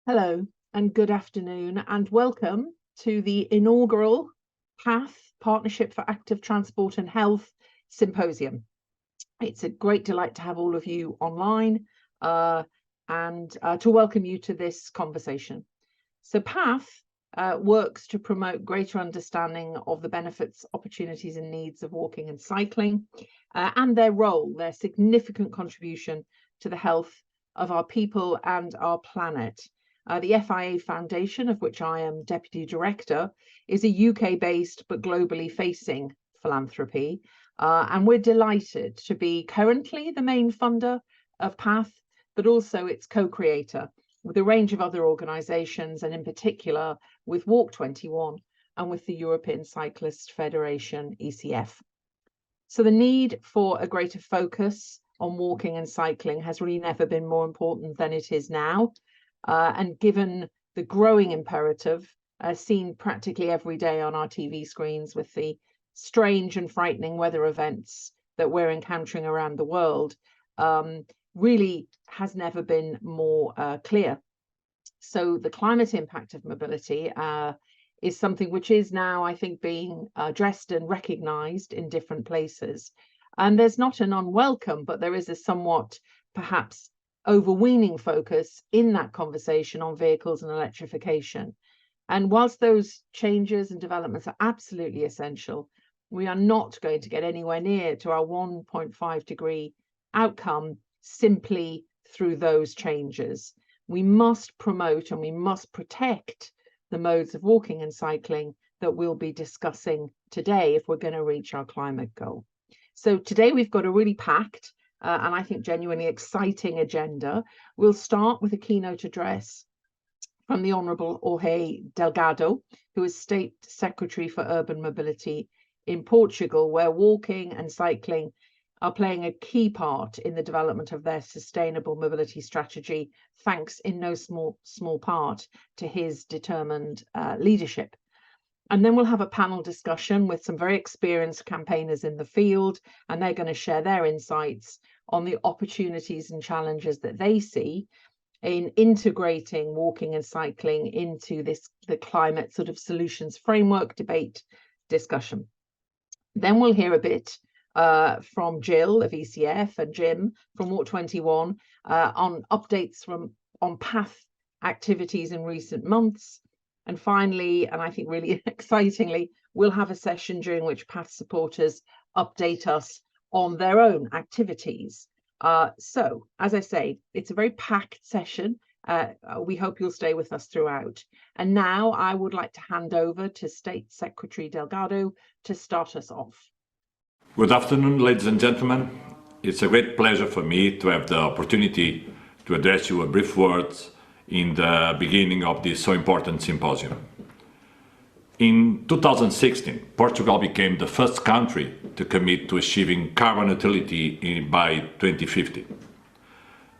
Hello and good afternoon and welcome to the inaugural PATH Partnership for Active Transport and Health Symposium. It's a great delight to have all of you online and to welcome you to this conversation. So PATH works to promote greater understanding of the benefits, opportunities and needs of walking and cycling and their significant contribution to the health of our people and our planet. The FIA Foundation, of which I am Deputy Director, is a UK-based but globally facing philanthropy. And we're delighted to be currently the main funder of PATH, but also its co-creator with a range of other organisations, and in particular with Walk21 and with the European Cyclist Federation, ECF. So the need for a greater focus on walking and cycling has really never been more important than it is now. And given the growing imperative seen practically every day on our TV screens with the strange and frightening weather events that we're encountering around the world, really has never been more clear. So the climate impact of mobility is something which is now, I think, being addressed and recognised in different places. And there's not an unwelcome, but there is a somewhat perhaps overweening focus in that conversation on vehicles and electrification. And whilst those changes and developments are absolutely essential, we are not going to get anywhere near to our 1.5 degree outcome simply through those changes. We must promote and we must protect the modes of walking and cycling that we'll be discussing today if we're going to reach our climate goal. So today we've got a really packed and I think genuinely exciting agenda. We'll start with a keynote address from the Honourable Jorge Delgado, who is State Secretary for Urban Mobility in Portugal, where walking and cycling are playing a key part in the development of their sustainable mobility strategy, thanks in no small part to his determined leadership. And then we'll have a panel discussion with some very experienced campaigners in the field, and they're going to share their insights on the opportunities and challenges that they see in integrating walking and cycling into the climate sort of solutions framework debate discussion. Then we'll hear a bit from Jill of ECF and Jim from Walk21 on updates on PATH activities in recent months. And finally, and I think really excitingly, we'll have a session during which PATH supporters update us on their own activities. So, as I say, it's a very packed session. We hope you'll stay with us throughout. And now I would like to hand over to State Secretary Delgado to start us off. Good afternoon, ladies and gentlemen. It's a great pleasure for me to have the opportunity to address you a brief words in the beginning of this so important symposium. In 2016, Portugal became the first country to commit to achieving carbon neutrality by 2050.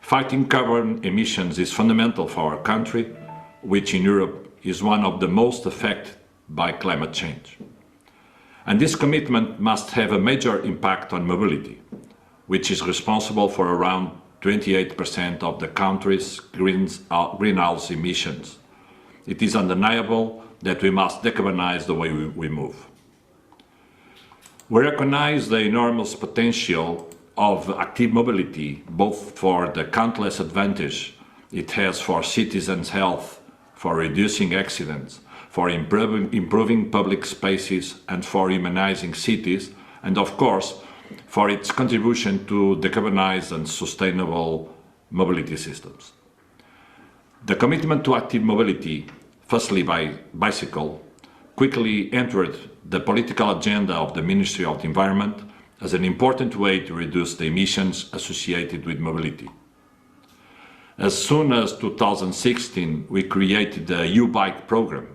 Fighting carbon emissions is fundamental for our country, which in Europe is one of the most affected by climate change. And this commitment must have a major impact on mobility, which is responsible for around 28% of the country's greenhouse emissions. It is undeniable that we must decarbonize the way we move. We recognize the enormous potential of active mobility, both for the countless advantage it has for citizens' health, for reducing accidents, for improving public spaces and for humanizing cities, and of course, for its contribution to decarbonized and sustainable mobility systems. The commitment to active mobility, firstly by bicycle, quickly entered the political agenda of the Ministry of the Environment as an important way to reduce the emissions associated with mobility. As soon as 2016, we created the U-Bike program,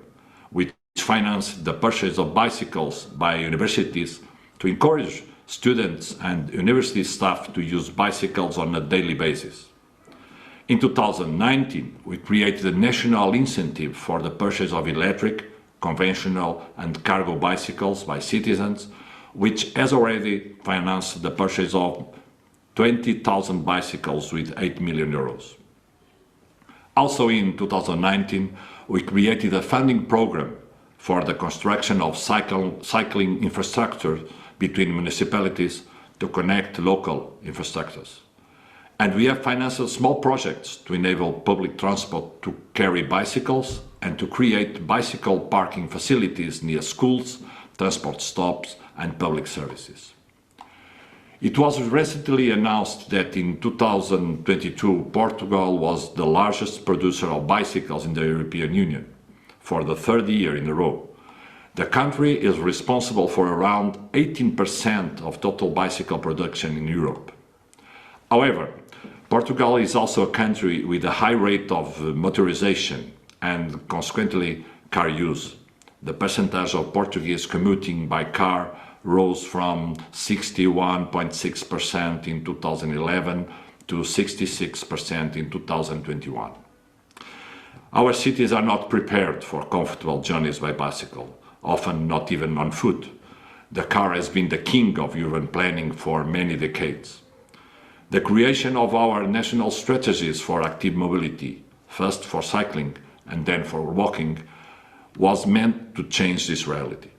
which financed the purchase of bicycles by universities to encourage students and university staff to use bicycles on a daily basis. In 2019, we created a national incentive for the purchase of electric, conventional and cargo bicycles by citizens, which has already financed the purchase of 20,000 bicycles with 8 million euros. Also in 2019, we created a funding program for the construction of cycling infrastructure between municipalities to connect local infrastructures. And we have financed small projects to enable public transport to carry bicycles and to create bicycle parking facilities near schools, transport stops and public services. It was recently announced that in 2022, Portugal was the largest producer of bicycles in the European Union for the third year in a row. The country is responsible for around 18% of total bicycle production in Europe. However, Portugal is also a country with a high rate of motorization and consequently car use. The percentage of Portuguese commuting by car rose from 61.6% in 2011 to 66% in 2021. Our cities are not prepared for comfortable journeys by bicycle, often not even on foot. The car has been the king of urban planning for many decades. The creation of our national strategies for active mobility, first for cycling and then for walking, was meant to change this reality.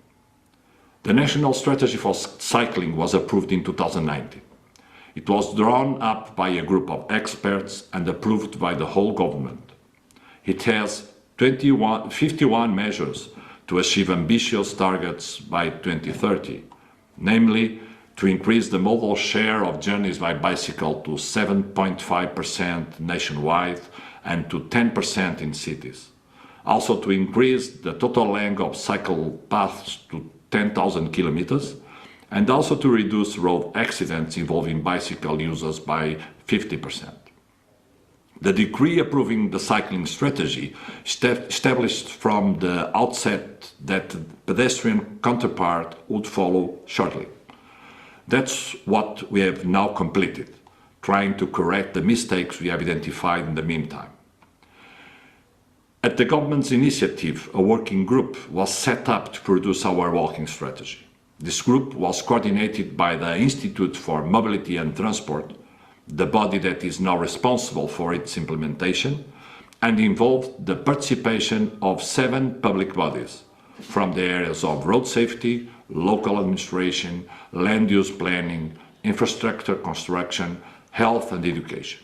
The National Strategy for Cycling was approved in 2019. It was drawn up by a group of experts and approved by the whole government. It has 51 measures to achieve ambitious targets by 2030, namely to increase the modal share of journeys by bicycle to 7.5% nationwide and to 10% in cities. Also to increase the total length of cycle paths to 10,000 kilometers, and also to reduce road accidents involving bicycle users by 50%. The decree approving the cycling strategy established from the outset that the pedestrian counterpart would follow shortly. That's what we have now completed, trying to correct the mistakes we have identified in the meantime. At the government's initiative, a working group was set up to produce our walking strategy. This group was coordinated by the Institute for Mobility and Transport, the body that is now responsible for its implementation, and involved the participation of 7 public bodies from the areas of road safety, local administration, land use planning, infrastructure construction, health and education.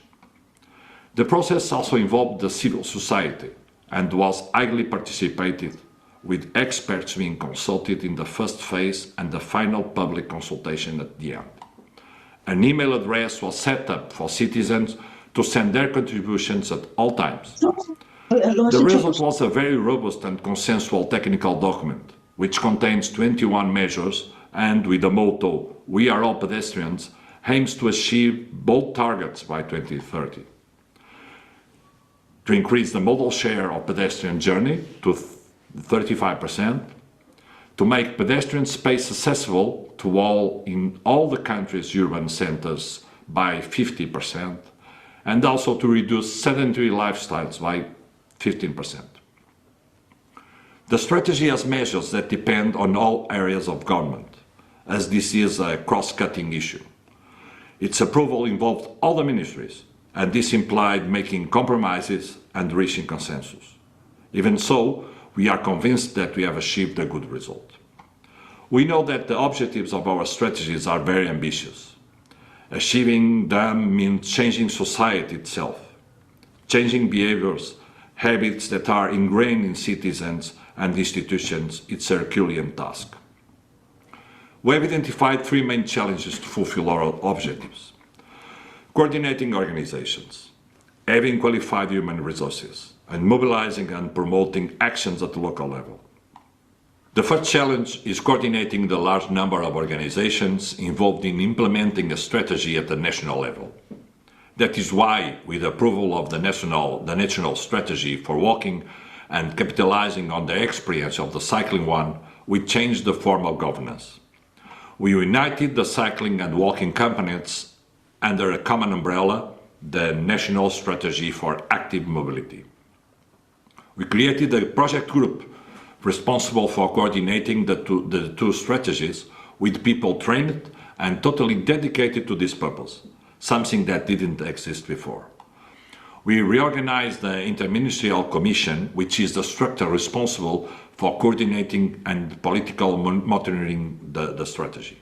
The process also involved the civil society and was highly participated, with experts being consulted in the first phase and the final public consultation at the end. An email address was set up for citizens to send their contributions at all times. The result was a very robust and consensual technical document, which contains 21 measures and, with the motto, "We are all pedestrians," aims to achieve both targets by 2030. To increase the modal share of pedestrian journey to 35%, to make pedestrian space accessible to all in all the country's urban centers by 50%, and also to reduce sedentary lifestyles by 15%. The strategy has measures that depend on all areas of government, as this is a cross-cutting issue. Its approval involved all the ministries, and this implied making compromises and reaching consensus. Even so, we are convinced that we have achieved a good result. We know that the objectives of our strategies are very ambitious. Achieving them means changing society itself, changing behaviors, habits that are ingrained in citizens and institutions. It's a Herculean task. We have identified 3 main challenges to fulfill our objectives. Coordinating organizations, having qualified human resources, and mobilizing and promoting actions at the local level. The first challenge is coordinating the large number of organizations involved in implementing a strategy at the national level. That is why, with approval of the national strategy for walking and capitalizing on the experience of the cycling one, we changed the form of governance. We united the cycling and walking components under a common umbrella, the National Strategy for Active Mobility. We created a project group responsible for coordinating the two strategies, with people trained and totally dedicated to this purpose, something that didn't exist before. We reorganized the Interministerial Commission, which is the structure responsible for coordinating and political monitoring the strategy.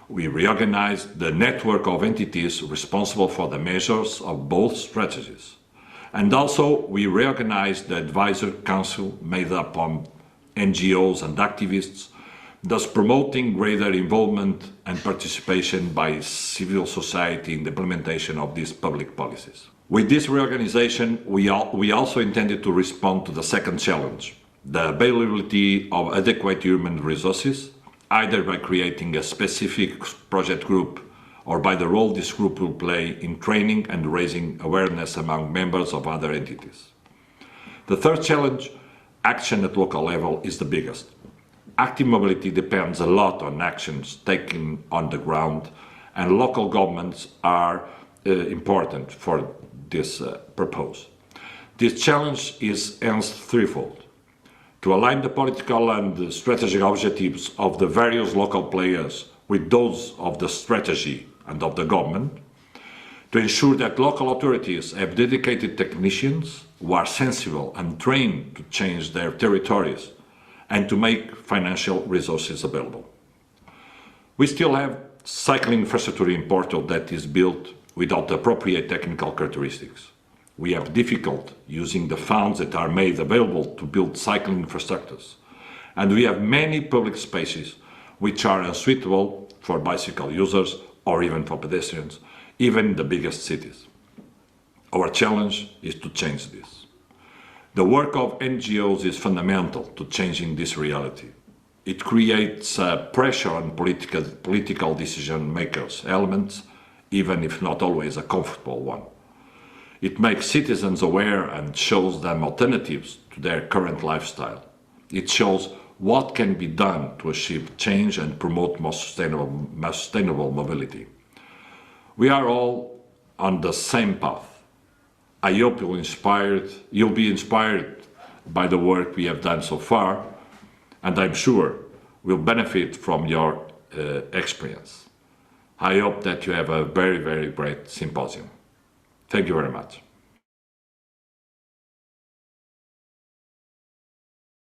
We reorganized the network of entities responsible for the measures of both strategies. And also, we reorganized the Advisory Council made up of NGOs and activists, thus promoting greater involvement and participation by civil society in the implementation of these public policies. With this reorganization, we also intended to respond to the second challenge, the availability of adequate human resources, either by creating a specific project group or by the role this group will play in training and raising awareness among members of other entities. The third challenge, action at local level, is the biggest. Active mobility depends a lot on actions taken on the ground, and local governments are important for this purpose. This challenge is hence threefold: to align the political and the strategic objectives of the various local players with those of the strategy and of the government, to ensure that local authorities have dedicated technicians who are sensible and trained to change their territories, and to make financial resources available. We still have cycling infrastructure in Portugal that is built without appropriate technical characteristics. We have difficulty using the funds that are made available to build cycling infrastructures. And we have many public spaces which are unsuitable for bicycle users or even for pedestrians, even in the biggest cities. Our challenge is to change this. The work of NGOs is fundamental to changing this reality. It creates pressure on political decision makers, elements, even if not always a comfortable one. It makes citizens aware and shows them alternatives to their current lifestyle. It shows what can be done to achieve change and promote more sustainable mobility. We are all on the same path. I hope you'll be inspired by the work we have done so far, and I'm sure we'll benefit from your experience. I hope that you have a very, very great symposium. Thank you very much.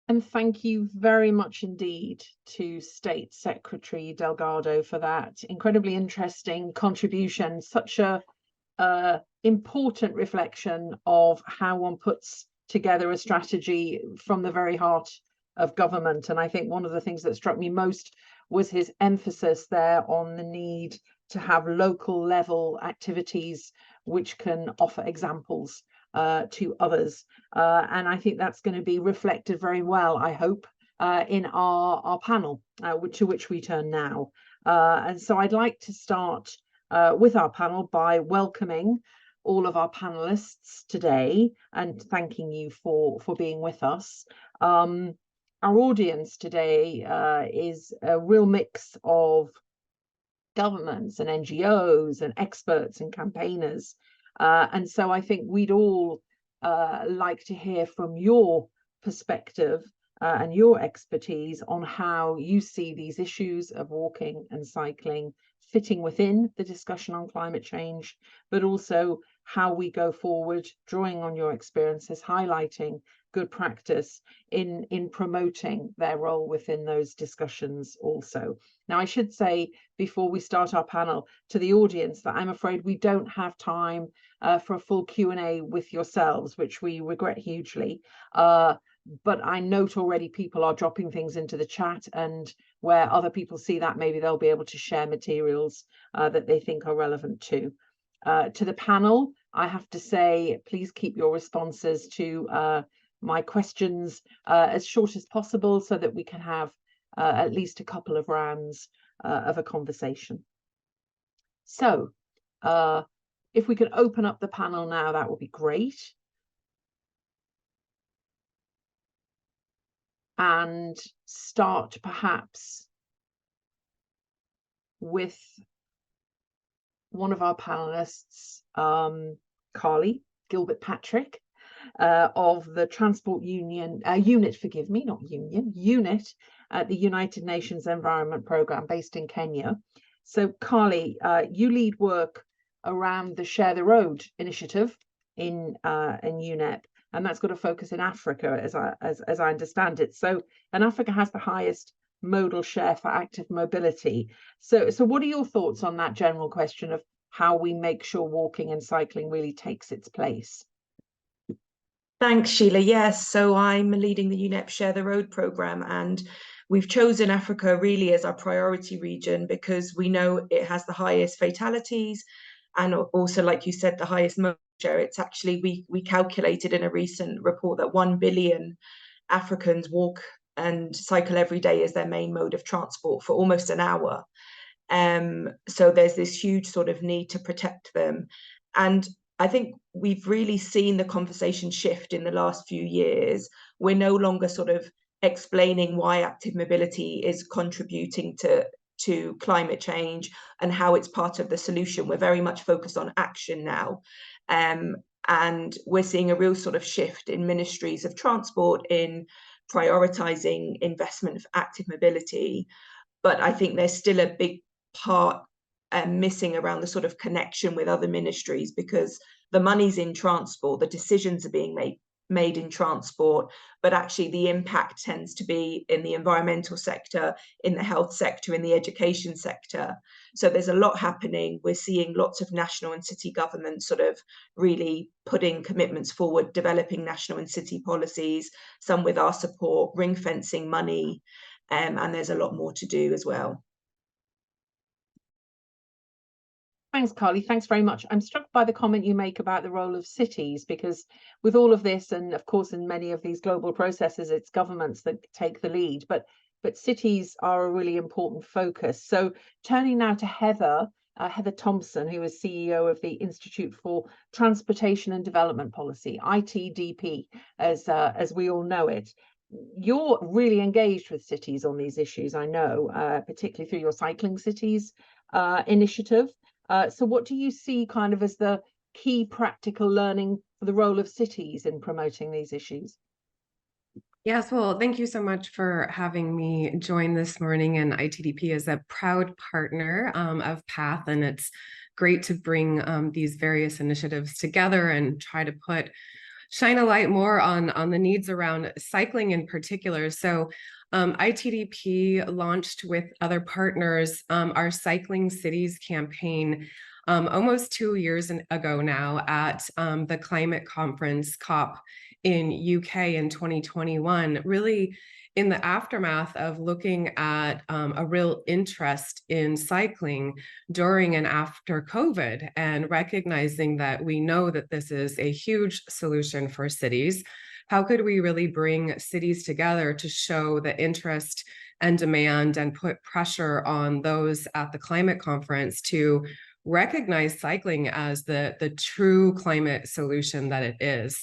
And thank you very much indeed to State Secretary Delgado for that incredibly interesting contribution, such a important reflection of how one puts together a strategy from the very heart of government. And I think one of the things that struck me most was his emphasis there on the need to have local level activities which can offer examples to others. And I think that's going to be reflected very well, I hope, in our panel, to which we turn now. And so I'd like to start with our panel by welcoming all of our panelists today and thanking you for being with us. Our audience today is a real mix of governments and NGOs and experts and campaigners. And so I think we'd all like to hear from your perspective and your expertise on how you see these issues of walking and cycling fitting within the discussion on climate change, but also how we go forward, drawing on your experiences, highlighting good practice in promoting their role within those discussions also. Now, I should say before we start our panel to the audience that I'm afraid we don't have time for a full Q&A with yourselves, which we regret hugely. But I note already people are dropping things into the chat, and where other people see that, maybe they'll be able to share materials that they think are relevant too. To the panel, I have to say, please keep your responses to my questions as short as possible so that we can have at least a couple of rounds of a conversation. So if we could open up the panel now, that would be great. And start perhaps with one of our panelists, Carly Gilbert-Patrick, of the Transport Union unit, forgive me, not union, unit at the United Nations Environment Programme based in Kenya. So Carly, you lead work around the Share the Road initiative in UNEP, and that's got a focus in Africa, as I understand it. So, and Africa has the highest modal share for active mobility. So what are your thoughts on that general question of how we make sure walking and cycling really takes its place? Thanks, Sheila. Yes, so I'm leading the UNEP Share the Road programme, and we've chosen Africa really as our priority region because we know it has the highest fatalities and also, like you said, the highest modal share. It's actually, we calculated in a recent report that 1 billion Africans walk and cycle every day as their main mode of transport for almost an hour. So there's this huge sort of need to protect them. And I think we've really seen the conversation shift in the last few years. We're no longer sort of explaining why active mobility is contributing to climate change and how it's part of the solution. We're very much focused on action now. And we're seeing a real sort of shift in ministries of transport in prioritizing investment for active mobility. But I think there's still a big part missing around the sort of connection with other ministries, because the money's in transport, the decisions are being made in transport, but actually the impact tends to be in the environmental sector, in the health sector, in the education sector. So there's a lot happening. We're seeing lots of national and city governments sort of really putting commitments forward, developing national and city policies, some with our support, ring fencing money, and there's a lot more to do as well. Thanks, Carly. Thanks very much. I'm struck by the comment you make about the role of cities, because with all of this, and of course in many of these global processes, it's governments that take the lead, but cities are a really important focus. So turning now to Heather Thompson, who is CEO of the Institute for Transportation and Development Policy, ITDP, as we all know it. You're really engaged with cities on these issues, I know, particularly through your Cycling Cities initiative. So what do you see kind of as the key practical learning for the role of cities in promoting these issues? Yes, well, thank you so much for having me join this morning. And ITDP is a proud partner of PATH, and it's great to bring these various initiatives together and try to shine a light more on the needs around cycling in particular. So ITDP launched with other partners our Cycling Cities campaign almost 2 years ago now at the climate conference COP in UK in 2021, really in the aftermath of looking at a real interest in cycling during and after COVID, and recognizing that we know that this is a huge solution for cities. How could we really bring cities together to show the interest and demand and put pressure on those at the climate conference to recognize cycling as the true climate solution that it is?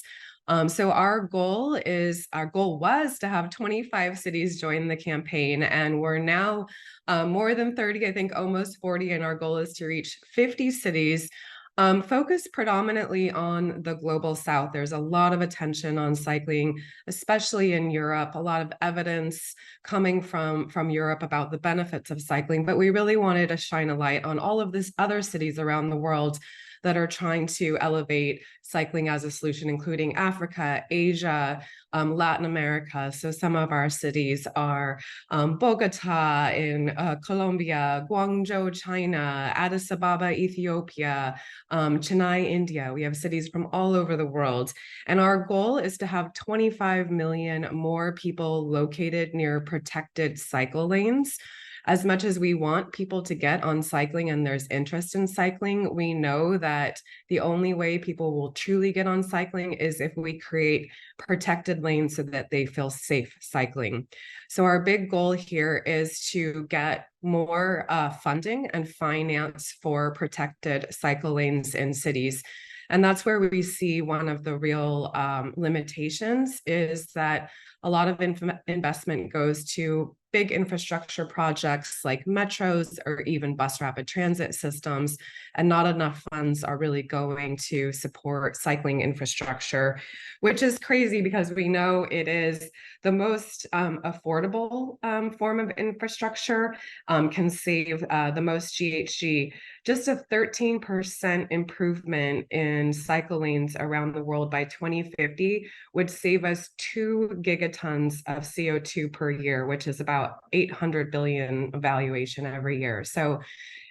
So our goal was to have 25 cities join the campaign, and we're now more than 30, I think almost 40, and our goal is to reach 50 cities, focused predominantly on the global south. There's a lot of attention on cycling, especially in Europe, a lot of evidence coming from Europe about the benefits of cycling, but we really wanted to shine a light on all of these other cities around the world that are trying to elevate cycling as a solution, including Africa, Asia, Latin America. So some of our cities are Bogota in Colombia, Guangzhou, China, Addis Ababa, Ethiopia, Chennai, India. We have cities from all over the world. And our goal is to have 25 million more people located near protected cycle lanes. As much as we want people to get on cycling and there's interest in cycling, we know that the only way people will truly get on cycling is if we create protected lanes so that they feel safe cycling. So our big goal here is to get more funding and finance for protected cycle lanes in cities. And that's where we see one of the real limitations is that a lot of investment goes to big infrastructure projects like metros or even bus rapid transit systems, and not enough funds are really going to support cycling infrastructure, which is crazy because we know it is the most affordable form of infrastructure, can save the most GHG. Just a 13% improvement in cycle lanes around the world by 2050 would save us 2 gigatons of CO2 per year, which is about 800 billion valuation every year. So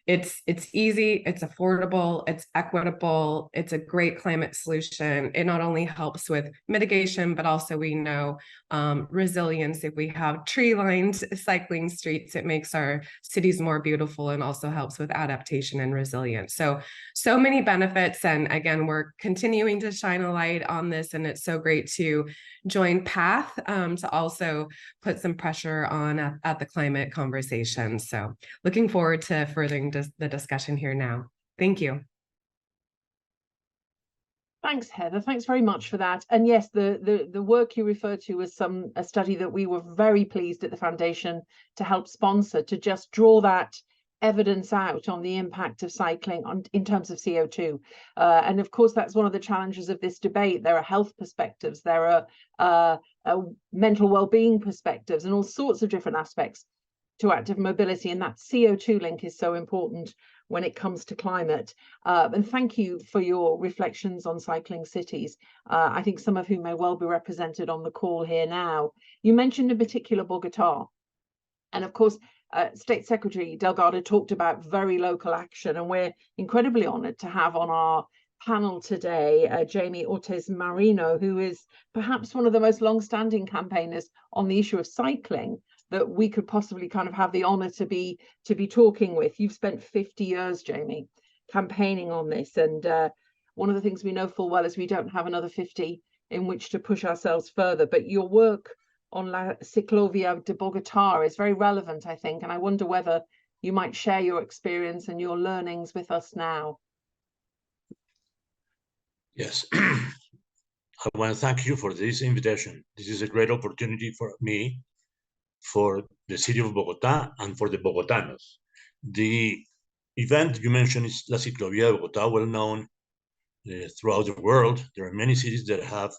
it's easy, it's affordable, it's equitable, it's a great climate solution. It not only helps with mitigation, but also we know resilience. If we have tree-lined cycling streets, it makes our cities more beautiful and also helps with adaptation and resilience. So many benefits. And again, we're continuing to shine a light on this, and it's so great to join PATH to also put some pressure on at the climate conversation. So looking forward to furthering the discussion here now. Thank you. Thanks, Heather. Thanks very much for that. And yes, the work you referred to was a study that we were very pleased at the Foundation to help sponsor, to just draw that evidence out on the impact of cycling in terms of CO2. And of course, that's one of the challenges of this debate. There are health perspectives, there are mental well-being perspectives, and all sorts of different aspects to active mobility. And that CO2 link is so important when it comes to climate. And thank you for your reflections on cycling cities. I think some of whom may well be represented on the call here now. You mentioned in particular Bogota. And of course, State Secretary Delgado talked about very local action, and we're incredibly honoured to have on our panel today Jamie Ortiz Marino, who is perhaps one of the most long-standing campaigners on the issue of cycling that we could possibly kind of have the honour to be talking with. You've spent 50 years, Jamie, campaigning on this, and one of the things we know full well is we don't have another 50 in which to push ourselves further, but your work on La Ciclovia de Bogotá is very relevant, I think, and I wonder whether you might share your experience and your learnings with us now. Yes, I want to thank you for this invitation. This is a great opportunity for me, for the city of Bogotá, and for the Bogotanos. The event you mentioned is La Ciclovia de Bogotá, well known throughout the world. There are many cities that have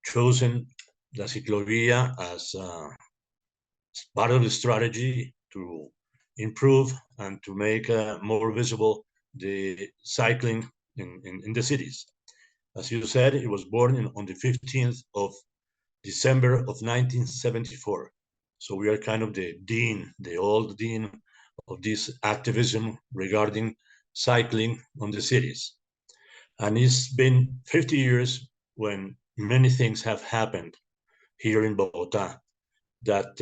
chosen La Ciclovia as part of the strategy to improve and to make more visible the cycling in the cities. As you said, it was born on the 15th of December of 1974. So we are kind of the dean, the old dean of this activism regarding cycling on the cities. And it's been 50 years when many things have happened here in Bogotá that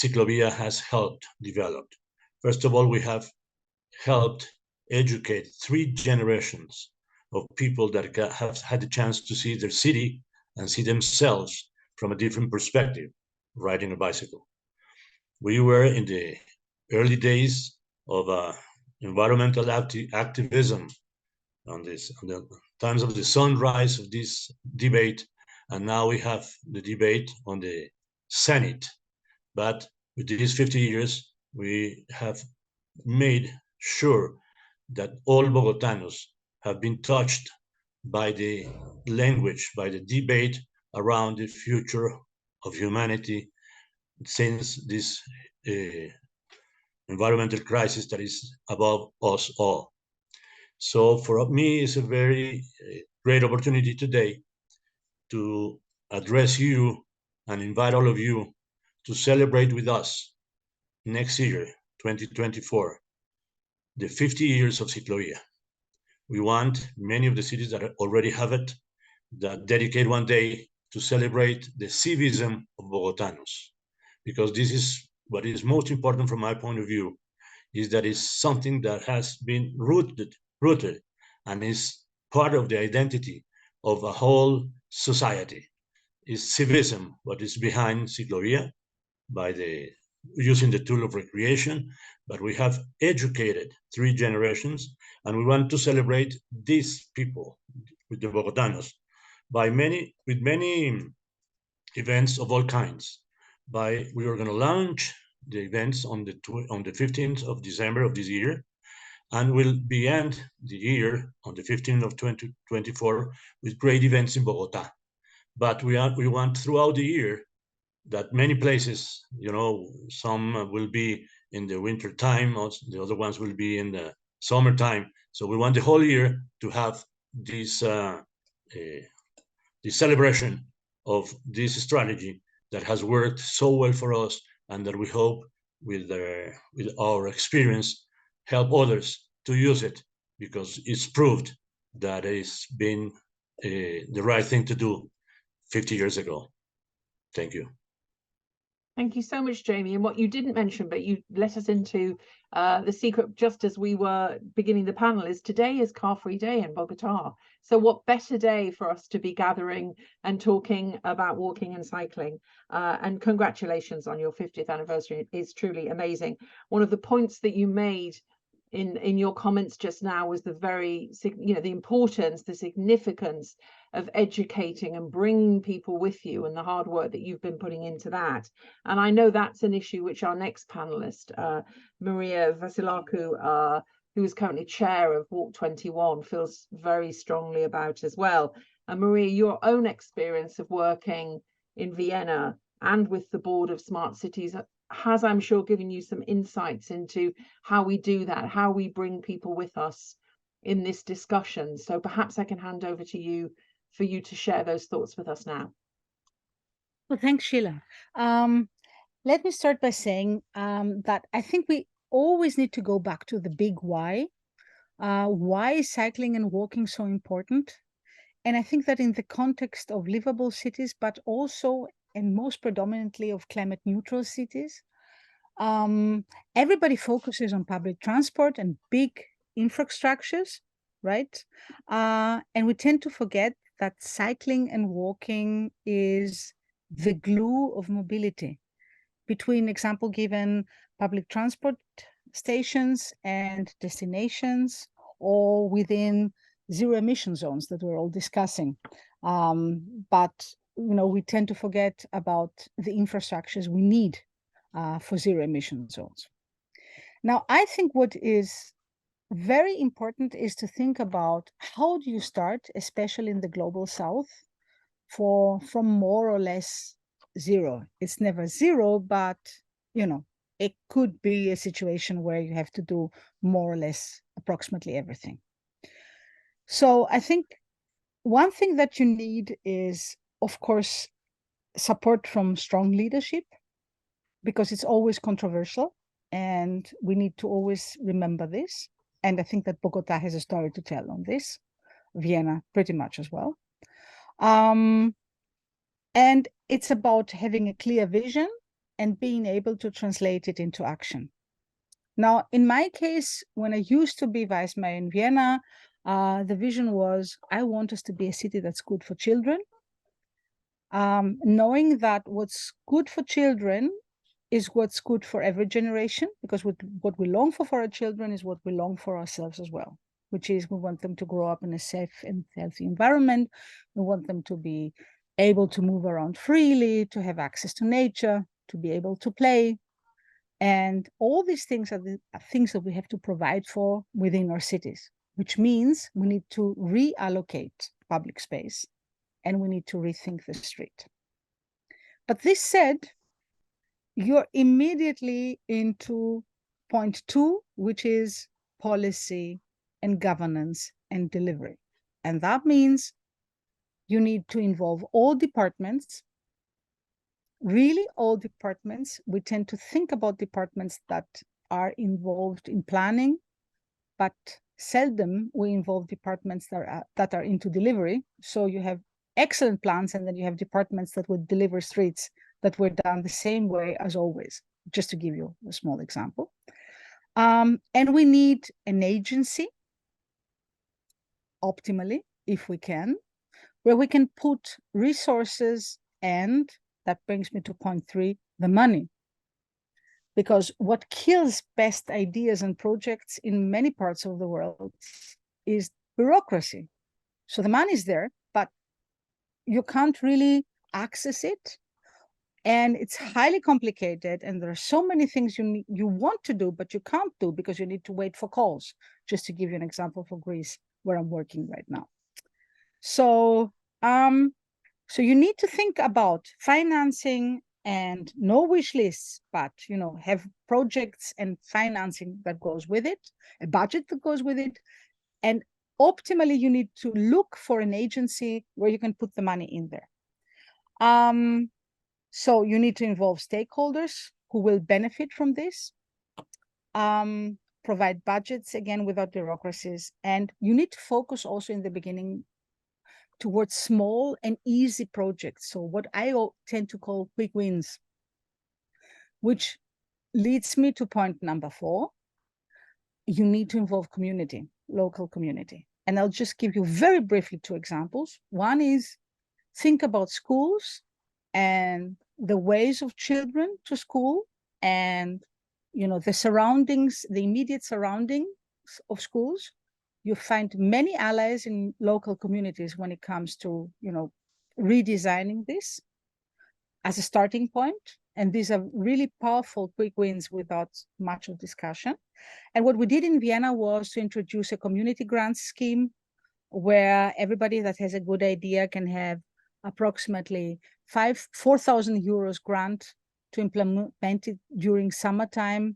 Ciclovia has helped develop. First of all, we have helped educate 3 generations of people that have had the chance to see their city and see themselves from a different perspective, riding a bicycle. We were in the early days of environmental activism on the times of the sunrise of this debate, and now we have the debate on the Senate. But with these 50 years, we have made sure that all Bogotanos have been touched by the language, by the debate around the future of humanity since this environmental crisis that is above us all. So for me, it's a very great opportunity today to address you and invite all of you to celebrate with us next year, 2024, the 50 years of Ciclovia. We want many of the cities that already have it, that dedicate one day to celebrate the civism of Bogotanos, because this is what is most important from my point of view, is that it's something that has been rooted and is part of the identity of a whole society. Is civism what is behind Ciclovia, by using the tool of recreation, but we have educated 3 generations, and we want to celebrate these people, with the Bogotanos, with many events of all kinds. We are going to launch the events on the 15th of December of this year, and will be end the year on the 15th of 2024 with great events in Bogota. But we want throughout the year that many places, you know, some will be in the winter time, the other ones will be in the summertime. So we want the whole year to have this the celebration of this strategy that has worked so well for us, and that we hope with our experience help others to use it, because it's proved that it's been the right thing to do 50 years ago. Thank you. Thank you so much, Jamie. And what you didn't mention, but you let us into the secret just as we were beginning the panel, is today is Car Free Day in Bogota. So what better day for us to be gathering and talking about walking and cycling. And congratulations on your 50th anniversary. It's truly amazing. One of the points that you made in your comments just now was the very, you know, the importance, the significance of educating and bringing people with you, and the hard work that you've been putting into that. And I know that's an issue which our next panelist, Maria Vasilaku, who is currently chair of Walk 21, feels very strongly about as well. And Maria, your own experience of working in Vienna and with the Board of Smart Cities has, I'm sure, given you some insights into how we do that, how we bring people with us in this discussion. So perhaps I can hand over to you for you to share those thoughts with us now. Well, thanks, Sheila. Let me start by saying that I think we always need to go back to the big why. Why is cycling and walking so important? And I think that in the context of livable cities, but also and most predominantly of climate neutral cities, everybody focuses on public transport and big infrastructures, right? And we tend to forget that cycling and walking is the glue of mobility between, example given, public transport stations and destinations, or within zero emission zones that we're all discussing. But you know, we tend to forget about the infrastructures we need for zero emission zones. Now, I think what is very important is to think about how do you start, especially in the global south, from more or less zero. It's never zero, but you know, it could be a situation where you have to do more or less approximately everything. So I think one thing that you need is, of course, support from strong leadership, because it's always controversial and we need to always remember this. And I think that Bogota has a story to tell on this, Vienna pretty much as well. And it's about having a clear vision and being able to translate it into action. Now, in my case, when I used to be vice mayor in Vienna, the vision was, I want us to be a city that's good for children, knowing that what's good for children is what's good for every generation, because what we long for our children is what we long for ourselves as well, which is we want them to grow up in a safe and healthy environment. We want them to be able to move around freely, to have access to nature, to be able to play. And all these things are things that we have to provide for within our cities, which means we need to reallocate public space and we need to rethink the street. But this said, you're immediately into point 2, which is policy and governance and delivery. And that means you need to involve all departments, really all departments. We tend to think about departments that are involved in planning, but seldom we involve departments that are into delivery. So you have excellent plans, and then you have departments that would deliver streets that were done the same way as always, just to give you a small example. And we need an agency, optimally, if we can, where we can put resources, and that brings me to point 3, the money. Because what kills best ideas and projects in many parts of the world is bureaucracy. So the money is there, but you can't really access it, And it's highly complicated, and there are so many things you want to do, but you can't do because you need to wait for calls, just to give you an example for Greece, where I'm working right now. So, so you need to think about financing and no wish lists, but, you know, have projects and financing that goes with it, a budget that goes with it. And optimally, you need to look for an agency where you can put the money in there. So you need to involve stakeholders who will benefit from this, provide budgets, again, without bureaucracies. And you need to focus also in the beginning towards small and easy projects. So what I tend to call quick wins, which leads me to point number 4. You need to involve community, local community. And I'll just give you very briefly 2 examples. One is, think about schools and the ways of children to school, and, you know, the surroundings, the immediate surroundings of schools. You find many allies in local communities when it comes to, you know, redesigning this as a starting point. And these are really powerful quick wins without much of discussion. And what we did in Vienna was to introduce a community grants scheme where everybody that has a good idea can have approximately 4,000 euros grant to implement it during summertime.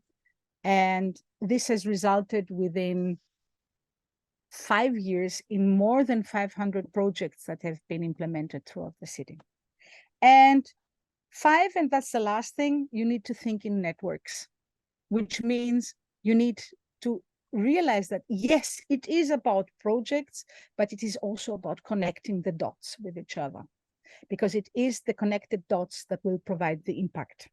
And this has resulted within 5 years in more than 500 projects that have been implemented throughout the city. And 5, and that's the last thing, you need to think in networks, which means you need to realize that, yes, it is about projects, but it is also about connecting the dots with each other, because it is the connected dots that will provide the impact.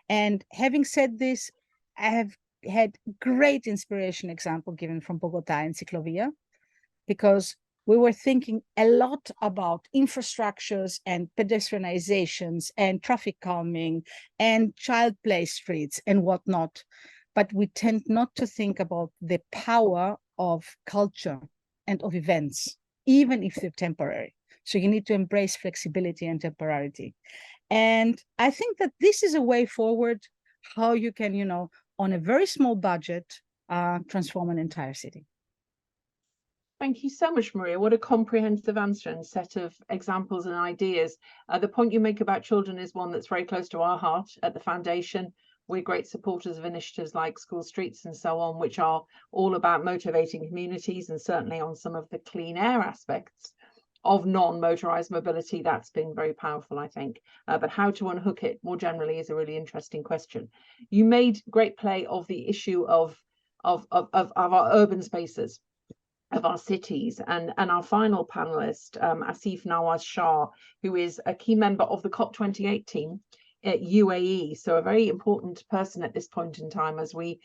And having said this, I have had great inspiration example given from Bogota and Ciclovia, because we were thinking a lot about infrastructures and pedestrianizations and traffic calming and child play streets and whatnot. But we tend not to think about the power of culture and of events, even if they're temporary. So you need to embrace flexibility and temporality. And I think that this is a way forward, how you can, you know, on a very small budget, transform an entire city. Thank you so much, Maria. What a comprehensive answer and set of examples and ideas. The point you make about children is one that's very close to our heart at the foundation. We're great supporters of initiatives like School Streets and so on, which are all about motivating communities, and certainly on some of the clean air aspects of non-motorized mobility. That's been very powerful, I think. But how to unhook it more generally is a really interesting question. You made great play of the issue of our urban spaces, of our cities, and our final panelist, Asif Nawaz Shah, who is a key member of the COP28 team at UAE, so a very important person at this point in time as we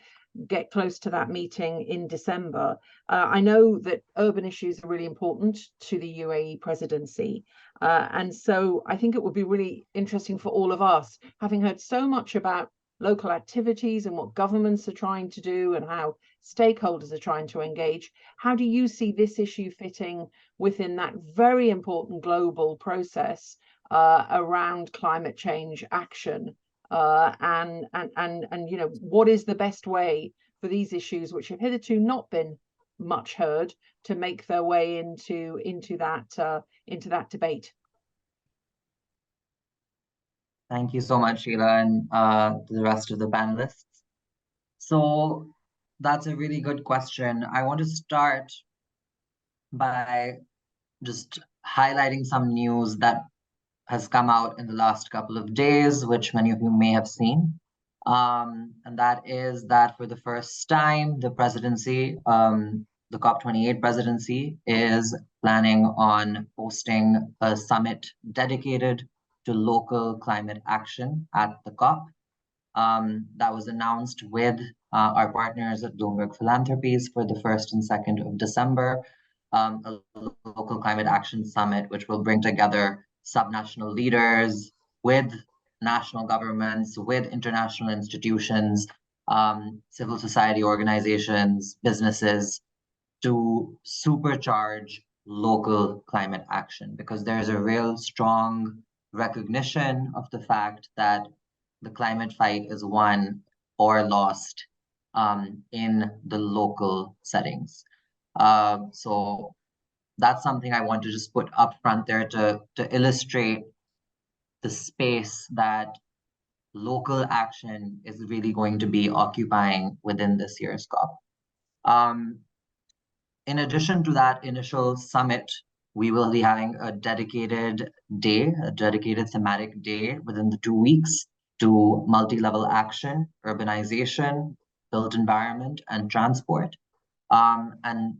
get close to that meeting in December. I know that urban issues are really important to the UAE presidency, and so I think it would be really interesting for all of us, having heard so much about local activities and what governments are trying to do and how stakeholders are trying to engage. How do you see this issue fitting within that very important global process around climate change action? And you know, what is the best way for these issues, which have hitherto not been much heard, to make their way into that debate? Thank you so much, Sheila, and to the rest of the panelists. So that's a really good question. I want to start by just highlighting some news that has come out in the last couple of days, which many of you may have seen. And that is that for the first time, the presidency, the COP28 presidency, is planning on hosting a summit dedicated to local climate action at the COP. That was announced with our partners at Bloomberg Philanthropies for the 1st and 2nd of December, a local climate action summit, which will bring together subnational leaders with national governments, with international institutions, civil society organizations, businesses, to supercharge local climate action, because there's a real strong recognition of the fact that the climate fight is won or lost in the local settings. So that's something I want to just put up front there to illustrate the space that local action is really going to be occupying within this year's COP. In addition to that initial summit, we will be having a dedicated day, a dedicated thematic day within the 2 weeks to multi-level action, urbanization, built environment, and transport. And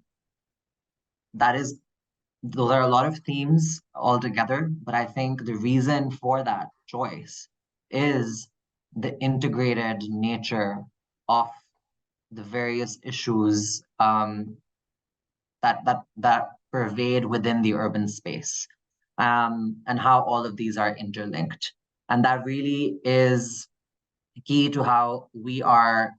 those are a lot of themes altogether, but I think the reason for that choice is the integrated nature of the various issues that pervade within the urban space, and how all of these are interlinked. And that really is key to how we are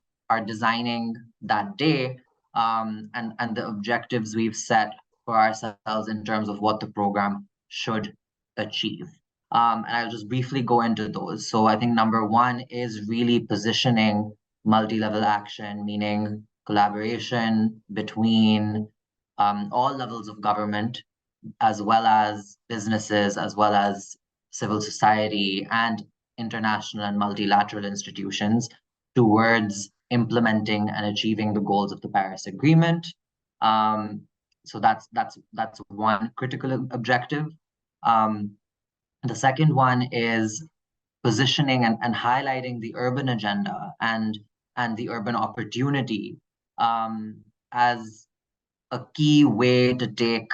designing that day, and the objectives we've set for ourselves in terms of what the program should achieve. And I'll just briefly go into those. So I think number one is really positioning multi-level action, meaning collaboration between all levels of government, as well as businesses, as well as civil society and international and multilateral institutions towards implementing and achieving the goals of the Paris Agreement. So that's one critical objective. The second one is positioning and highlighting the urban agenda and the urban opportunity as a key way to take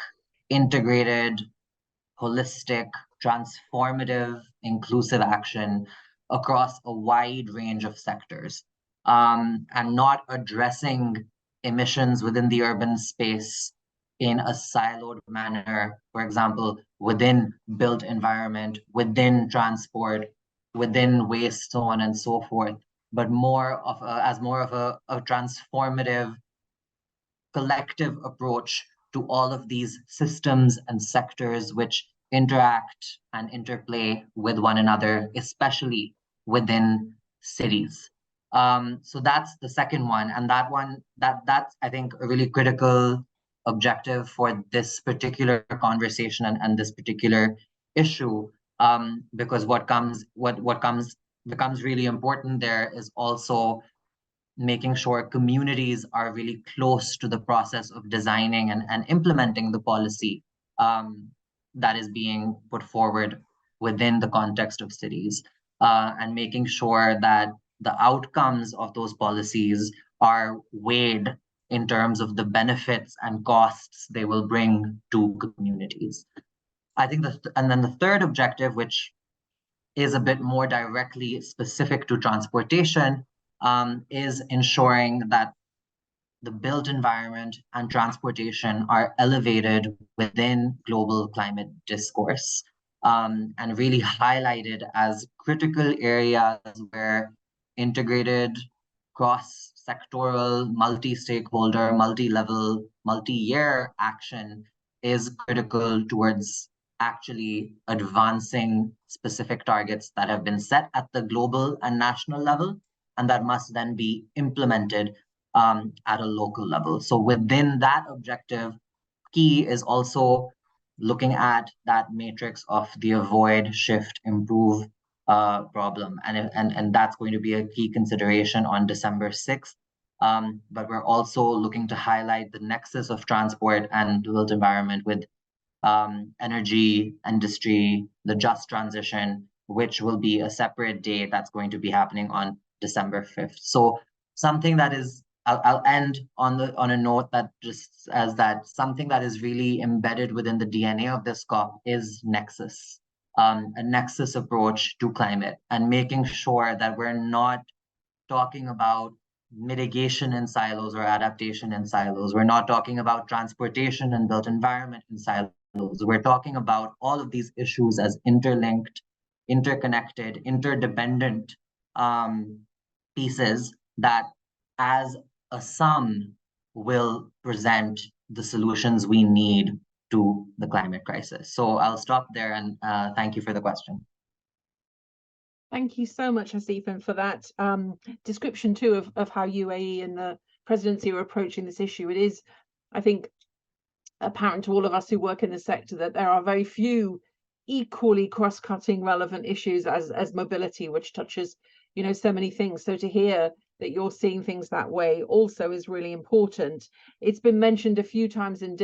integrated, holistic, transformative, inclusive action across a wide range of sectors, and not addressing emissions within the urban space in a siloed manner, for example, within built environment, within transport, within waste, so on and so forth, but as more of a transformative, collective approach to all of these systems and sectors which interact and interplay with one another, especially within cities. So that's the second one, and that's I think a really critical objective for this particular conversation and this particular issue, because what becomes really important there is also making sure communities are really close to the process of designing and implementing the policy that is being put forward within the context of cities, and making sure that the outcomes of those policies are weighed in terms of the benefits and costs they will bring to communities. I think and then the third objective, which is a bit more directly specific to transportation, is ensuring that the built environment and transportation are elevated within global climate discourse, and really highlighted as critical areas where integrated, cross-sectoral, multi-stakeholder, multi-level, multi-year action is critical towards actually advancing specific targets that have been set at the global and national level, and that must then be implemented at a local level. So within that objective, key is also looking at that matrix of the avoid, shift, improve problem. And that's going to be a key consideration on December 6th. But we're also looking to highlight the nexus of transport and built environment with energy, industry, the just transition, which will be a separate day that's going to be happening on December 5th. So something that is, I'll end on a note that just as that something that is really embedded within the DNA of this COP is nexus, a nexus approach to climate, and making sure that we're not talking about mitigation in silos or adaptation in silos. We're not talking about transportation and built environment in silos. We're talking about all of these issues as interlinked, interconnected, interdependent pieces that as a sum will present the solutions we need to the climate crisis. So I'll stop there and thank you for the question. Thank you so much, Hasifan, for that description too of how UAE and the presidency are approaching this issue. It is, I think, apparent to all of us who work in the sector that there are very few equally cross-cutting relevant issues as mobility, which touches, you know, so many things. So to hear that you're seeing things that way also is really important. It's been mentioned a few times in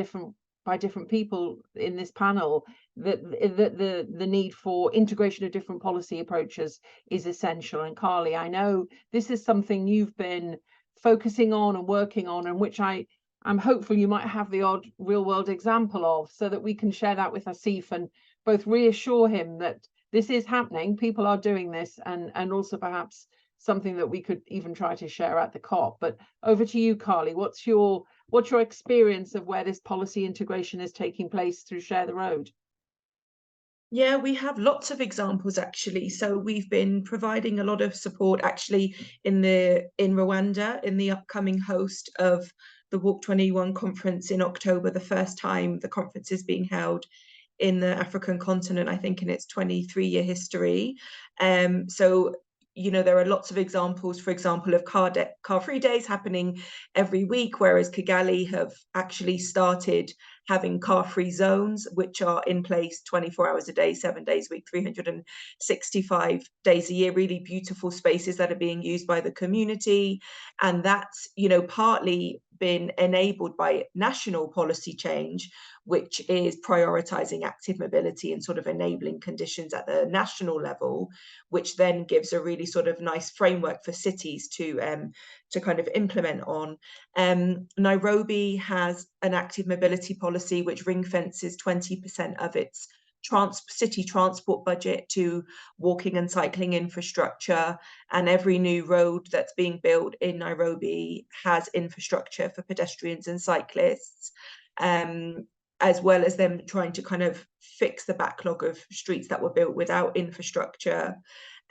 by different people in this panel that the need for integration of different policy approaches is essential. And Carly, I know this is something you've been focusing on and working on, and which I'm hopeful you might have the odd real world example of, so that we can share that with Asif and both reassure him that this is happening, people are doing this, and also perhaps something that we could even try to share at the COP. But over to you, Carly. What's your experience of where this policy integration is taking place through Share the Road? Yeah, we have lots of examples actually. So we've been providing a lot of support actually in Rwanda, in the upcoming host of the Walk 21 conference in October, the first time the conference is being held in the African continent, I think in its 23-year history. So, you know, there are lots of examples, for example, of car-free days happening every week, whereas Kigali have actually started having car-free zones, which are in place 24 hours a day, 7 days a week, 365 days a year, really beautiful spaces that are being used by the community. And that's, you know, partly been enabled by national policy change, which is prioritizing active mobility and sort of enabling conditions at the national level, which then gives a really sort of nice framework for cities to kind of implement on. Nairobi has an active mobility policy which ring fences 20% of its city transport budget to walking and cycling infrastructure, and every new road that's being built in Nairobi has infrastructure for pedestrians and cyclists, as well as them trying to kind of fix the backlog of streets that were built without infrastructure.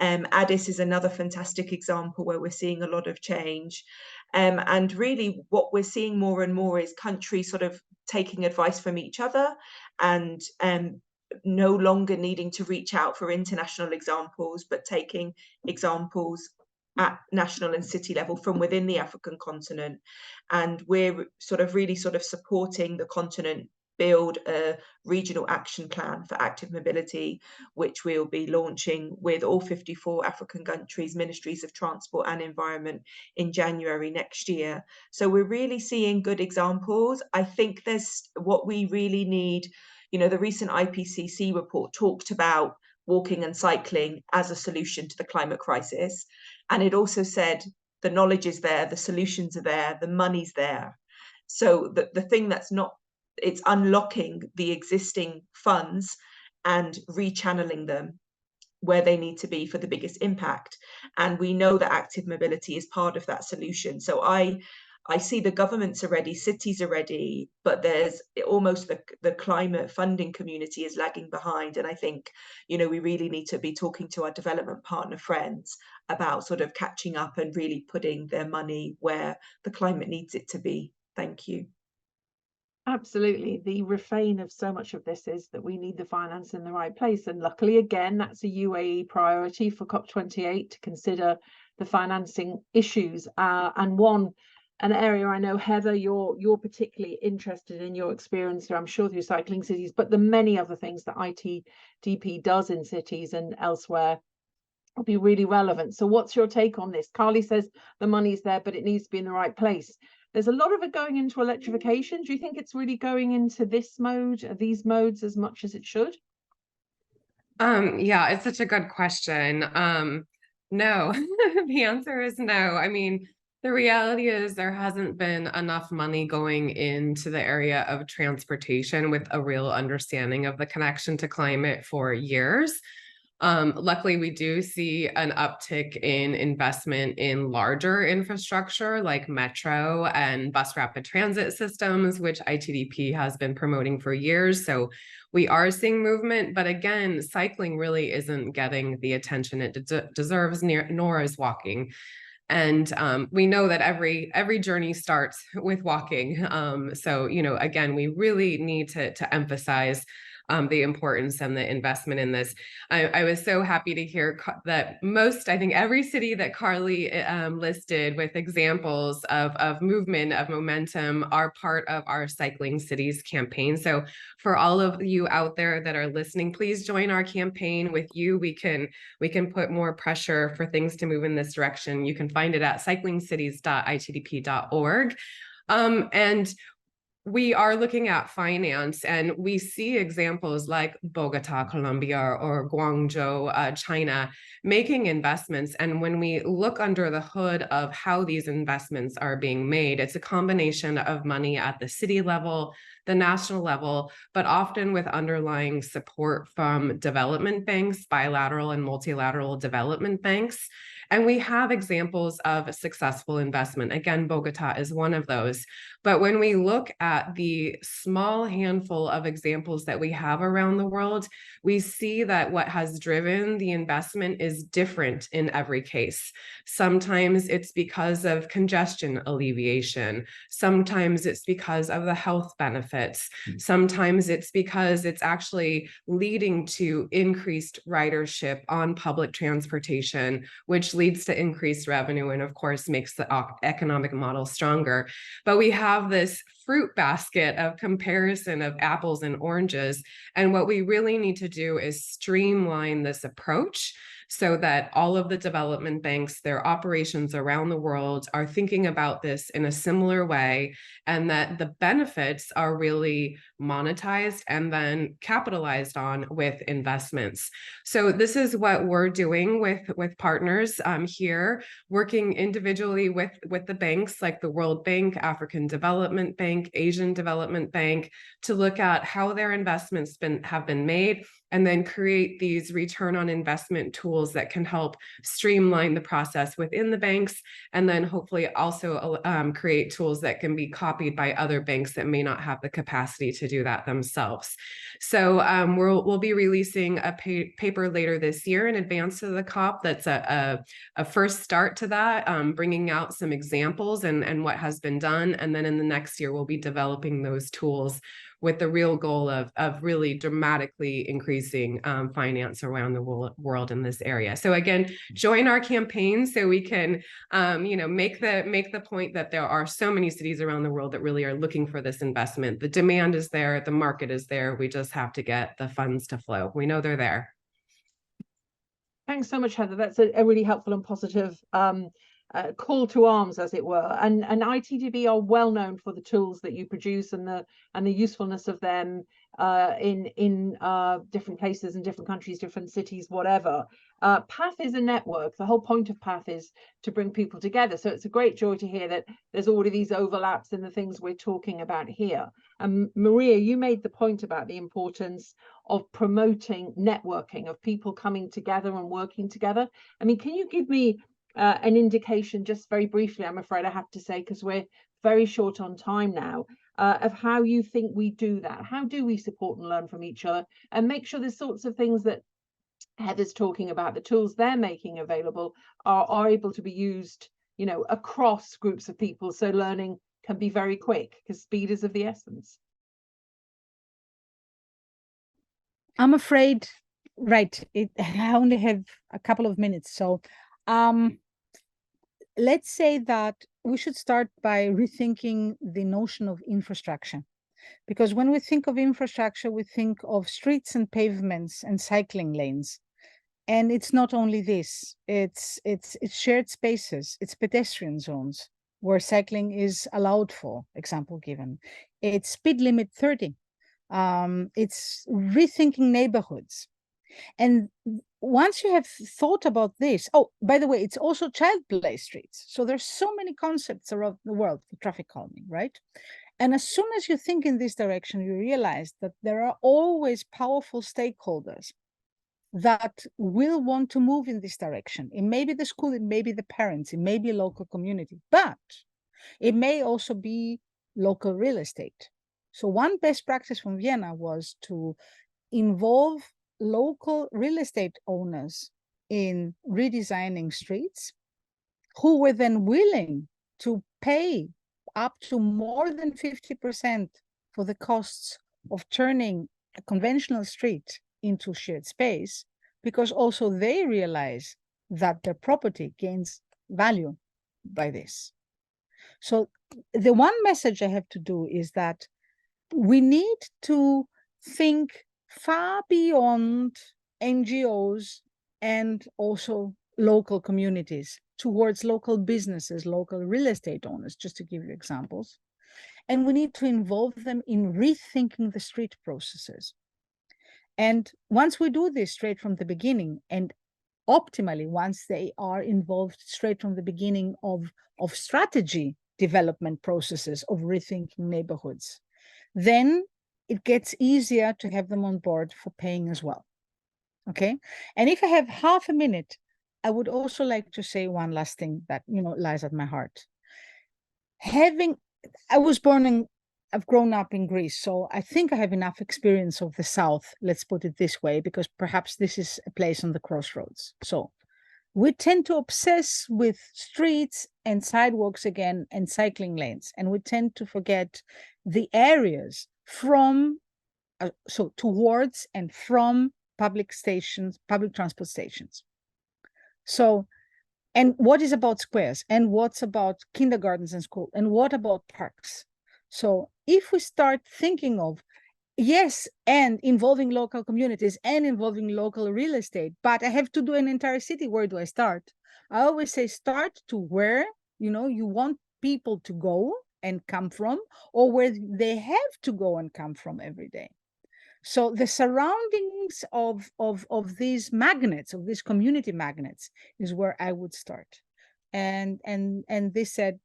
Addis is another fantastic example where we're seeing a lot of change. And really what we're seeing more and more is countries sort of taking advice from each other, and no longer needing to reach out for international examples, but taking examples at national and city level from within the African continent. And we're sort of really sort of supporting the continent build a regional action plan for active mobility, which we'll be launching with all 54 African countries' ministries of transport and environment in January next year. So we're really seeing good examples. I think there's what we really need. You know, the recent IPCC report talked about walking and cycling as a solution to the climate crisis. And it also said the knowledge is there, the solutions are there, the money's there. So the thing that's not, it's unlocking the existing funds and rechanneling them where they need to be for the biggest impact. And we know that active mobility is part of that solution. So I see the governments are ready, cities are ready, but there's almost the climate funding community is lagging behind. And I think, you know, we really need to be talking to our development partner friends about sort of catching up and really putting their money where the climate needs it to be. Thank you. Absolutely. The refrain of so much of this is that we need the finance in the right place. And luckily, again, that's a UAE priority for COP28 to consider the financing issues. And an area I know, Heather, you're particularly interested in, your experience, I'm sure, through Cycling Cities, but the many other things that ITDP does in cities and elsewhere will be really relevant. So what's your take on this? Carly says the money's there, but it needs to be in the right place. There's a lot of it going into electrification. Do you think it's really going into this mode, these modes, as much as it should? Yeah, it's such a good question. No, the answer is no. I mean, the reality is there hasn't been enough money going into the area of transportation with a real understanding of the connection to climate for years. Luckily, we do see an uptick in investment in larger infrastructure like metro and bus rapid transit systems, which ITDP has been promoting for years. So we are seeing movement, but again, cycling really isn't getting the attention it deserves, nor is walking. And we know that every journey starts with walking. So, you know, again, we really need to emphasize the importance and the investment in this. I was so happy to hear that I think every city that Carly listed with examples of movement, of momentum, are part of our Cycling Cities campaign. So for all of you out there that are listening, please join our campaign. With you, we can put more pressure for things to move in this direction. You can find it at cyclingcities.itdp.org. And we are looking at finance, and we see examples like Bogota, Colombia, or Guangzhou, China, making investments. And when we look under the hood of how these investments are being made, it's a combination of money at the city level, the national level, but often with underlying support from development banks, bilateral and multilateral development banks. And we have examples of successful investment. Again, Bogota is one of those. But when we look at the small handful of examples that we have around the world, we see that what has driven the investment is different in every case. Sometimes it's because of congestion alleviation. Sometimes it's because of the health benefits. Sometimes it's because it's actually leading to increased ridership on public transportation, which leads to increased revenue and, of course, makes the economic model stronger. But we have this fruit basket of comparison of apples and oranges. And what we really need to do is streamline this approach so that all of the development banks, their operations around the world, are thinking about this in a similar way, and that the benefits are really monetized and then capitalized on with investments. So this is what we're doing with partners here, working individually with the banks like the World Bank, African Development Bank, Asian Development Bank, to look at how their investments have been made, and then create these return on investment tools that can help streamline the process within the banks, and then hopefully also create tools that can be copied by other banks that may not have the capacity to do that themselves. So we'll be releasing a paper later this year in advance of the COP that's a first start to that, bringing out some examples and what has been done. And then in the next year, we'll be developing those tools with the real goal of really dramatically increasing finance around the world in this area. So again, join our campaign so we can make the point that there are so many cities around the world that really are looking for this investment. The demand is there, the market is there. We just have to get the funds to flow. We know they're there. Thanks so much, Heather. That's a really helpful and positive call to arms, as it were. And ITDB are well known for the tools that you produce and the usefulness of them in different places and different countries, different cities, whatever. PATH is a network. The whole point of PATH is to bring people together. So it's a great joy to hear that there's already these overlaps in the things we're talking about here. And Maria, you made the point about the importance of promoting networking, of people coming together and working together. I mean, can you give me an indication, just very briefly, I'm afraid I have to say, because we're very short on time now, of how you think we do that? How do we support and learn from each other and make sure the sorts of things that Heather's talking about, the tools they're making available, are able to be used, across groups of people, so learning can be very quick, because speed is of the essence? I'm afraid, right, I only have a couple of minutes, so let's say that we should start by rethinking the notion of infrastructure. Because when we think of infrastructure, we think of streets and pavements and cycling lanes. And it's not only this, it's shared spaces, it's pedestrian zones where cycling is allowed for, example given. It's speed limit 30. It's rethinking neighborhoods. And once you have thought about this, oh, by the way, it's also child play streets. So there's so many concepts around the world for traffic calming, right? And as soon as you think in this direction, you realize that there are always powerful stakeholders that will want to move in this direction. It may be the school, it may be the parents, it may be a local community, but it may also be local real estate. So one best practice from Vienna was to involve local real estate owners in redesigning streets, who were then willing to pay up to more than 50% for the costs of turning a conventional street into shared space, because also they realize that their property gains value by this. So the one message I have to do is that we need to think far beyond NGOs and also local communities towards local businesses, local real estate owners, just to give you examples. And we need to involve them in rethinking the street processes. And once we do this straight from the beginning, and optimally, once they are involved straight from the beginning of strategy development processes of rethinking neighborhoods, then it gets easier to have them on board for paying as well. Okay. And if I have half a minute, I would also like to say one last thing that, you know, lies at my heart. I've grown up in Greece, so I think I have enough experience of the South, let's put it this way, because perhaps this is a place on the crossroads. So we tend to obsess with streets and sidewalks again and cycling lanes, and we tend to forget the areas from, towards and from public stations, public transport stations. So, and what is about squares, and what's about kindergartens and schools, and what about parks? So if we start thinking of, yes, and involving local communities and involving local real estate, but I have to do an entire city, where do I start? I always say start to where, you know, you want people to go and come from, or where they have to go and come from every day. So the surroundings of these magnets, of these community magnets, is where I would start. And this said,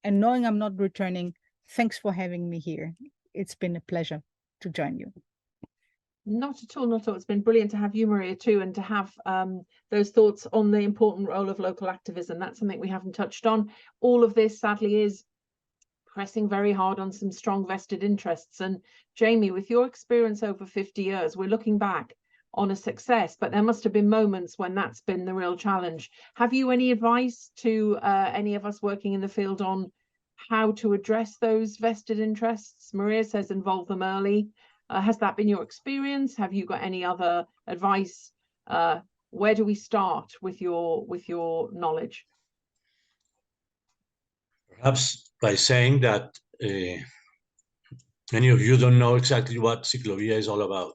and knowing I'm not returning, thanks for having me here. It's been a pleasure to join you. Not at all, not at all. It's been brilliant to have you, Maria, too, and to have those thoughts on the important role of local activism. That's something we haven't touched on. All of this, sadly, is pressing very hard on some strong vested interests. And Jamie, with your experience over 50 years, we're looking back on a success, but there must have been moments when that's been the real challenge. Have you any advice to any of us working in the field on how to address those vested interests? Maria says involve them early. Has that been your experience? Have you got any other advice? Where do we start with your knowledge? Perhaps by saying that many of you don't know exactly what Ciclovia is all about.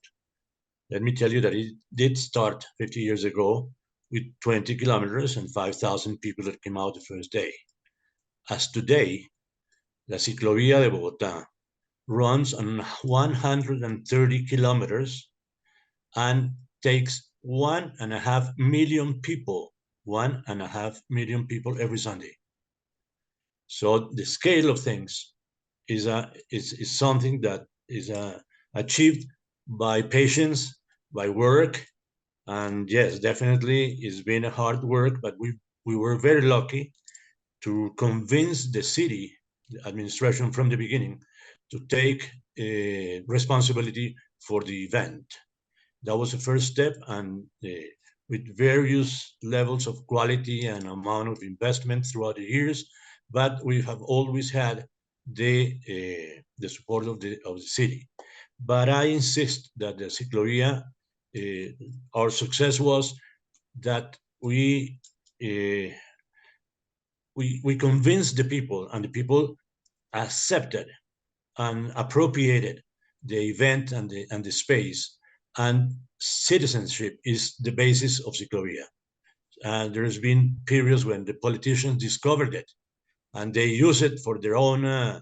Let me tell you that it did start 50 years ago with 20 kilometers and 5,000 people that came out the first day. As today, La Ciclovia de Bogotá runs on 130 kilometers and takes 1.5 million people, 1.5 million people every Sunday. So the scale of things is something that is achieved by patience, by work, and yes, definitely it's been a hard work, but we were very lucky to convince the city administration from the beginning to take responsibility for the event. That was the first step, and with various levels of quality and amount of investment throughout the years, but we have always had the support of the city. But I insist that the Ciclovia, our success was that we convinced the people, and the people accepted and appropriated the event and the space. And citizenship is the basis of Ciclovia. And there's been periods when the politicians discovered it, and they use it for their own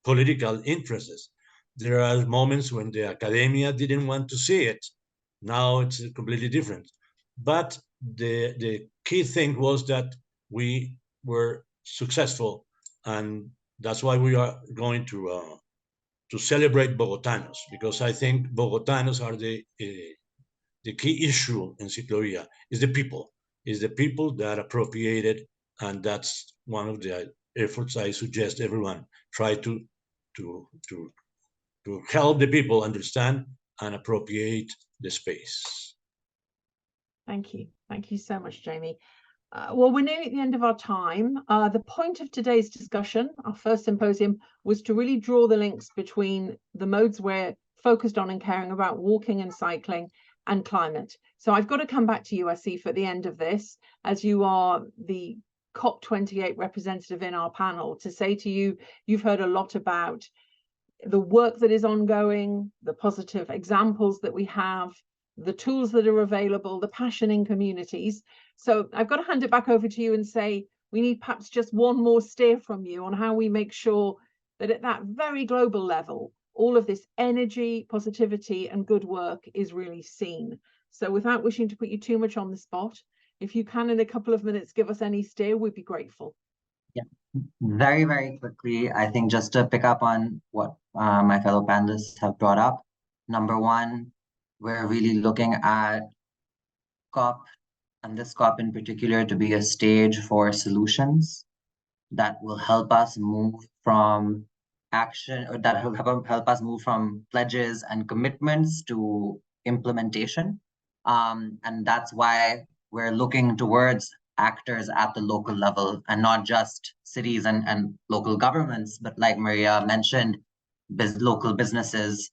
political interests. There are moments when the academia didn't want to see it. Now it's completely different. But the key thing was that we were successful, and that's why we are going to celebrate Bogotanos, because I think Bogotanos are the key issue in Ciclovia. Is the people that appropriated, and that's one of the efforts I suggest everyone try to help the people understand and appropriate the space. Thank you so much, Jamie. Well, we're nearly at the end of our time. The point of today's discussion, our first symposium, was to really draw the links between the modes we're focused on and caring about walking and cycling and climate. So I've got to come back to you, Asif, at the end of this, as you are the COP28 representative in our panel, to say to you, you've heard a lot about the work that is ongoing, the positive examples that we have, the tools that are available, the passion in communities. So I've got to hand it back over to you and say, we need perhaps just one more steer from you on how we make sure that at that very global level, all of this energy, positivity, and good work is really seen. So without wishing to put you too much on the spot, if you can in a couple of minutes give us any steer, we'd be grateful. Yeah, very, very quickly, I think just to pick up on what my fellow panelists have brought up. Number one, we're really looking at COP, and this COP in particular, to be a stage for solutions that will help us move from action, or that help us move from pledges and commitments to implementation. And that's why we're looking towards actors at the local level, and not just cities and local governments, but like Maria mentioned, local businesses,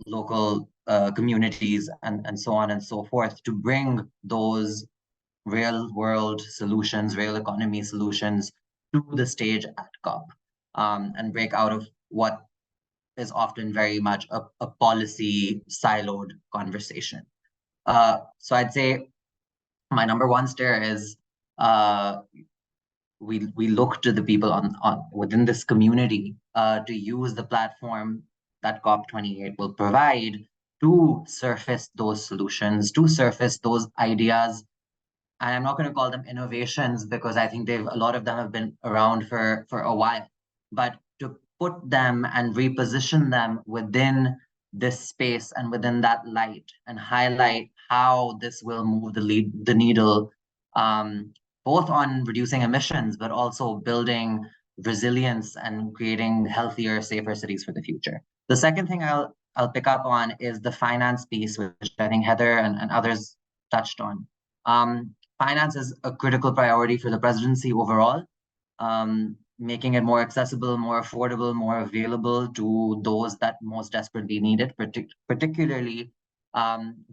local communities, and so on and so forth, to bring those real world solutions, real economy solutions to the stage at COP, and break out of what is often very much a policy siloed conversation. So I'd say my number one steer is we look to the people on within this community to use the platform that COP28 will provide to surface those solutions, to surface those ideas. And I'm not going to call them innovations, because I think a lot of them have been around for a while, but to put them and reposition them within this space and within that light, and highlight how this will move the needle, both on reducing emissions, but also building resilience and creating healthier, safer cities for the future. The second thing I'll pick up on is the finance piece, which I think Heather and others touched on. Finance is a critical priority for the presidency overall, making it more accessible, more affordable, more available to those that most desperately need it, particularly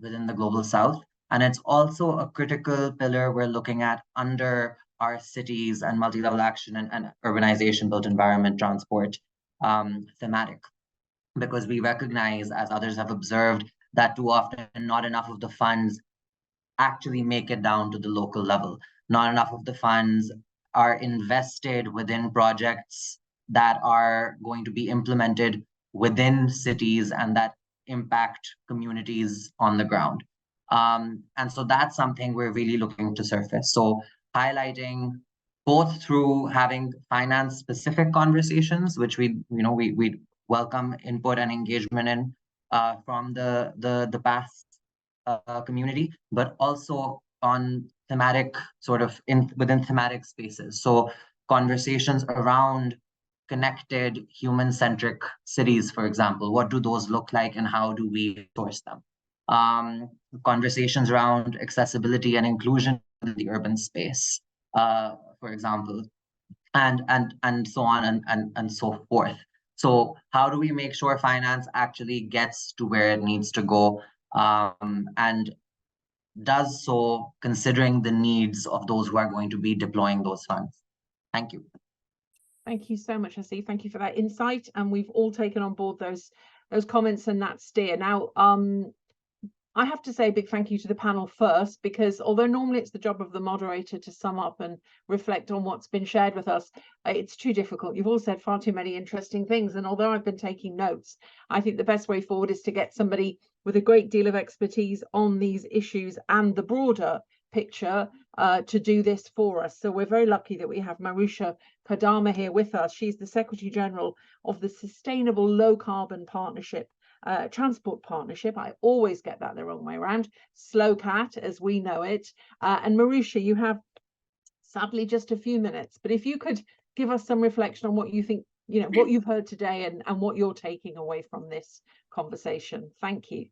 within the global south. And it's also a critical pillar we're looking at under our cities and multi-level action and urbanization, built environment, transport thematic, because we recognize, as others have observed, that too often not enough of the funds actually make it down to the local level. Not enough of the funds are invested within projects that are going to be implemented within cities and that impact communities on the ground. And so that's something we're really looking to surface. So highlighting both through having finance-specific conversations, which we welcome input and engagement in from the past community, but also on thematic within thematic spaces. So conversations around connected human-centric cities, for example, what do those look like and how do we source them? Conversations around accessibility and inclusion in the urban space, for example, and so on and so forth. So how do we make sure finance actually gets to where it needs to go, and does so considering the needs of those who are going to be deploying those funds? Thank you. Thank you so much, Asif. Thank you for that insight, and we've all taken on board those comments and that steer. Now, I have to say a big thank you to the panel first, because although normally it's the job of the moderator to sum up and reflect on what's been shared with us, it's too difficult. You've all said far too many interesting things, and although I've been taking notes, I think the best way forward is to get somebody with a great deal of expertise on these issues and the broader picture to do this for us. So we're very lucky that we have Marusha Kadama here with us. She's the Secretary General of the Sustainable Low Carbon Partnership, Transport Partnership. I always get that the wrong way around. SLOCAT, as we know it. And Marusha, you have sadly just a few minutes, but if you could give us some reflection on what you think, what you've heard today and what you're taking away from this conversation. Thank you.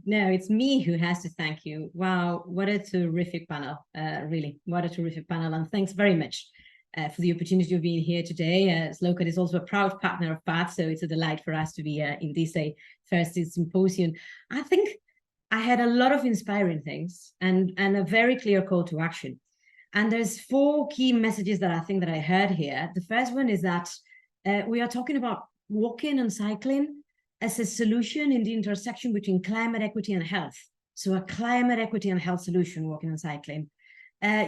No, it's me who has to thank you. Wow, what a terrific panel, really. What a terrific panel, and thanks very much. for the opportunity of being here today. Slokat is also a proud partner of PATH, so it's a delight for us to be in this first symposium. I think I had a lot of inspiring things and a very clear call to action. And there's 4 key messages that I think that I heard here. The first one is that we are talking about walking and cycling as a solution in the intersection between climate equity and health. So a climate equity and health solution, walking and cycling.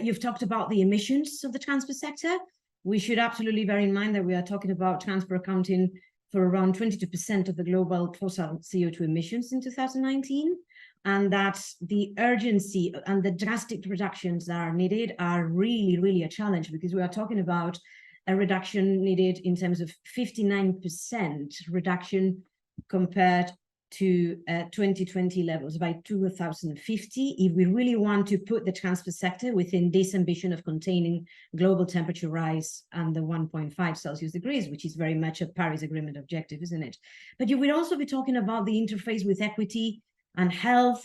You've talked about the emissions of the transport sector. We should absolutely bear in mind that we are talking about transport accounting for around 22% of the global fossil CO2 emissions in 2019. And that the urgency and the drastic reductions that are needed are really, really a challenge, because we are talking about a reduction needed in terms of 59% reduction compared to 2020 levels by 2050, if we really want to put the transport sector within this ambition of containing global temperature rise under 1.5 Celsius degrees, which is very much a Paris Agreement objective, isn't it? But you will also be talking about the interface with equity and health.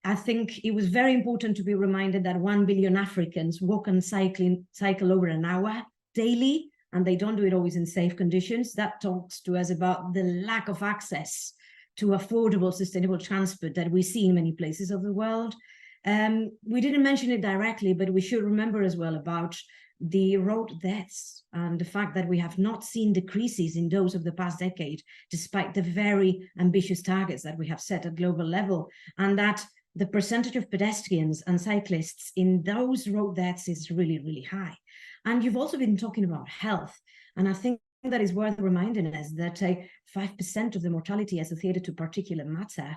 I think it was very important to be reminded that 1 billion Africans walk and cycle over an hour daily, and they don't do it always in safe conditions. That talks to us about the lack of access to affordable, sustainable transport that we see in many places of the world. We didn't mention it directly, but we should remember as well about the road deaths and the fact that we have not seen decreases in those of the past decade, despite the very ambitious targets that we have set at global level, and that the percentage of pedestrians and cyclists in those road deaths is really, really high. And you've also been talking about health, and I think that is worth reminding us that 5% of the mortality associated to particulate matter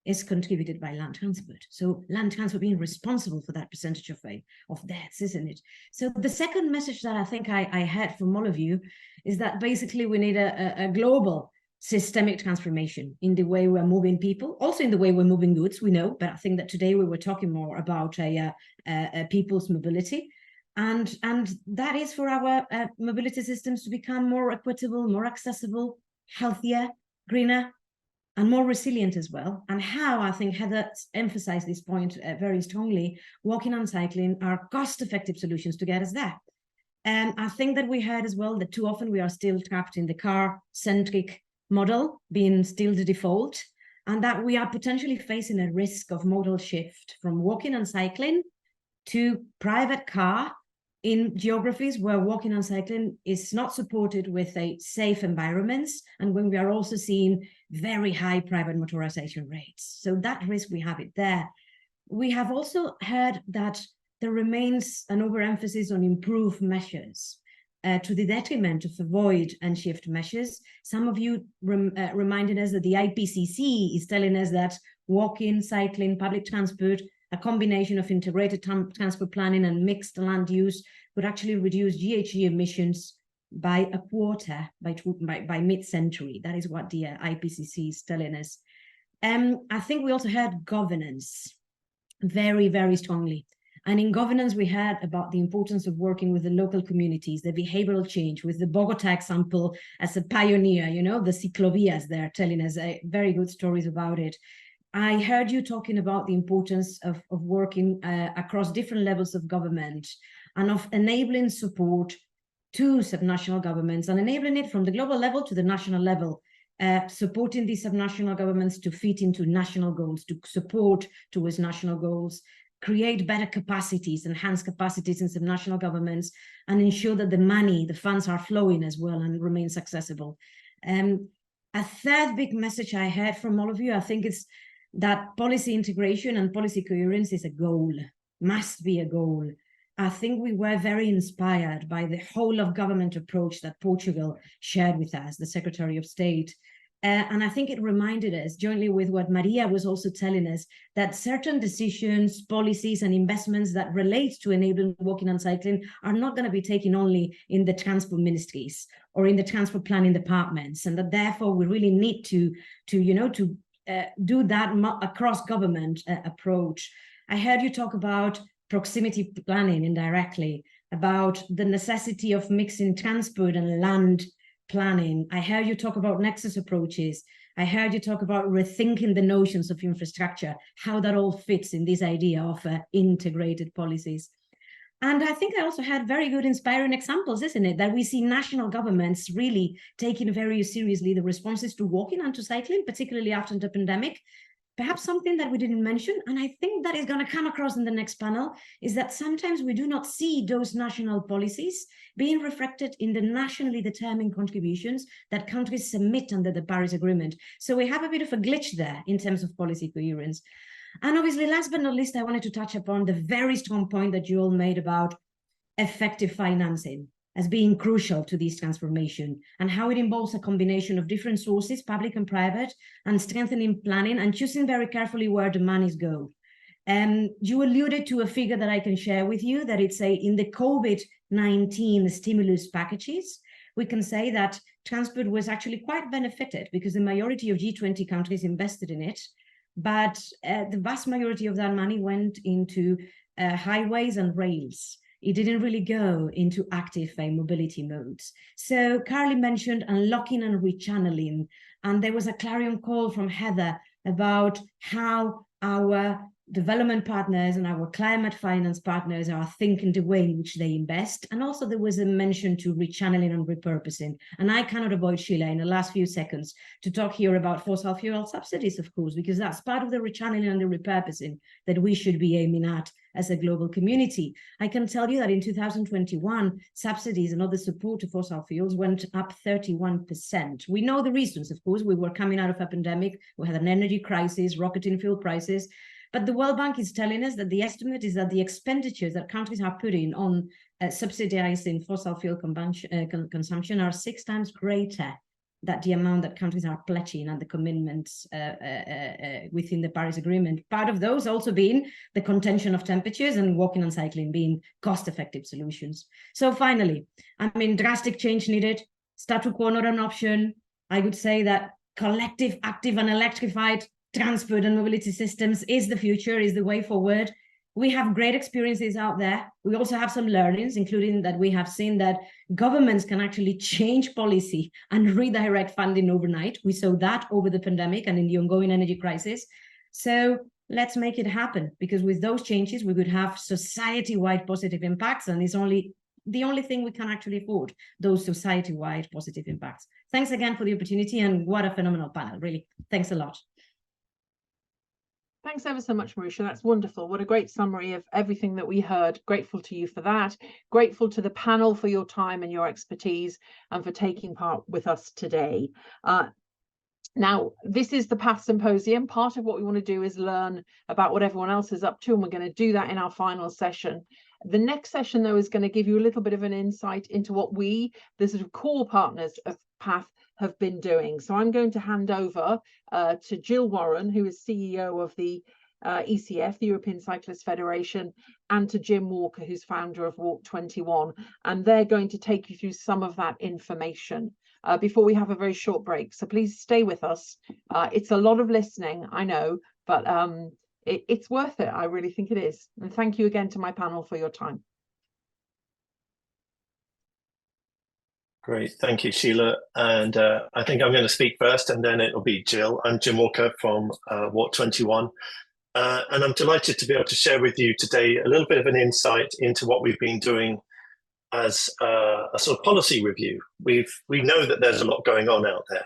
is contributed by land transport. So land transport being responsible for that percentage of deaths, isn't it? So the second message that I think I heard from all of you is that basically we need a global systemic transformation in the way we're moving people, also in the way we're moving goods, we know, but I think that today we were talking more about people's mobility. And that is for our mobility systems to become more equitable, more accessible, healthier, greener, and more resilient as well. And how, I think Heather emphasized this point very strongly, walking and cycling are cost-effective solutions to get us there. And I think that we heard as well that too often we are still trapped in the car-centric model, being still the default, and that we are potentially facing a risk of modal shift from walking and cycling to private car in geographies where walking and cycling is not supported with a safe environments, and when we are also seeing very high private motorization rates. So that risk, we have it there. We have also heard that there remains an overemphasis on improved measures to the detriment of avoid and shift measures. Some of you reminded us that the IPCC is telling us that walking, cycling, public transport, a combination of integrated transport planning and mixed land use would actually reduce GHG emissions by a quarter by mid-century. That is what the IPCC is telling us. I think we also heard governance very, very strongly. And in governance, we heard about the importance of working with the local communities, the behavioral change, with the Bogota example as a pioneer, you know, the ciclovías there telling us very good stories about it. I heard you talking about the importance of working across different levels of government and of enabling support to subnational governments and enabling it from the global level to the national level, supporting these subnational governments to fit into national goals, to support towards national goals, create better capacities, enhance capacities in subnational governments, and ensure that the money, the funds are flowing as well and remains accessible. A third big message I heard from all of you, I think, is that policy integration and policy coherence is a goal, must be a goal. I think we were very inspired by the whole of government approach that Portugal shared with us, the Secretary of State. And I think it reminded us, jointly with what Maria was also telling us, that certain decisions, policies, and investments that relate to enabling walking and cycling are not going to be taken only in the transport ministries or in the transport planning departments, and that therefore we really need to do that across government approach. I heard you talk about proximity planning indirectly, about the necessity of mixing transport and land planning. I heard you talk about nexus approaches. I heard you talk about rethinking the notions of infrastructure, how that all fits in this idea of integrated policies. And I think I also had very good inspiring examples, isn't it? That we see national governments really taking very seriously the responses to walking and to cycling, particularly after the pandemic. Perhaps something that we didn't mention, and I think that is going to come across in the next panel, is that sometimes we do not see those national policies being reflected in the nationally determined contributions that countries submit under the Paris Agreement. So we have a bit of a glitch there in terms of policy coherence. And obviously, last but not least, I wanted to touch upon the very strong point that you all made about effective financing as being crucial to this transformation, and how it involves a combination of different sources, public and private, and strengthening planning and choosing very carefully where the monies go. You alluded to a figure that I can share with you, that it's in the COVID-19 stimulus packages, we can say that transport was actually quite benefited because the majority of G20 countries invested in it, but the vast majority of that money went into highways and rails. It didn't really go into active mobility modes. So Carly mentioned unlocking and rechanneling, and there was a clarion call from Heather about how our development partners and our climate finance partners are thinking the way in which they invest. And also there was a mention to rechanneling and repurposing. And I cannot avoid, Sheila, in the last few seconds to talk here about fossil fuel subsidies, of course, because that's part of the rechanneling and the repurposing that we should be aiming at as a global community. I can tell you that in 2021, subsidies and other support to fossil fuels went up 31%. We know the reasons, of course. We were coming out of a pandemic, we had an energy crisis, rocketing fuel prices. But the World Bank is telling us that the estimate is that the expenditures that countries are putting on subsidizing fossil fuel consumption are 6 times greater than the amount that countries are pledging and the commitments within the Paris Agreement. Part of those also being the contention of temperatures and walking and cycling being cost-effective solutions. So finally, I mean, drastic change needed, statu quo not an option. I would say that collective, active and electrified transport and mobility systems is the future, is the way forward. We have great experiences out there. We also have some learnings, including that we have seen that governments can actually change policy and redirect funding overnight. We saw that over the pandemic and in the ongoing energy crisis. So let's make it happen, because with those changes, we could have society-wide positive impacts, and it's the only thing we can actually afford, those society-wide positive impacts. Thanks again for the opportunity, and what a phenomenal panel, really. Thanks a lot. Thanks ever so much, Marusha. That's wonderful. What a great summary of everything that we heard. Grateful to you for that. Grateful to the panel for your time and your expertise and for taking part with us today. Now, this is the PATH Symposium. Part of what we want to do is learn about what everyone else is up to, and we're going to do that in our final session. The next session, though, is going to give you a little bit of an insight into what we, the sort of core partners of PATH, have been doing. So I'm going to hand over to Jill Warren, who is CEO of the ECF, the European Cyclist Federation, and to Jim Walker, who's founder of Walk 21, and they're going to take you through some of that information before we have a very short break. So please stay with us. It's a lot of listening, I know, but it's worth it. I really think it is. And thank you again to my panel for your time. Great, thank you, Sheila. And I think I'm going to speak first, and then it'll be Jill. I'm Jim Walker from Walk 21, and I'm delighted to be able to share with you today a little bit of an insight into what we've been doing as a sort of policy review. We know that there's a lot going on out there,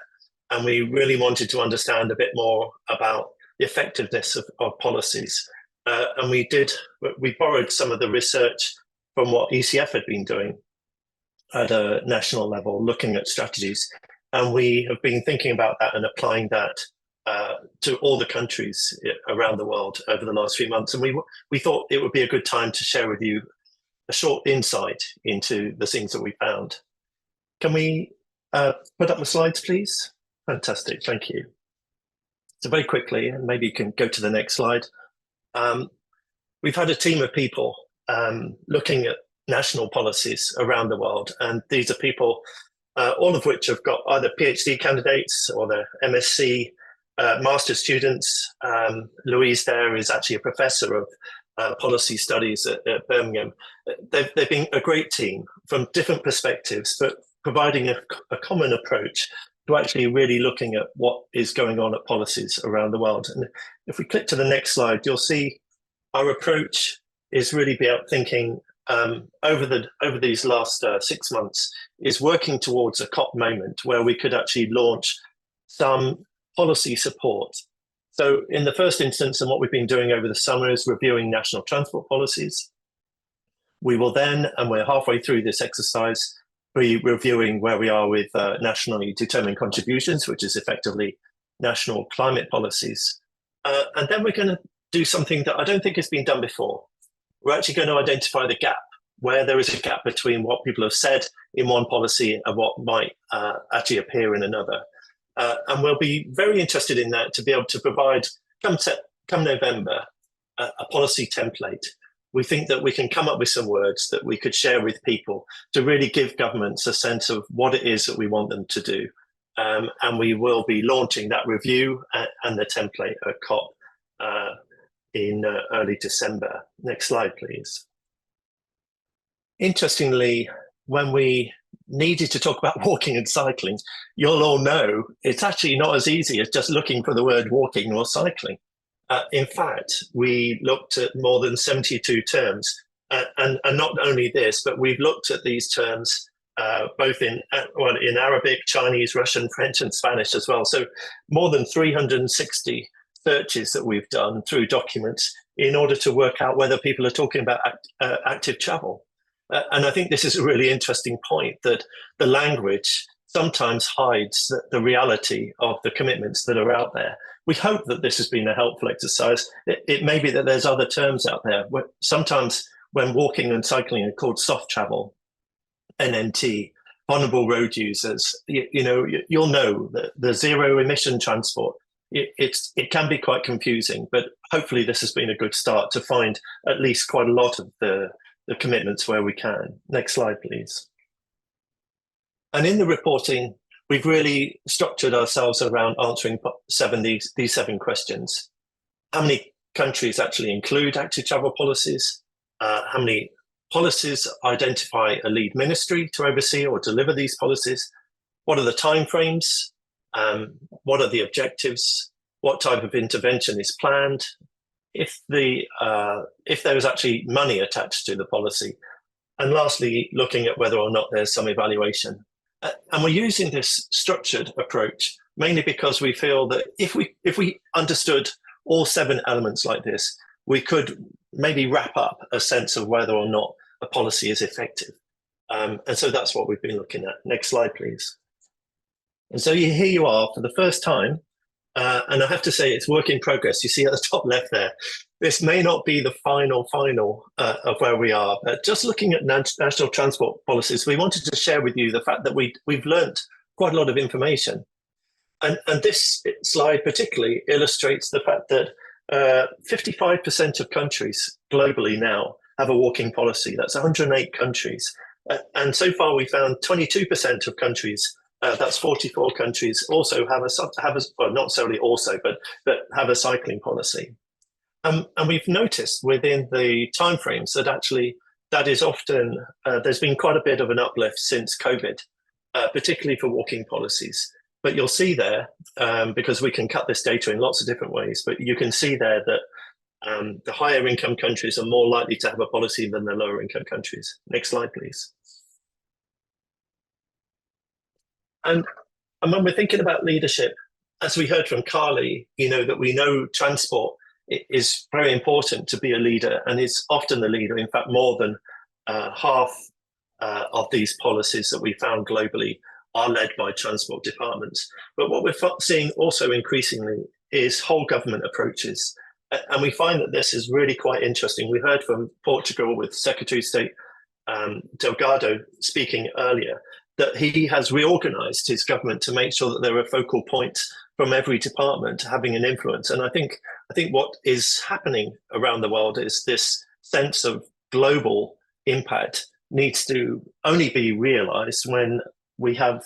and we really wanted to understand a bit more about the effectiveness of policies. And we borrowed some of the research from what ECF had been doing at a national level, looking at strategies. And we have been thinking about that and applying that to all the countries around the world over the last few months. And we thought it would be a good time to share with you a short insight into the things that we found. Can we put up the slides, please? Fantastic, thank you. So very quickly, and maybe you can go to the next slide. We've had a team of people looking at national policies around the world, and these are people, all of which have got either PhD candidates or they're MSc master's students. Louise there is actually a professor of policy studies at Birmingham. They've been a great team from different perspectives, but providing a common approach to actually really looking at what is going on at policies around the world. And if we click to the next slide, you'll see our approach is really about thinking over these last 6 months is working towards a COP moment where we could actually launch some policy support. So in the first instance, and what we've been doing over the summer is reviewing national transport policies. We will then, and we're halfway through this exercise, be reviewing where we are with nationally determined contributions, which is effectively national climate policies. And then we're going to do something that I don't think has been done before. We're actually going to identify the gap, where there is a gap between what people have said in one policy and what might actually appear in another. And we'll be very interested in that to be able to provide, come November, a policy template. We think that we can come up with some words that we could share with people to really give governments a sense of what it is that we want them to do. And we will be launching that review and the template at COP in early December. Next slide, please. Interestingly, when we needed to talk about walking and cycling, you'll all know it's actually not as easy as just looking for the word walking or cycling. In fact, we looked at more than 72 terms, and not only this, but we've looked at these terms both in Arabic, Chinese, Russian, French, and Spanish as well. So more than 360 searches that we've done through documents in order to work out whether people are talking about active travel. And I think this is a really interesting point, that the language sometimes hides the reality of the commitments that are out there. We hope that this has been a helpful exercise. It may be that there's other terms out there. Sometimes when walking and cycling are called soft travel, NNT, vulnerable road users, you'll know that the zero emission transport, it can be quite confusing, but hopefully this has been a good start to find at least quite a lot of the commitments where we can. Next slide, please. And in the reporting, we've really structured ourselves around answering these 7 questions. How many countries actually include active travel policies? How many policies identify a lead ministry to oversee or deliver these policies? What are the timeframes? What are the objectives? What type of intervention is planned? If there is actually money attached to the policy. And lastly, looking at whether or not there's some evaluation. And we're using this structured approach mainly because we feel that if we understood all 7 elements like this, we could maybe wrap up a sense of whether or not a policy is effective. And so that's what we've been looking at. Next slide, please. And so here you are for the first time. And I have to say it's work in progress. You see at the top left there, this may not be the final of where we are, but just looking at national transport policies, we wanted to share with you the fact that we've learned quite a lot of information. And this slide particularly illustrates the fact that 55% of countries globally now have a walking policy. That's 108 countries. And so far we found 22% of countries, that's 44 countries, also have well, not necessarily also, but have a cycling policy. And we've noticed within the timeframes that actually that is often, there's been quite a bit of an uplift since COVID, particularly for walking policies. But you'll see there, because we can cut this data in lots of different ways, but you can see there that the higher income countries are more likely to have a policy than the lower income countries. Next slide, please. And when we're thinking about leadership, as we heard from Carly, that we know transport is very important to be a leader and is often the leader. In fact, more than half of these policies that we found globally are led by transport departments. But what we're seeing also increasingly is whole government approaches. And we find that this is really quite interesting. We heard from Portugal with Secretary of State Delgado speaking earlier, that he has reorganized his government to make sure that there are focal points from every department having an influence. And I think what is happening around the world is this sense of global impact needs to only be realized when we have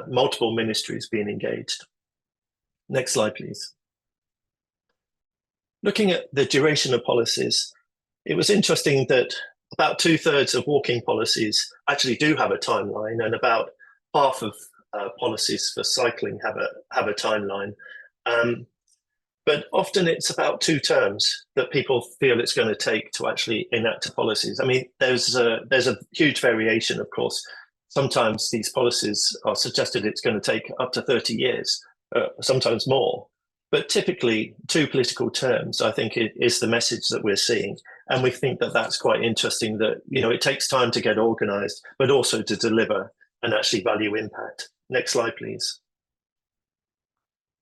multiple ministries being engaged. Next slide, please. Looking at the duration of policies, it was interesting that about 2/3 of walking policies actually do have a timeline, and about half of policies for cycling have a timeline. But often it's about 2 terms that people feel it's going to take to actually enact the policies. I mean, there's a huge variation, of course. Sometimes these policies are suggested it's going to take up to 30 years, sometimes more. But typically, 2 political terms, I think, is the message that we're seeing. And we think that that's quite interesting, that, you know, it takes time to get organized, but also to deliver and actually value impact. Next slide, please.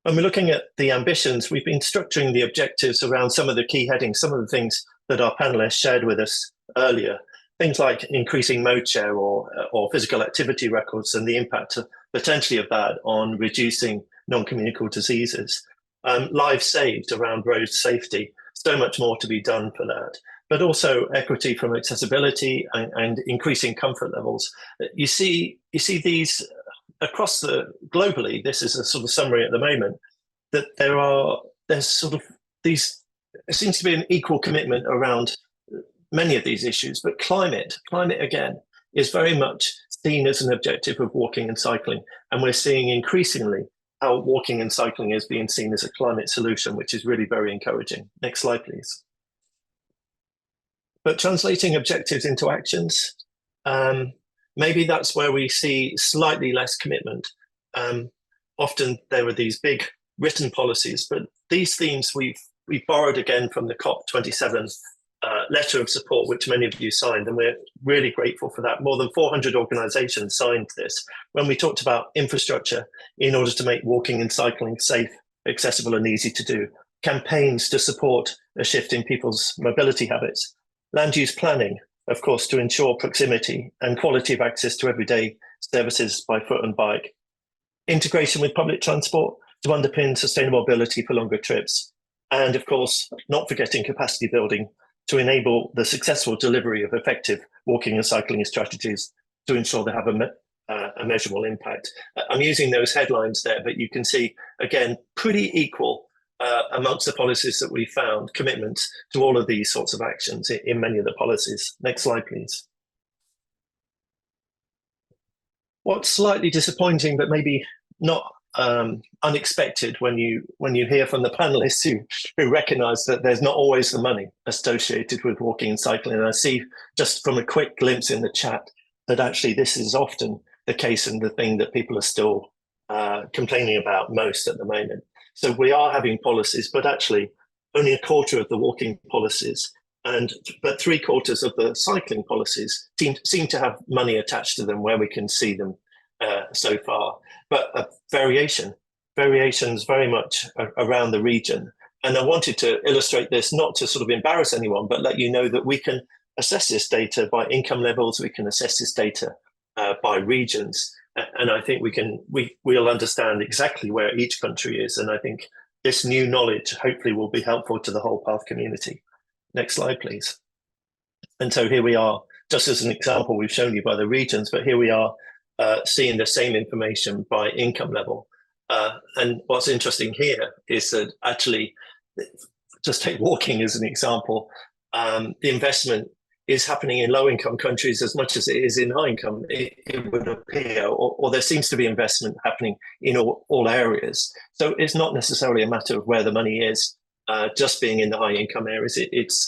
When we're looking at the ambitions, we've been structuring the objectives around some of the key headings, some of the things that our panelists shared with us earlier. Things like increasing mode share or physical activity records and the impact potentially of that on reducing non-communicable diseases. Lives saved around road safety, so much more to be done for that. But also equity from accessibility and increasing comfort levels. You see these across globally. This is a sort of summary at the moment, that there's sort of these, there seems to be an equal commitment around many of these issues, but climate again is very much seen as an objective of walking and cycling. And we're seeing increasingly how walking and cycling is being seen as a climate solution, which is really very encouraging. Next slide, please. But translating objectives into actions, maybe that's where we see slightly less commitment. Often there are these big written policies, but these themes we borrowed again from the COP27 letter of support, which many of you signed, and we're really grateful for that. More than 400 organizations signed this when we talked about infrastructure in order to make walking and cycling safe, accessible and easy to do. Campaigns to support a shift in people's mobility habits. Land use planning, of course, to ensure proximity and quality of access to everyday services by foot and bike. Integration with public transport to underpin sustainable mobility for longer trips. And of course, not forgetting capacity building to enable the successful delivery of effective walking and cycling strategies to ensure they have a measurable impact. I'm using those headlines there, but you can see, again, pretty equal amongst the policies that we found, commitments to all of these sorts of actions in many of the policies. Next slide, please. What's slightly disappointing, but maybe not unexpected when you hear from the panelists who recognise that there's not always the money associated with walking and cycling. And I see just from a quick glimpse in the chat that actually this is often the case and the thing that people are still complaining about most at the moment. So we are having policies, but actually only a quarter of the walking policies but 3/4 of the cycling policies seem to have money attached to them where we can see them so far. But variations very much around the region. And I wanted to illustrate this, not to sort of embarrass anyone, but let you know that we can assess this data by income levels, we can assess this data by regions. And I think we'll understand exactly where each country is. And I think this new knowledge hopefully will be helpful to the whole PATH community. Next slide, please. And so here we are, just as an example, we've shown you by the regions, but here we are seeing the same information by income level. And what's interesting here is that actually, just take walking as an example, the investment is happening in low-income countries as much as it is in high-income, it would appear, or there seems to be investment happening in all areas. So it's not necessarily a matter of where the money is, just being in the high-income areas.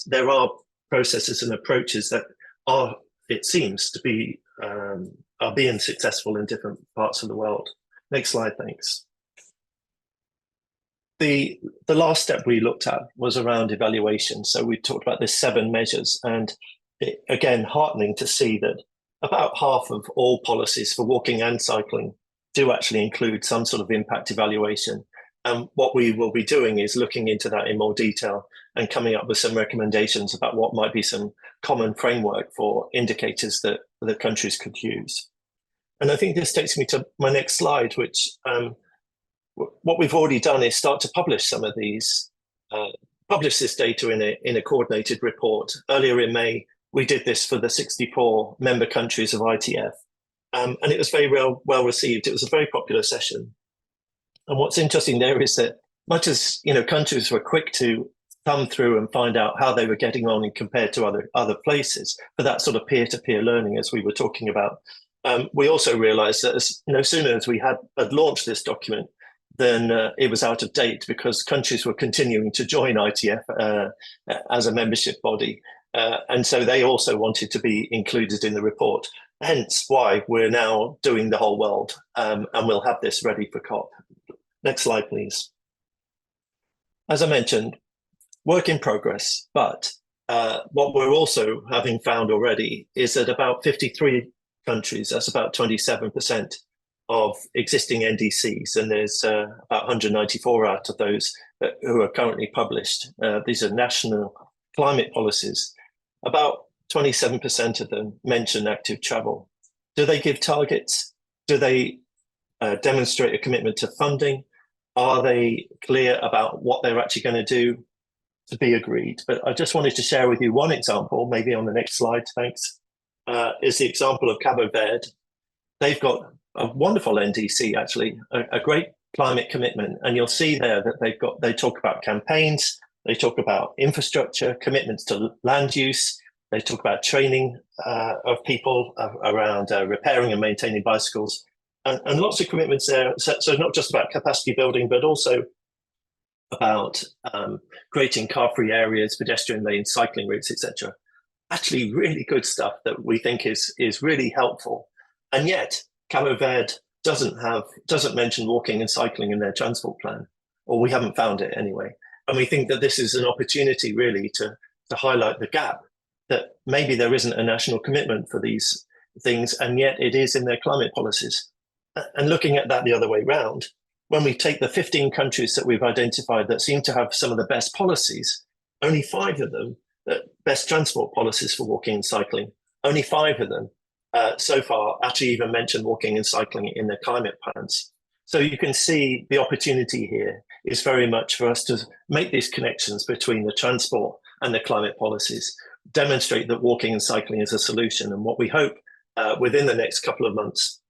There are processes and approaches that are, it seems to be, are being successful in different parts of the world. Next slide, thanks. The last step we looked at was around evaluation. So we talked about the 7 measures, and again, heartening to see that about half of all policies for walking and cycling do actually include some sort of impact evaluation. And what we will be doing is looking into that in more detail and coming up with some recommendations about what might be some common framework for indicators that the countries could use. And I think this takes me to my next slide, which what we've already done is start to publish some of these, publish this data in a coordinated report. Earlier in May, we did this for the 64 member countries of ITF, and it was very well received. It was a very popular session. And what's interesting there is that much as countries were quick to come through and find out how they were getting on and compared to other places for that sort of peer-to-peer learning, as we were talking about, we also realised that as soon as we had launched this document, then it was out of date because countries were continuing to join ITF as a membership body. And so they also wanted to be included in the report. Hence why we're now doing the whole world, and we'll have this ready for COP. Next slide, please. As I mentioned, work in progress, but what we're also having found already is that about 53 countries, that's about 27% of existing NDCs, and there's about 194 out of those who are currently published. These are national climate policies. About 27% of them mention active travel. Do they give targets? Do they demonstrate a commitment to funding? Are they clear about what they're actually going to do? To be agreed. But I just wanted to share with you one example, maybe on the next slide, thanks, is the example of Cabo Verde. They've got a wonderful NDC, actually, a great climate commitment. And you'll see there that they talk about campaigns, they talk about infrastructure, commitments to land use, they talk about training of people around repairing and maintaining bicycles, and lots of commitments there. So not just about capacity building, but also about creating car-free areas, pedestrian lanes, cycling routes, etc. Actually, really good stuff that we think is really helpful. And yet, Cabo Verde doesn't mention walking and cycling in their transport plan, or we haven't found it anyway. And we think that this is an opportunity really to highlight the gap, that maybe there isn't a national commitment for these things, and yet it is in their climate policies. And looking at that the other way round, when we take the 15 countries that we've identified that seem to have some of the best policies, only 5 of them, best transport policies for walking and cycling, only 5 of them so far actually even mention walking and cycling in their climate plans. So you can see the opportunity here is very much for us to make these connections between the transport and the climate policies, demonstrate that walking and cycling is a solution. And what we hope within the next couple of months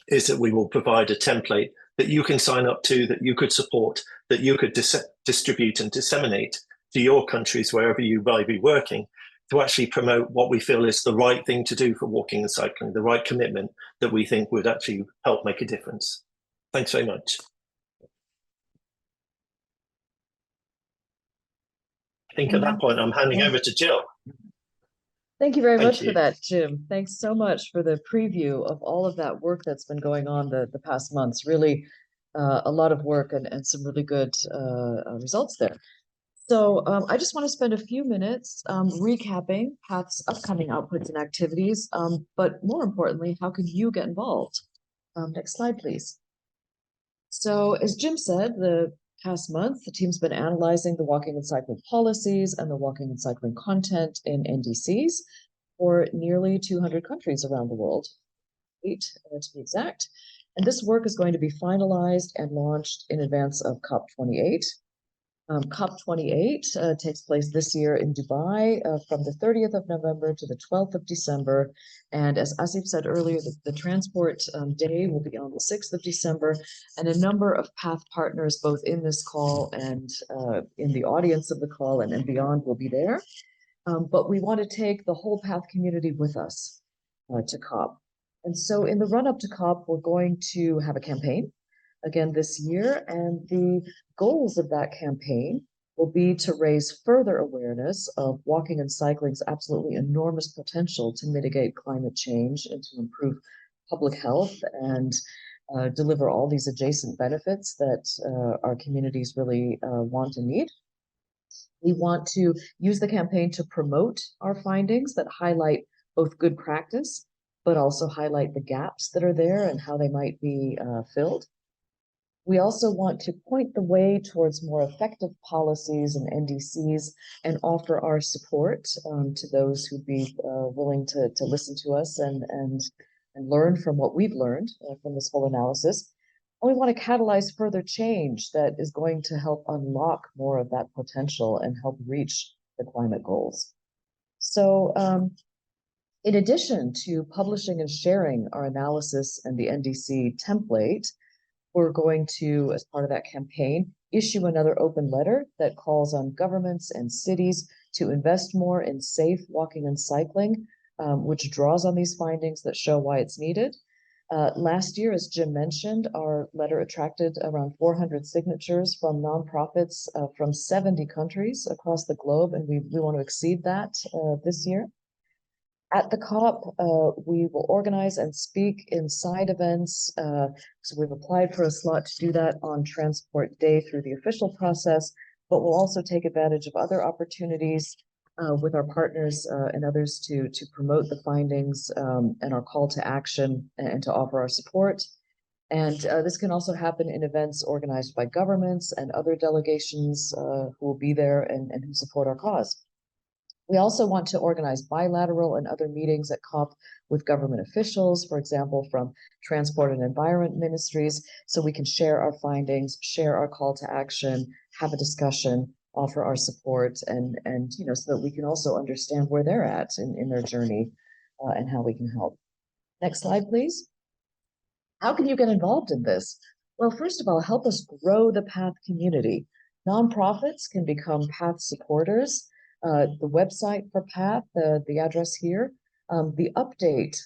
is that we will provide a template that you can sign up to, that you could support, that you could distribute and disseminate to your countries wherever you might be working, to actually promote what we feel is the right thing to do for walking and cycling, the right commitment that we think would actually help make a difference. Thanks very much. I think at that point, I'm handing over to Jill. Thank you very much for that, Jim. Thanks so much for the preview of all of that work that's been going on the past months. Really a lot of work and some really good results there. So I just want to spend a few minutes recapping PATH's upcoming outputs and activities, but more importantly, how can you get involved? Next slide, please. So as Jim said, the past month, the team's been analyzing the walking and cycling policies and the walking and cycling content in NDCs for nearly 200 countries around the world, 8 to be exact. And this work is going to be finalized and launched in advance of COP28. COP28 takes place this year in Dubai from the 30th of November to the 12th of December. And as Asif said earlier, the transport day will be on the 6th of December. And a number of PATH partners, both in this call and in the audience of the call and beyond, will be there. But we want to take the whole PATH community with us to COP. And so in the run-up to COP, we're going to have a campaign again this year, and the goals of that campaign will be to raise further awareness of walking and cycling's absolutely enormous potential to mitigate climate change and to improve public health and deliver all these adjacent benefits that our communities really want and need. We want to use the campaign to promote our findings that highlight both good practice, but also highlight the gaps that are there and how they might be filled. We also want to point the way towards more effective policies and NDCs and offer our support to those who'd be willing to listen to us and learn from what we've learned from this whole analysis. And we want to catalyze further change that is going to help unlock more of that potential and help reach the climate goals. So in addition to publishing and sharing our analysis and the NDC template, we're going to, as part of that campaign, issue another open letter that calls on governments and cities to invest more in safe walking and cycling, which draws on these findings that show why it's needed. Last year, as Jim mentioned, our letter attracted around 400 signatures from nonprofits from 70 countries across the globe, and we want to exceed that this year. At the COP, we will organize and speak in side events. So we've applied for a slot to do that on Transport Day through the official process, but we'll also take advantage of other opportunities with our partners and others to promote the findings and our call to action and to offer our support. And this can also happen in events organized by governments and other delegations who will be there and who support our cause. We also want to organize bilateral and other meetings at COP with government officials, for example, from transport and environment ministries, so we can share our findings, share our call to action, have a discussion, offer our support, and so that we can also understand where they're at in their journey and how we can help. Next slide, please. How can you get involved in this? Well, first of all, help us grow the PATH community. Nonprofits can become PATH supporters. The website for PATH, the address here, the update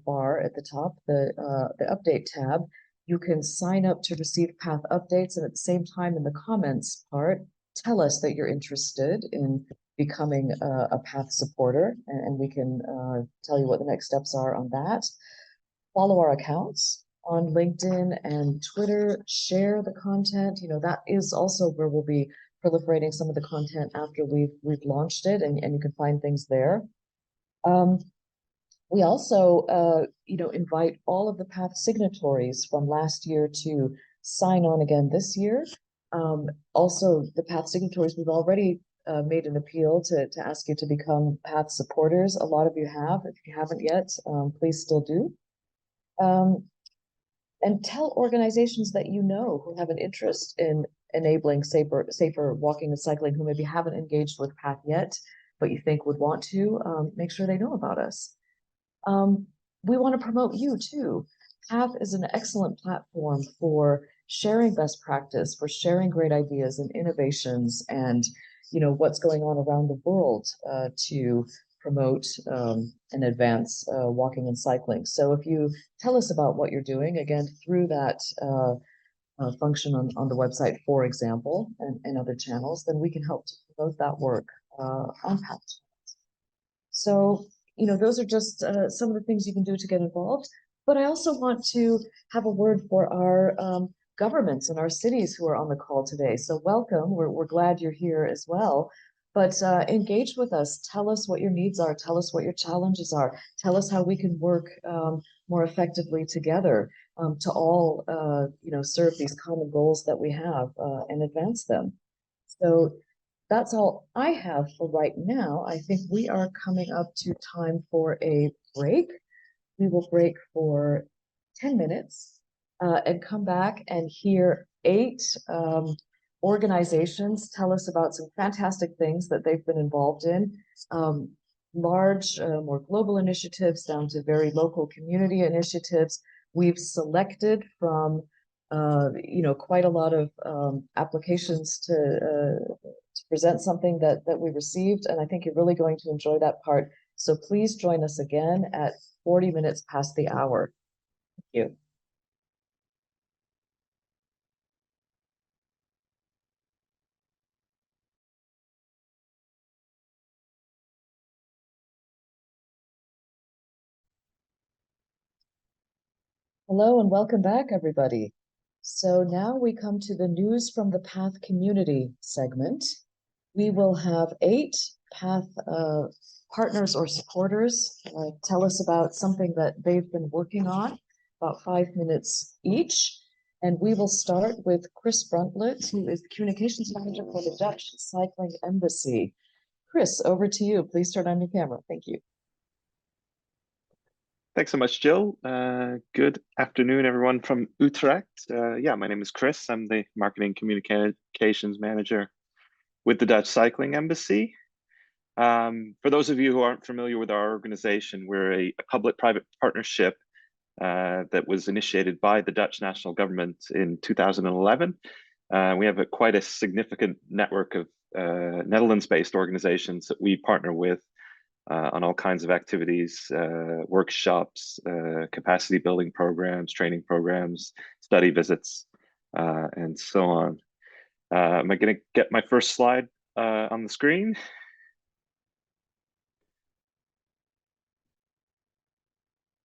bar at the top, the update tab, you can sign up to receive PATH updates, and at the same time in the comments part, tell us that you're interested in becoming a PATH supporter, and we can tell you what the next steps are on that. Follow our accounts on LinkedIn and Twitter, share the content. That is also where we'll be proliferating some of the content after we've launched it, and you can find things there. We also, invite all of the PATH signatories from last year to sign on again this year. Also, the PATH signatories, we've already made an appeal to ask you to become PATH supporters. A lot of you have. If you haven't yet, please still do. And tell organizations that you know who have an interest in enabling safer walking and cycling, who maybe haven't engaged with PATH yet, but you think would want to, make sure they know about us. We want to promote you too. PATH is an excellent platform for sharing best practice, for sharing great ideas and innovations, and what's going on around the world to promote and advance walking and cycling. So if you tell us about what you're doing, again, through that function on the website, for example, and other channels, then we can help to promote that work on PATH. So, those are just some of the things you can do to get involved. But I also want to have a word for our governments and our cities who are on the call today. So welcome. We're glad you're here as well. But engage with us. Tell us what your needs are. Tell us what your challenges are. Tell us how we can work more effectively together to all, serve these common goals that we have and advance them. So that's all I have for right now. I think we are coming up to time for a break. We will break for 10 minutes and come back and hear 8 organizations tell us about some fantastic things that they've been involved in. Large, more global initiatives down to very local community initiatives. We've selected from, quite a lot of applications to present something that we received, and I think you're really going to enjoy that part. So please join us again at 40 minutes past the hour. Thank you. Hello and welcome back, everybody. So now we come to the news from the PATH community segment. We will have 8 PATH partners or supporters tell us about something that they've been working on, about 5 minutes each. And we will start with Chris Bruntlett, who is the communications manager for the Dutch Cycling Embassy. Chris, over to you. Please turn on your camera. Thank you. Thanks so much, Jill. Good afternoon, everyone from Utrecht. My name is Chris. I'm the Marketing Communications Manager with the Dutch Cycling Embassy. For those of you who aren't familiar with our organization, we're a public-private partnership that was initiated by the Dutch national government in 2011. We have quite a significant network of Netherlands-based organizations that we partner with on all kinds of activities, workshops, capacity building programs, training programs, study visits, and so on. Am I going to get my first slide on the screen?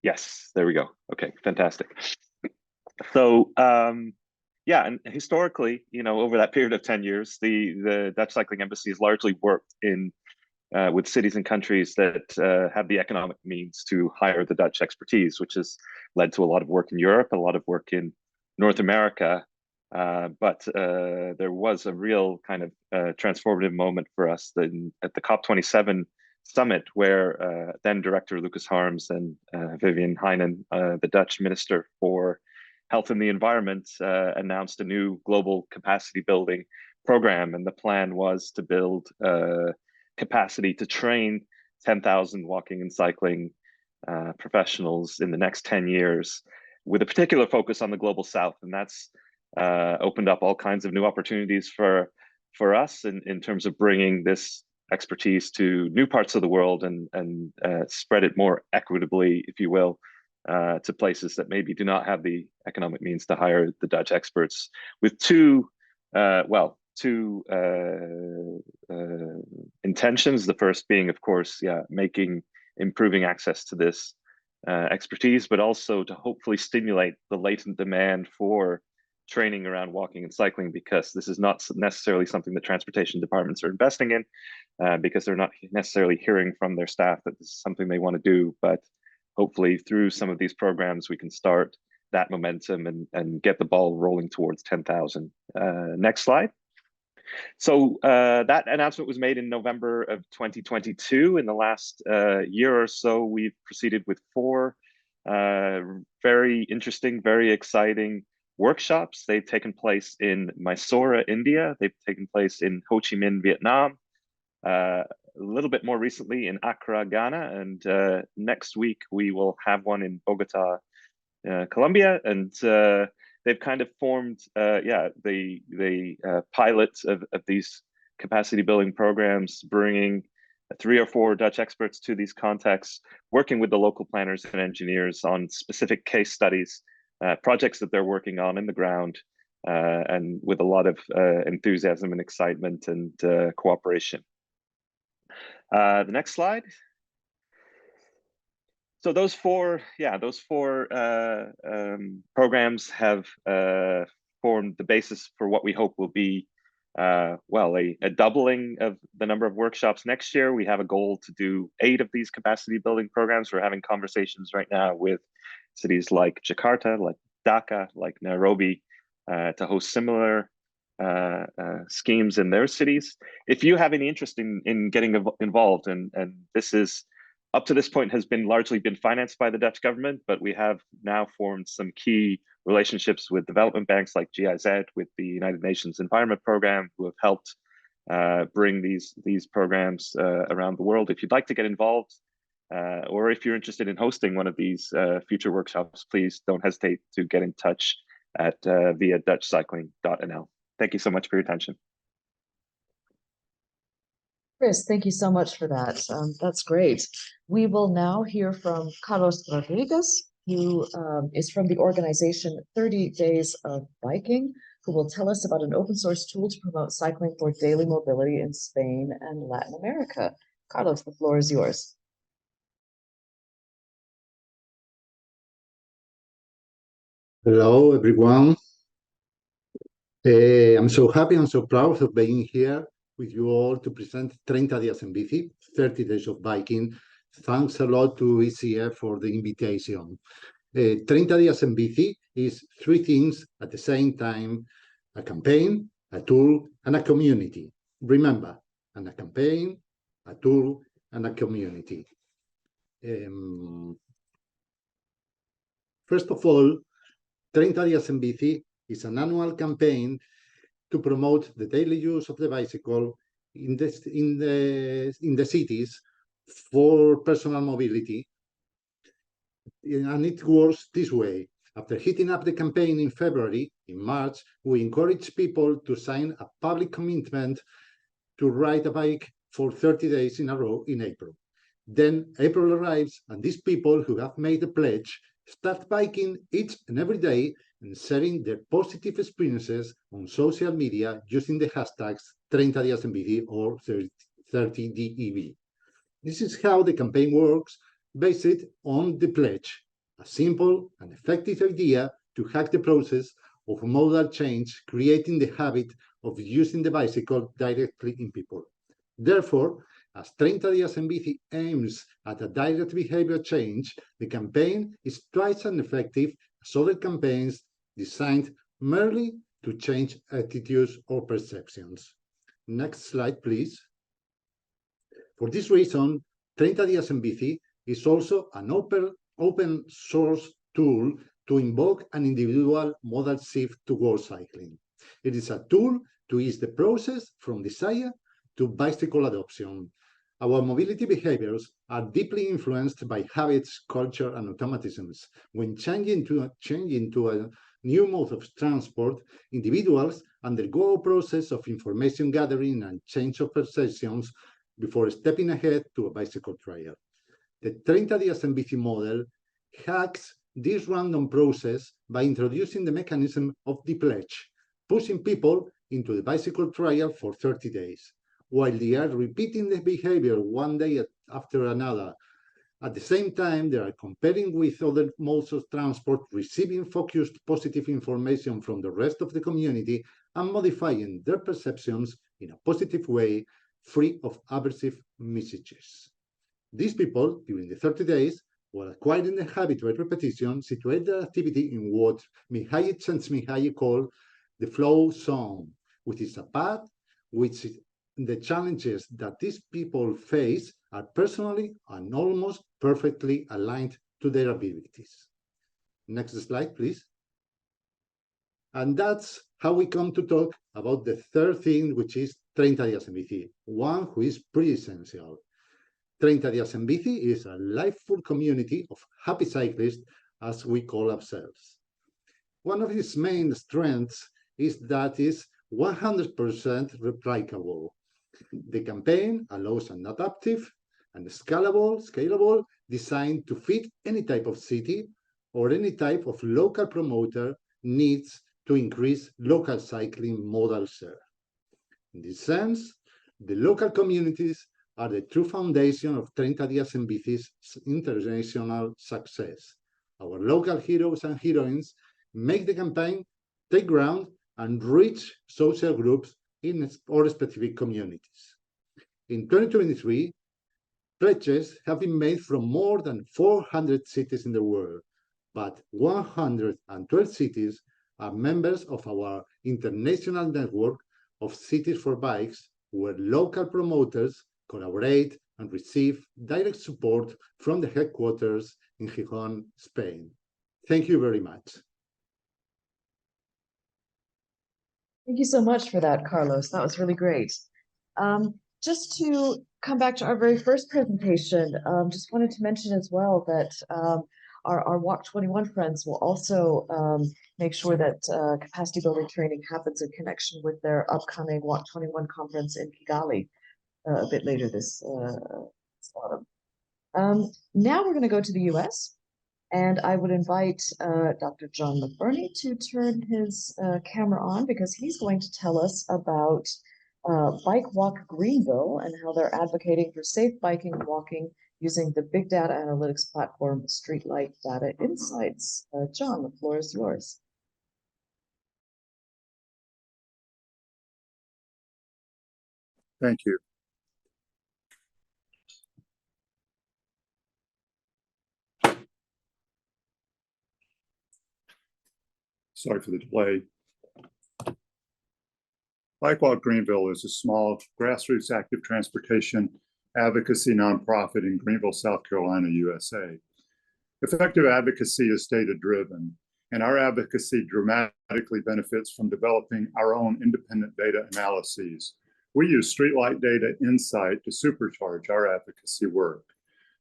Yes, there we go. Okay, fantastic. So yeah, and historically, you know, over that period of 10 years, the Dutch Cycling Embassy has largely worked in with cities and countries that have the economic means to hire the Dutch expertise, which has led to a lot of work in Europe, a lot of work in North America. But there was a real kind of transformative moment for us at the COP27 summit, where then Director Lucas Harms and Vivian Heinen, the Dutch Minister for Health and the Environment, announced a new global capacity building program. And the plan was to build capacity to train 10,000 walking and cycling professionals in the next 10 years, with a particular focus on the global south. And that's opened up all kinds of new opportunities for us in terms of bringing this expertise to new parts of the world and spread it more equitably, if you will, to places that maybe do not have the economic means to hire the Dutch experts, with two intentions. The first being, of course, improving access to this expertise, but also to hopefully stimulate the latent demand for training around walking and cycling, because this is not necessarily something that transportation departments are investing in, because they're not necessarily hearing from their staff that this is something they want to do. But hopefully through some of these programs, we can start that momentum and get the ball rolling towards 10,000. Next slide. So that announcement was made in November of 2022. In the last year or so, we've proceeded with 4 very interesting, very exciting workshops. They've taken place in Mysore, India. They've taken place in Ho Chi Minh, Vietnam. A little bit more recently in Accra, Ghana. And next week, we will have one in Bogota, Colombia. And they've kind of formed the pilot of these capacity building programs, bringing 3 or 4 Dutch experts to these contexts, working with the local planners and engineers on specific case studies, projects that they're working on in the ground, and with a lot of enthusiasm and excitement and cooperation. The next slide. So those 4 programs have formed the basis for what we hope will be a doubling of the number of workshops next year. We have a goal to do 8 of these capacity building programs. We're having conversations right now with cities like Jakarta, like Dhaka, like Nairobi, to host similar schemes in their cities. If you have any interest in getting involved, and this is up to this point has largely been financed by the Dutch government, but we have now formed some key relationships with development banks like GIZ, with the United Nations Environment Program, who have helped bring these programs around the world. If you'd like to get involved, or if you're interested in hosting one of these future workshops, please don't hesitate to get in touch at via dutchcycling.nl. Thank you so much for your attention. Chris, thank you so much for that. That's great. We will now hear from Carlos Rodriguez, who is from the organization 30 Days of Biking, who will tell us about an open source tool to promote cycling for daily mobility in Spain and Latin America. Carlos, the floor is yours. Hello, everyone. I'm so happy and so proud of being here with you all to present 30 Días en Bici, 30 Days of Biking. Thanks a lot to ECF for the invitation. 30 Días en Bici is 3 things at the same time: a campaign, a tool, and a community. Remember, and a campaign, a tool, and a community. First of all, 30 Días en Bici is an annual campaign to promote the daily use of the bicycle in the cities for personal mobility. And it works this way. After hitting up the campaign in February, in March, we encourage people to sign a public commitment to ride a bike for 30 days in a row in April. Then April arrives, and these people who have made the pledge start biking each and every day and sharing their positive experiences on social media using the hashtags 30 Días en Bici or 30DEB. This is how the campaign works, based on the pledge, a simple and effective idea to hack the process of modal change, creating the habit of using the bicycle directly in people. Therefore, as 30 Días en Bici aims at a direct behavior change, the campaign is twice as effective as other campaigns designed merely to change attitudes or perceptions. Next slide, please. For this reason, 30 Días en Bici is also an open source tool to invoke an individual modal shift towards cycling. It is a tool to ease the process from desire to bicycle adoption. Our mobility behaviors are deeply influenced by habits, culture, and automatisms. When changing to a new mode of transport, individuals undergo a process of information gathering and change of perceptions before stepping ahead to a bicycle trial. The 30 Días en Bici model hacks this random process by introducing the mechanism of the pledge, pushing people into the bicycle trial for 30 days, while they are repeating the behavior one day after another. At the same time, they are comparing with other modes of transport, receiving focused positive information from the rest of the community, and modifying their perceptions in a positive way, free of aversive messages. These people, during the 30 days, while acquiring the habit by repetition, situate their activity in what Mihaly Csikszentmihalyi called the flow zone, which is a path which the challenges that these people face are personally and almost perfectly aligned to their abilities. Next slide, please. And that's how we come to talk about the third thing, which is 30 Días en Bici, one who is pretty essential. 30 Días en Bici is a liveful community of happy cyclists, as we call ourselves. One of its main strengths is that it's 100% replicable. The campaign allows an adaptive and scalable design to fit any type of city or any type of local promoter needs to increase local cycling modal share. In this sense, the local communities are the true foundation of 30 Días en Bici's international success. Our local heroes and heroines make the campaign take ground and reach social groups in or specific communities. In 2023, pledges have been made from more than 400 cities in the world, but 112 cities are members of our international network of Cities for Bikes, where local promoters collaborate and receive direct support from the headquarters in Gijón, Spain. Thank you very much. Thank you so much for that, Carlos. That was really great. Just to come back to our very first presentation, just wanted to mention as well that our Walk 21 friends will also make sure that capacity building training happens in connection with their upcoming Walk 21 conference in Kigali a bit later this autumn. Now we're going to go to the US, and I would invite Dr. John McBurney to turn his camera on, because he's going to tell us about Bike Walk Greenville and how they're advocating for safe biking and walking using the big data analytics platform Streetlight Data Insights. John, the floor is yours. Thank you. Sorry for the delay. Bike Walk Greenville is a small grassroots active transportation advocacy nonprofit in Greenville, South Carolina, USA. Effective advocacy is data-driven, and our advocacy dramatically benefits from developing our own independent data analyses. We use Streetlight Data Insight to supercharge our advocacy work.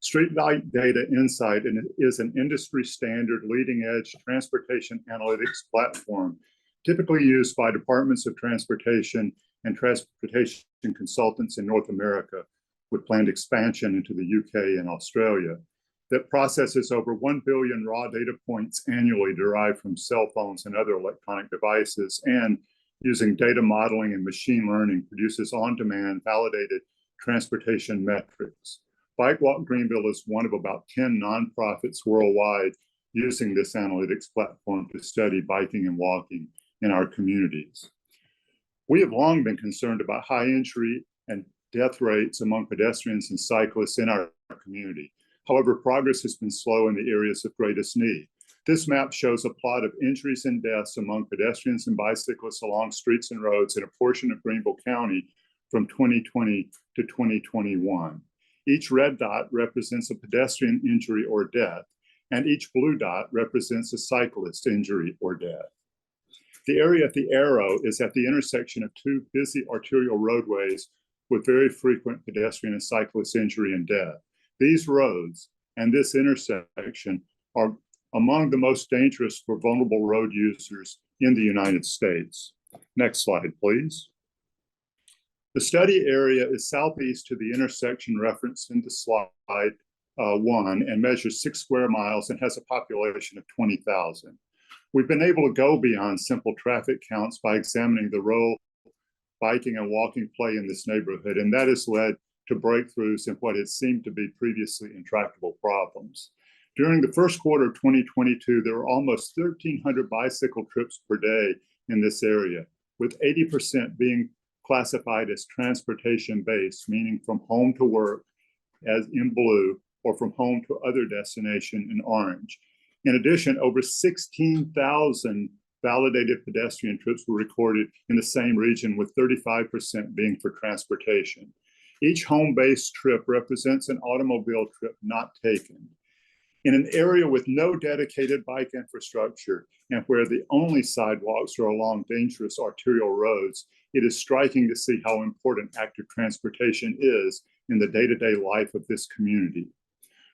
Streetlight Data Insight is an industry standard leading-edge transportation analytics platform typically used by departments of transportation and transportation consultants in North America, with planned expansion into the UK and Australia, that processes over 1 billion raw data points annually derived from cell phones and other electronic devices, and using data modeling and machine learning produces on-demand validated transportation metrics. Bike Walk Greenville is one of about 10 nonprofits worldwide using this analytics platform to study biking and walking in our communities. We have long been concerned about high injury and death rates among pedestrians and cyclists in our community. However, progress has been slow in the areas of greatest need. This map shows a plot of injuries and deaths among pedestrians and bicyclists along streets and roads in a portion of Greenville County from 2020 to 2021. Each red dot represents a pedestrian injury or death, and each blue dot represents a cyclist injury or death. The area at the arrow is at the intersection of two busy arterial roadways with very frequent pedestrian and cyclist injury and death. These roads and this intersection are among the most dangerous for vulnerable road users in the United States. Next slide, please. The study area is southeast to the intersection referenced in the slide 1 and measures 6 square miles and has a population of 20,000. We've been able to go beyond simple traffic counts by examining the role biking and walking play in this neighborhood, and that has led to breakthroughs in what had seemed to be previously intractable problems. During the first quarter of 2022, there were almost 1,300 bicycle trips per day in this area, with 80% being classified as transportation-based, meaning from home to work as in blue, or from home to other destination in orange. In addition, over 16,000 validated pedestrian trips were recorded in the same region, with 35% being for transportation. Each home-based trip represents an automobile trip not taken. In an area with no dedicated bike infrastructure and where the only sidewalks are along dangerous arterial roads, it is striking to see how important active transportation is in the day-to-day life of this community.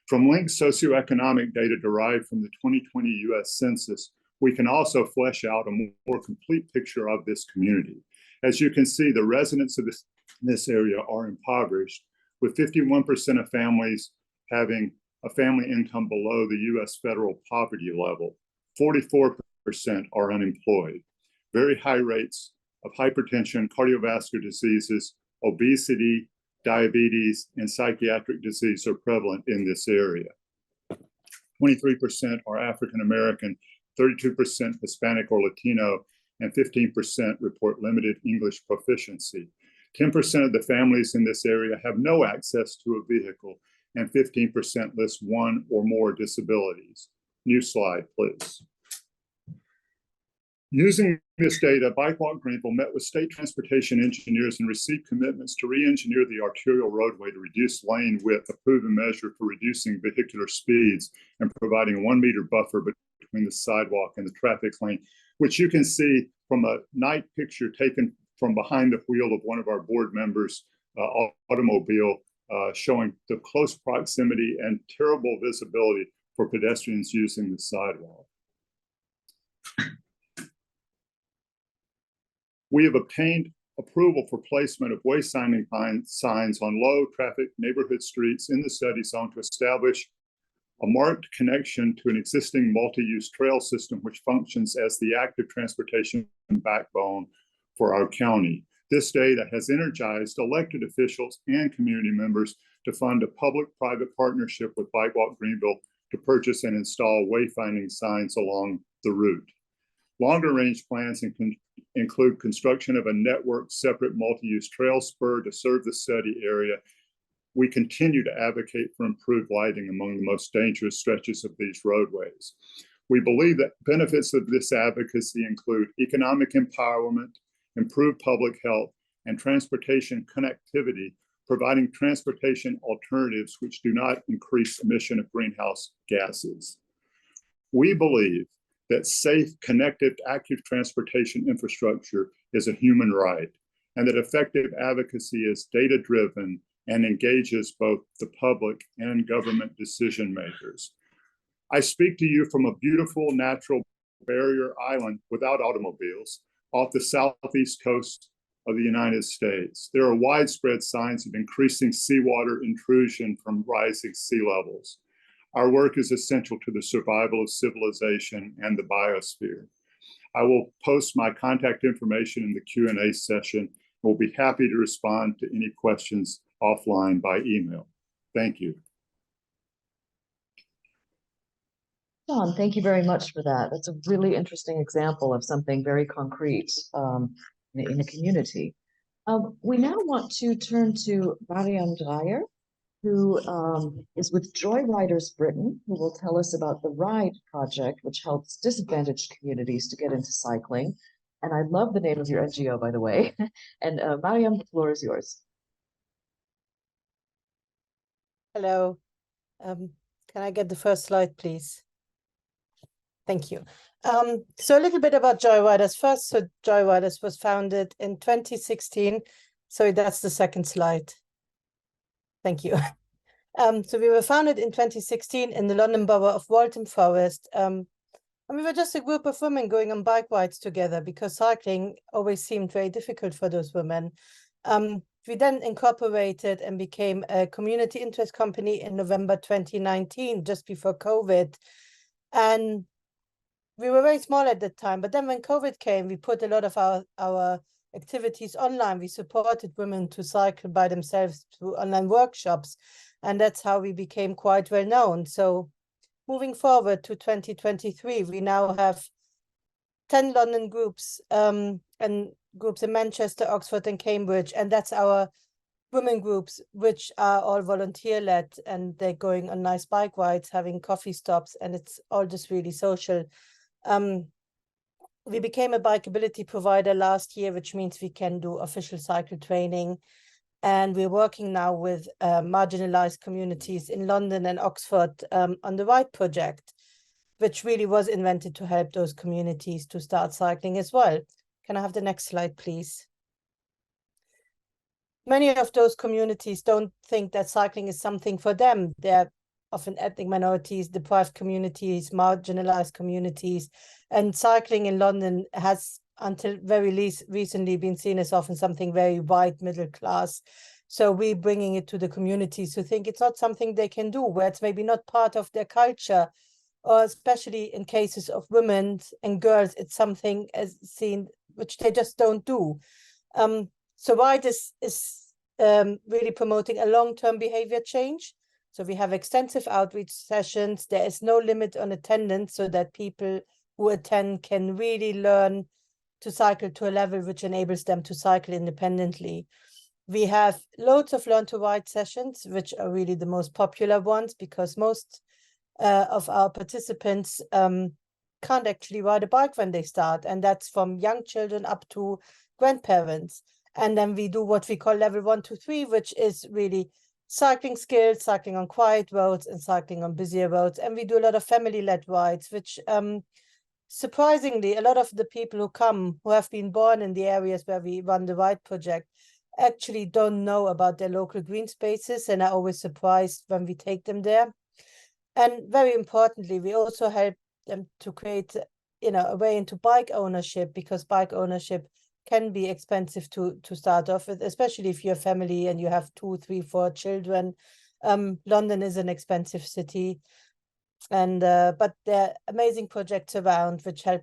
From linked socioeconomic data derived from the 2020 US Census, we can also flesh out a more complete picture of this community. As you can see, the residents of this area are impoverished, with 51% of families having a family income below the US federal poverty level. 44% are unemployed. Very high rates of hypertension, cardiovascular diseases, obesity, diabetes, and psychiatric disease are prevalent in this area. 23% are African American, 32% Hispanic or Latino, and 15% report limited English proficiency. 10% of the families in this area have no access to a vehicle, and 15% list one or more disabilities. New slide, please. Using this data, Bike Walk Greenville met with state transportation engineers and received commitments to re-engineer the arterial roadway to reduce lane width, a proven measure for reducing vehicular speeds and providing a 1 meter buffer between the sidewalk and the traffic lane, which you can see from a night picture taken from behind the wheel of one of our board members' automobile, showing the close proximity and terrible visibility for pedestrians using the sidewalk. We have obtained approval for placement of wayfinding signs on low traffic neighborhood streets in the study zone to establish a marked connection to an existing multi-use trail system, which functions as the active transportation backbone for our county. This data has energized elected officials and community members to fund a public-private partnership with Bike Walk Greenville to purchase and install wayfinding signs along the route. Longer range plans include construction of a network separate multi-use trail spur to serve the study area. We continue to advocate for improved lighting among the most dangerous stretches of these roadways. We believe that benefits of this advocacy include economic empowerment, improved public health, and transportation connectivity, providing transportation alternatives which do not increase emission of greenhouse gases. We believe that safe, connected, active transportation infrastructure is a human right, and that effective advocacy is data-driven and engages both the public and government decision makers. I speak to you from a beautiful natural barrier island without automobiles off the southeast coast of the United States. There are widespread signs of increasing seawater intrusion from rising sea levels. Our work is essential to the survival of civilization and the biosphere. I will post my contact information in the Q&A session. We'll be happy to respond to any questions offline by email. Thank you. John, thank you very much for that. That's a really interesting example of something very concrete in a community. We now want to turn to Mariam Dreyer, who is with JoyRiders Britain, who will tell us about the RIDE project, which helps disadvantaged communities to get into cycling. And I love the name of your NGO, by the way. And Mariam, the floor is yours. Hello. Can I get the first slide, please? Thank you. So a little bit about JoyRiders first. So JoyRiders was founded in 2016. So that's the second slide. Thank you. So we were founded in 2016 in the London borough of Waltham Forest. And we were just a group of women going on bike rides together because cycling always seemed very difficult for those women. We then incorporated and became a community interest company in November 2019, just before COVID. And we were very small at that time, but then when COVID came, we put a lot of our activities online. We supported women to cycle by themselves through online workshops, and that's how we became quite well known. So moving forward to 2023, we now have 10 London groups and groups in Manchester, Oxford, and Cambridge, and that's our women groups, which are all volunteer-led, and they're going on nice bike rides, having coffee stops, and it's all just really social. We became a bikeability provider last year, which means we can do official cycle training. And we're working now with marginalized communities in London and Oxford on the RIDE project, which really was invented to help those communities to start cycling as well. Can I have the next slide, please? Many of those communities don't think that cycling is something for them. They're often ethnic minorities, deprived communities, marginalized communities. And cycling in London has, until very recently, been seen as often something very white, middle class. So we're bringing it to the communities who think it's not something they can do, where it's maybe not part of their culture, or especially in cases of women and girls, it's something as seen which they just don't do. So RIDE is really promoting a long-term behavior change. So we have extensive outreach sessions. There is no limit on attendance, so that people who attend can really learn to cycle to a level which enables them to cycle independently. We have loads of learn to ride sessions, which are really the most popular ones, because most of our participants can't actually ride a bike when they start, and that's from young children up to grandparents. And then we do what we call level 1 to 3, which is really cycling skills, cycling on quiet roads and cycling on busier roads. And we do a lot of family-led rides, which surprisingly, a lot of the people who come, who have been born in the areas where we run the RIDE project, actually don't know about their local green spaces, and are always surprised when we take them there. And very importantly, we also help them to create, a way into bike ownership, because bike ownership can be expensive to start off with, especially if you're a family and you have 2, 3, 4 children. London is an expensive city, and but there are amazing projects around which help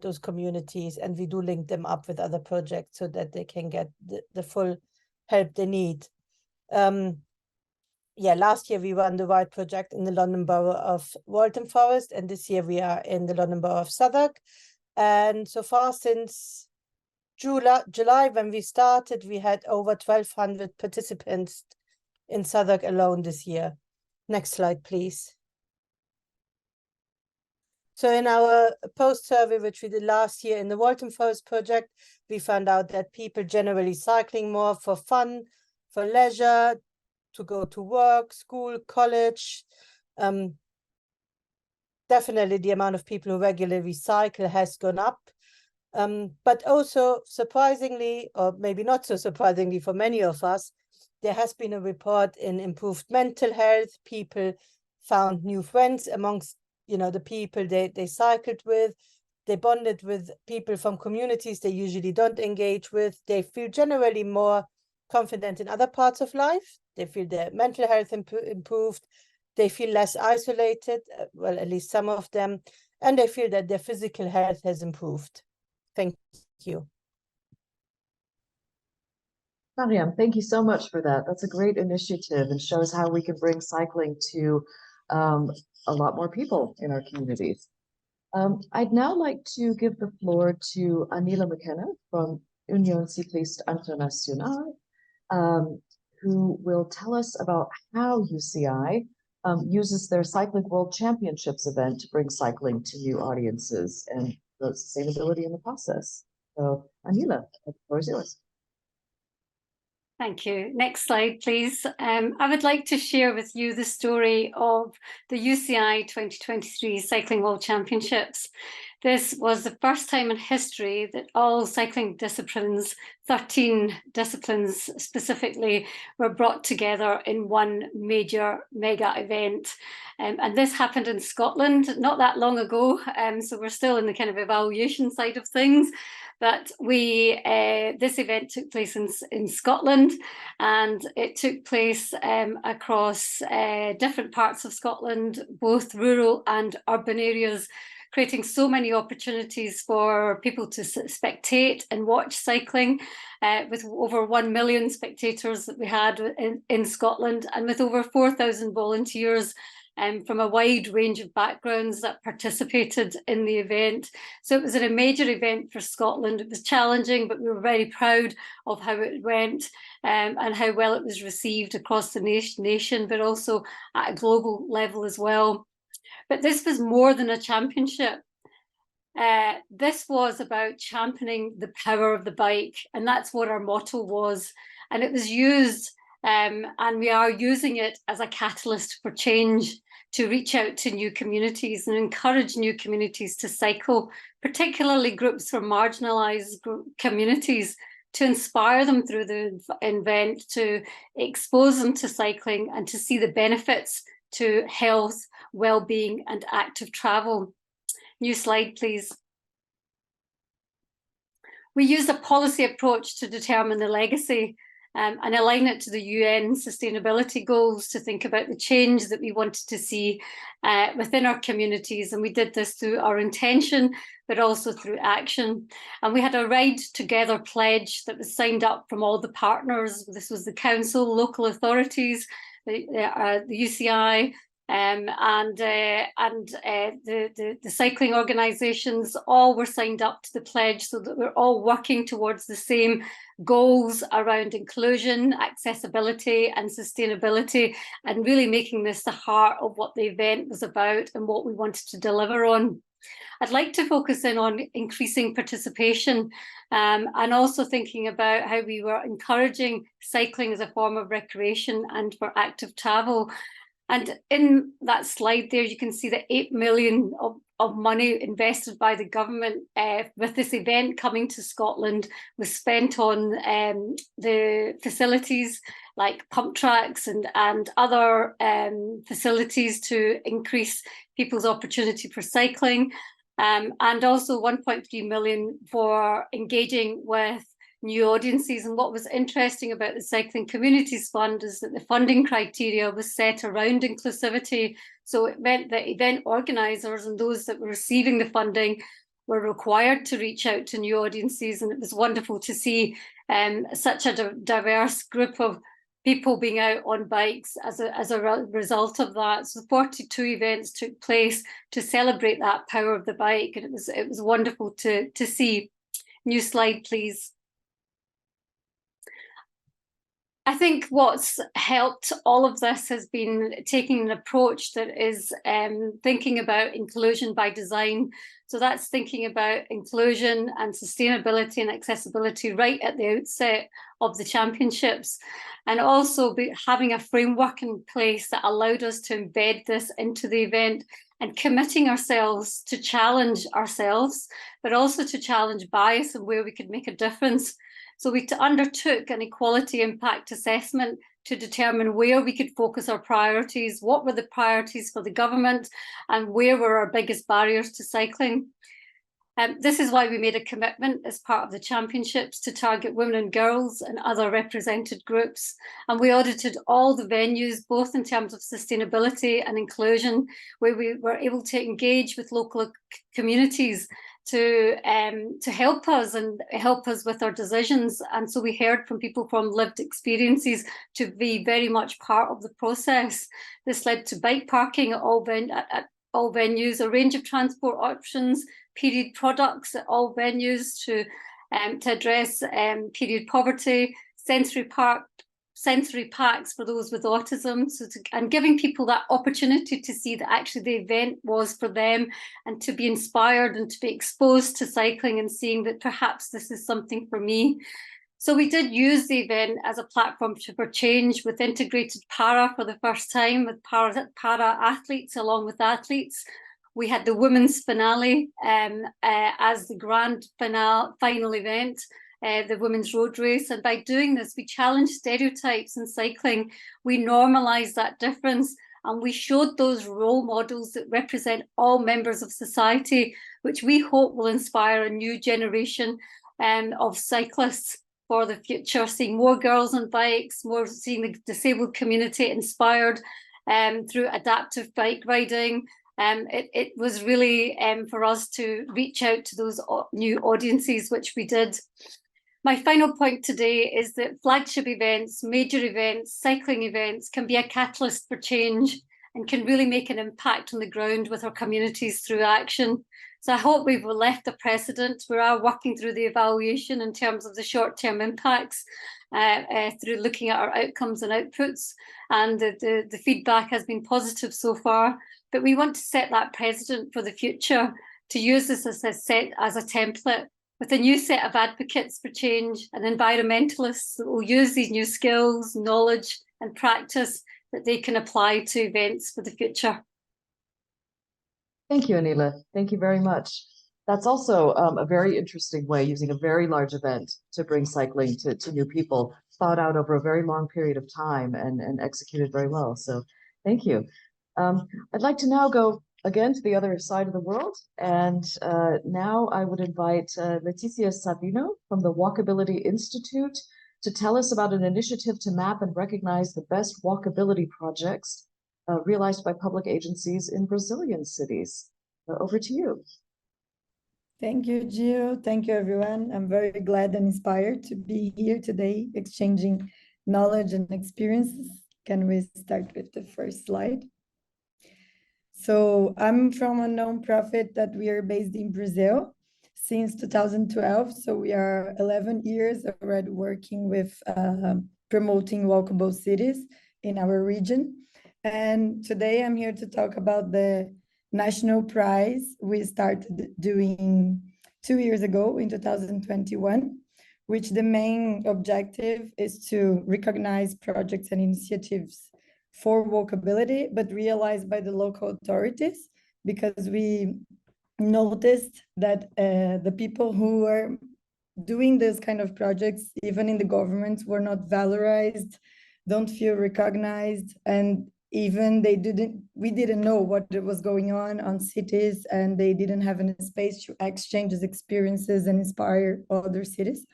those communities, and we do link them up with other projects so that they can get the full help they need. Last year we ran the RIDE project in the London borough of Waltham Forest, and this year we are in the London borough of Southwark. And so far, since July, when we started, we had over 1,200 participants in Southwark alone this year. Next slide, please. So in our post-survey, which we did last year in the Waltham Forest project, we found out that people generally cycling more for fun, for leisure, to go to work, school, college. Definitely the amount of people who regularly cycle has gone up. But also surprisingly, or maybe not so surprisingly for many of us, there has been a report in improved mental health. People found new friends amongst the people they cycled with. They bonded with people from communities they usually don't engage with. They feel generally more confident in other parts of life. They feel their mental health improved. They feel less isolated, well, at least some of them, and they feel that their physical health has improved. Thank you. Mariam, thank you so much for that. That's a great initiative and shows how we can bring cycling to a lot more people in our communities. I'd now like to give the floor to Anila McKenna from Union Cycliste Internationale, who will tell us about how UCI uses their Cycling World Championships event to bring cycling to new audiences and the sustainability in the process. So, Anila, the floor is yours. Thank you. Next slide, please. I would like to share with you the story of the UCI 2023 Cycling World Championships. This was the first time in history that all cycling disciplines, 13 disciplines specifically, were brought together in one major mega event. And this happened in Scotland not that long ago, so we're still in the kind of evaluation side of things. But this event took place in Scotland, and it took place across different parts of Scotland, both rural and urban areas, creating so many opportunities for people to spectate and watch cycling, with over 1 million spectators that we had in Scotland, and with over 4,000 volunteers from a wide range of backgrounds that participated in the event. So it was a major event for Scotland. It was challenging, but we were very proud of how it went and how well it was received across the nation, but also at a global level as well. But this was more than a championship. This was about championing the power of the bike, and that's what our motto was. And it was used, and we are using it as a catalyst for change, to reach out to new communities and encourage new communities to cycle, particularly groups from marginalised communities, to inspire them through the event, to expose them to cycling and to see the benefits to health, well-being and active travel. New slide, please. We used a policy approach to determine the legacy and align it to the UN sustainability goals, to think about the change that we wanted to see within our communities. And we did this through our intention, but also through action. And we had a Ride Together pledge that was signed up from all the partners. This was the council, local authorities, the UCI, and the cycling organisations. All were signed up to the pledge, so that we're all working towards the same goals around inclusion, accessibility and sustainability, and really making this the heart of what the event was about and what we wanted to deliver on. I'd like to focus in on increasing participation and also thinking about how we were encouraging cycling as a form of recreation and for active travel. And in that slide there, you can see the 8 million of money invested by the government with this event coming to Scotland was spent on the facilities like pump tracks and other facilities to increase people's opportunity for cycling, and also 1.3 million for engaging with new audiences. And what was interesting about the Cycling Communities Fund is that the funding criteria was set around inclusivity. So it meant that event organisers and those that were receiving the funding were required to reach out to new audiences. And it was wonderful to see such a diverse group of people being out on bikes as a result of that. So 42 events took place to celebrate that power of the bike, and it was wonderful to see. New slide, please. I think what's helped all of this has been taking an approach that is thinking about inclusion by design. So that's thinking about inclusion and sustainability and accessibility right at the outset of the championships, and also having a framework in place that allowed us to embed this into the event and committing ourselves to challenge ourselves, but also to challenge bias and where we could make a difference. So we undertook an equality impact assessment to determine where we could focus our priorities, what were the priorities for the government, and where were our biggest barriers to cycling. This is why we made a commitment as part of the championships to target women and girls and other represented groups. And we audited all the venues, both in terms of sustainability and inclusion, where we were able to engage with local communities to help us with our decisions. And so we heard from people from lived experiences to be very much part of the process. This led to bike parking at all venues, a range of transport options, period products at all venues to address period poverty, sensory packs for those with autism, and giving people that opportunity to see that actually the event was for them and to be inspired and to be exposed to cycling and seeing that perhaps this is something for me. So we did use the event as a platform for change with integrated para for the first time, with para athletes along with athletes. We had the women's finale as the grand final event, the women's road race. And by doing this, we challenged stereotypes in cycling. We normalized that difference, and we showed those role models that represent all members of society, which we hope will inspire a new generation of cyclists for the future, seeing more girls on bikes, seeing the disabled community inspired through adaptive bike riding. It was really for us to reach out to those new audiences, which we did. My final point today is that flagship events, major events, cycling events can be a catalyst for change and can really make an impact on the ground with our communities through action. So I hope we've left a precedent. We are working through the evaluation in terms of the short-term impacts through looking at our outcomes and outputs, and the feedback has been positive so far. But we want to set that precedent for the future, to use this as a template with a new set of advocates for change and environmentalists that will use these new skills, knowledge and practice that they can apply to events for the future. Thank you, Anila. Thank you very much. That's also a very interesting way, using a very large event to bring cycling to new people, thought out over a very long period of time and executed very well. So thank you. I'd like to now go again to the other side of the world. And now I would invite Letizia Savino from the Walkability Institute to tell us about an initiative to map and recognize the best walkability projects realized by public agencies in Brazilian cities. Over to you. Thank you, Jill. Thank you, everyone. I'm very glad and inspired to be here today, exchanging knowledge and experiences. Can we start with the first slide? So I'm from a nonprofit that we are based in Brazil since 2012. So we are 11 years already working with promoting walkable cities in our region. And today I'm here to talk about the national prize we started doing 2 years ago in 2021, which the main objective is to recognize projects and initiatives for walkability, but realized by the local authorities, because we noticed that the people who were doing this kind of projects, even in the government, were not valorized, don't feel recognized, and even we didn't know what was going on cities, and they didn't have any space to exchange these experiences and inspire other cities.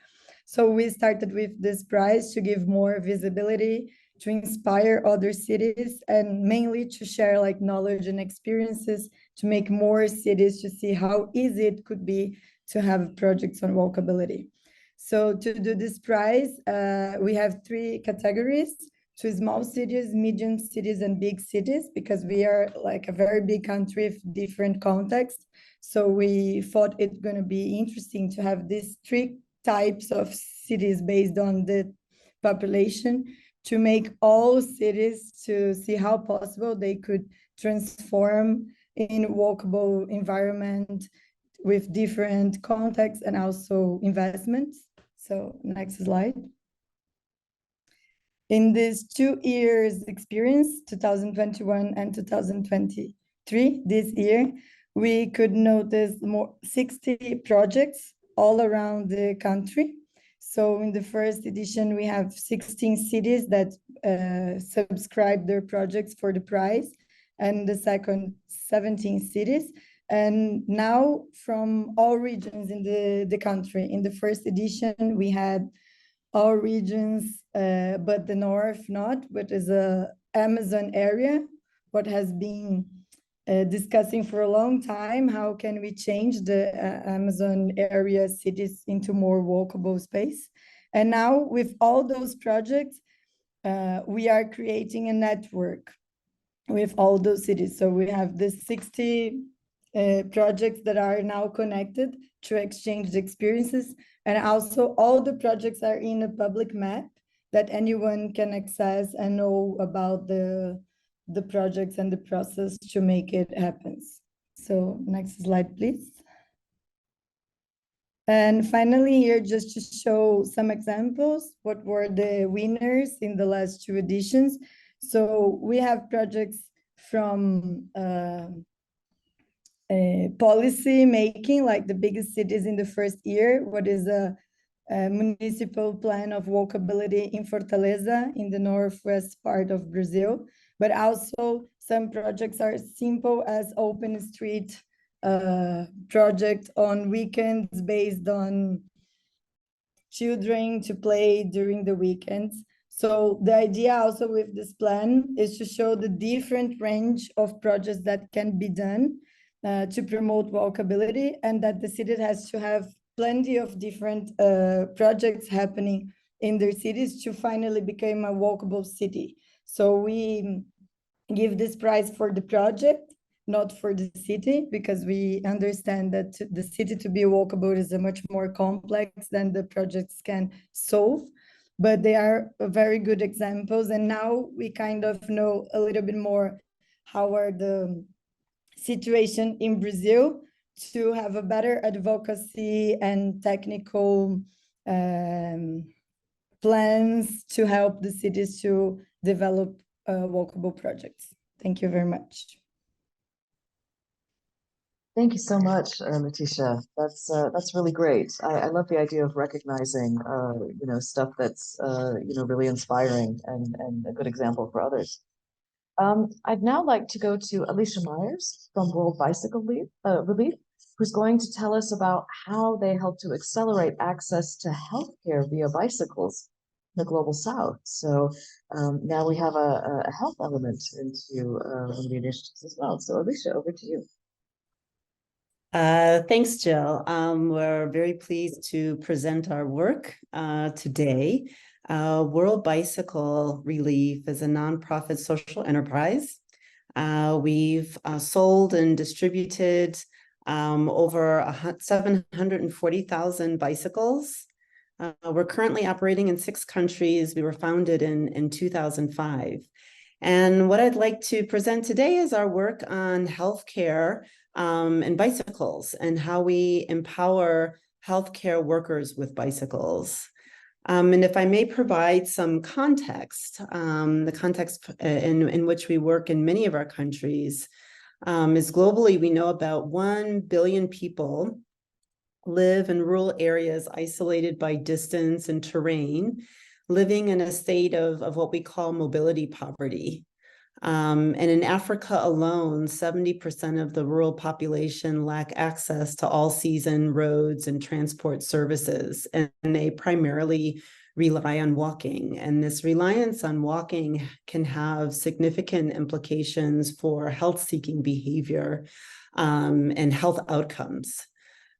So we started with this prize to give more visibility, to inspire other cities, and mainly to share like knowledge and experiences to make more cities to see how easy it could be to have projects on walkability. So to do this prize, we have 3 categories: to small cities, medium cities, and big cities, because we are like a very big country with different contexts. So we thought it's going to be interesting to have these 3 types of cities based on the population, to make all cities to see how possible they could transform in walkable environment with different contexts and also investments. So next slide. In these 2 years experience, 2021 and 2023, this year, we could notice more 60 projects all around the country. So in the first edition, we have 16 cities that subscribed their projects for the prize, and the second, 17 cities. And now from all regions in the country. In the first edition, we had all regions, but the north not, but is a Amazon area, what has been discussing for a long time, how can we change the Amazon area cities into more walkable space? And now with all those projects, we are creating a network with all those cities. So we have the 60 projects that are now connected to exchange the experiences. And also all the projects are in a public map that anyone can access and know about the projects and the process to make it happen. So next slide, please. And finally here, just to show some examples, what were the winners in the last 2 editions. So we have projects from policy making, like the biggest cities in the first year, what is a municipal plan of walkability in Fortaleza in the northwest part of Brazil. But also some projects are simple as open street project on weekends based on children to play during the weekends. So the idea also with this plan is to show the different range of projects that can be done to promote walkability, and that the city has to have plenty of different projects happening in their cities to finally become a walkable city. So we give this prize for the project, not for the city, because we understand that the city to be walkable is a much more complex than the projects can solve. But they are very good examples. And now we kind of know a little bit more how are the situation in Brazil to have a better advocacy and technical plans to help the cities to develop walkable projects. Thank you very much. Thank you so much, Letitia. That's really great. I love the idea of recognizing, stuff that's, really inspiring and a good example for others. I'd now like to go to Alicia Myers from World Bicycle Relief, who's going to tell us about how they help to accelerate access to healthcare via bicycles in the Global South. So now we have a health element into one of the initiatives as well. So Alicia, over to you. Thanks, Jill. We're very pleased to present our work today. World Bicycle Relief is a nonprofit social enterprise. We've sold and distributed over 740,000 bicycles. We're currently operating in 6 countries. We were founded in 2005. And what I'd like to present today is our work on healthcare and bicycles and how we empower healthcare workers with bicycles. And if I may provide some context, the context in which we work in many of our countries is globally, we know about 1 billion people live in rural areas isolated by distance and terrain, living in a state of what we call mobility poverty. And in Africa alone, 70% of the rural population lack access to all-season roads and transport services, and they primarily rely on walking. And this reliance on walking can have significant implications for health-seeking behavior and health outcomes.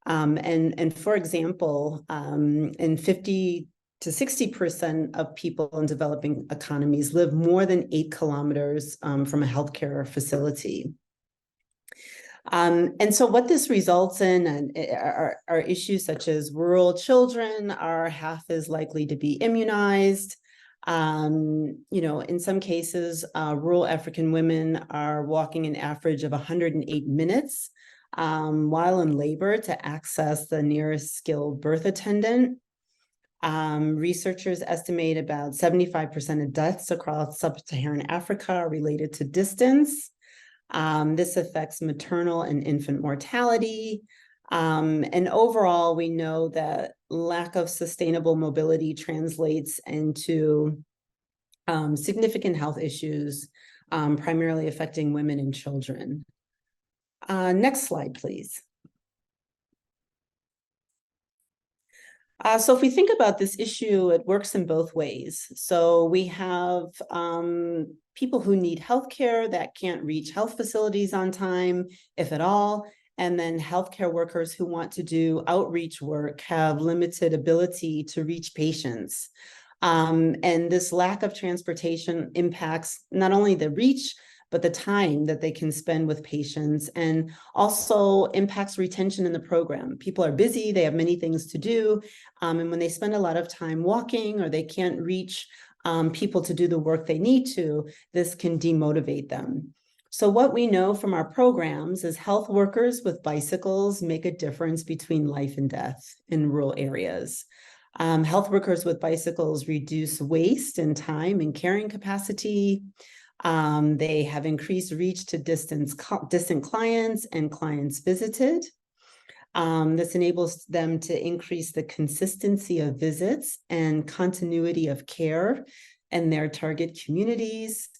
And for example, in 50 to 60% of people in developing economies live more than 8 kilometers from a healthcare facility. And so what this results in are issues such as rural children are half as likely to be immunized. In some cases, rural African women are walking an average of 108 minutes while in labor to access the nearest skilled birth attendant. Researchers estimate about 75% of deaths across sub-Saharan Africa are related to distance. This affects maternal and infant mortality. And overall, we know that lack of sustainable mobility translates into significant health issues, primarily affecting women and children. Next slide, please. So if we think about this issue, it works in both ways. So we have people who need healthcare that can't reach health facilities on time, if at all, and then healthcare workers who want to do outreach work have limited ability to reach patients. And this lack of transportation impacts not only the reach, but the time that they can spend with patients, and also impacts retention in the program. People are busy, they have many things to do, and when they spend a lot of time walking or they can't reach people to do the work they need to, this can demotivate them. So what we know from our programs is health workers with bicycles make a difference between life and death in rural areas. Health workers with bicycles reduce waste in time and carrying capacity. They have increased reach to distant clients and clients visited. This enables them to increase the consistency of visits and continuity of care in their target communities.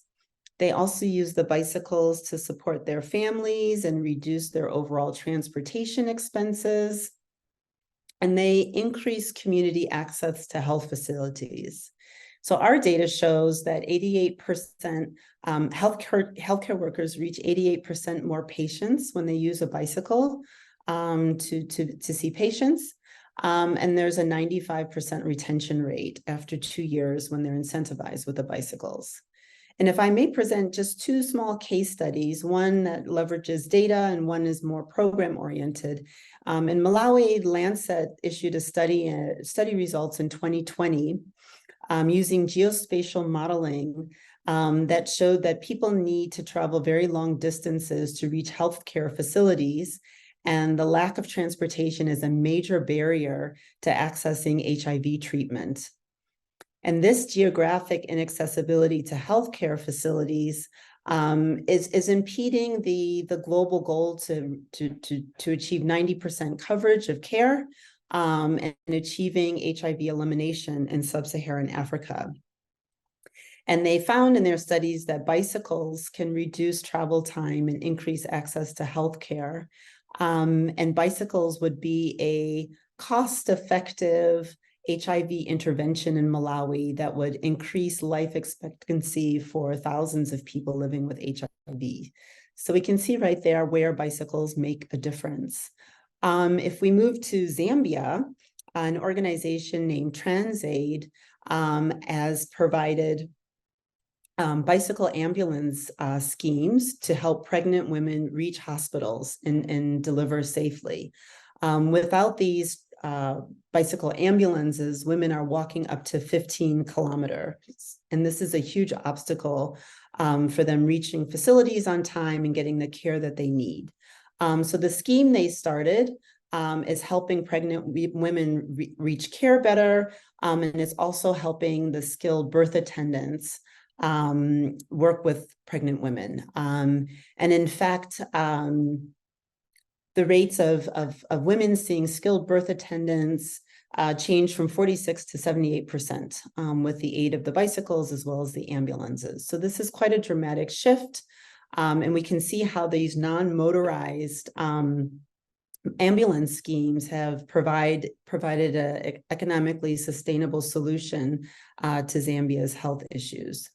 They also use the bicycles to support their families and reduce their overall transportation expenses. And they increase community access to health facilities. So our data shows that 88% healthcare workers reach 88% more patients when they use a bicycle to see patients. And there's a 95% retention rate after 2 years when they're incentivized with the bicycles. And if I may present just two small case studies, one that leverages data and one is more program oriented. In Malawi, Lancet issued a study results in 2020 using geospatial modeling that showed that people need to travel very long distances to reach healthcare facilities, and the lack of transportation is a major barrier to accessing HIV treatment. And this geographic inaccessibility to healthcare facilities is impeding the global goal to achieve 90% coverage of care and achieving HIV elimination in sub-Saharan Africa. And they found in their studies that bicycles can reduce travel time and increase access to healthcare. And bicycles would be a cost-effective HIV intervention in Malawi that would increase life expectancy for thousands of people living with HIV. So we can see right there where bicycles make a difference. If we move to Zambia, an organization named TransAid has provided bicycle ambulance schemes to help pregnant women reach hospitals and deliver safely. Without these bicycle ambulances, women are walking up to 15 kilometers. And this is a huge obstacle for them reaching facilities on time and getting the care that they need. So the scheme they started is helping pregnant women reach care better, and it's also helping the skilled birth attendants work with pregnant women. And in fact, the rates of women seeing skilled birth attendants changed from 46 to 78% with the aid of the bicycles as well as the ambulances. So this is quite a dramatic shift. And we can see how these non-motorized ambulance schemes have provided an economically sustainable solution to Zambia's health issues.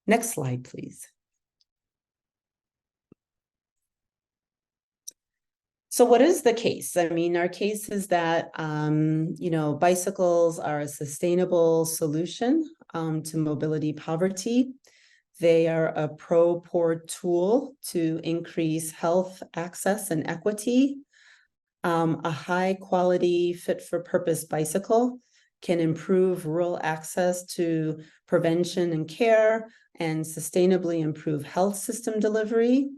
Next slide, please. So what is the case? I mean, our case is that, bicycles are a sustainable solution to mobility poverty. They are a pro-poor tool to increase health access and equity. A high-quality, fit-for-purpose bicycle can improve rural access to prevention and care and sustainably improve health system delivery.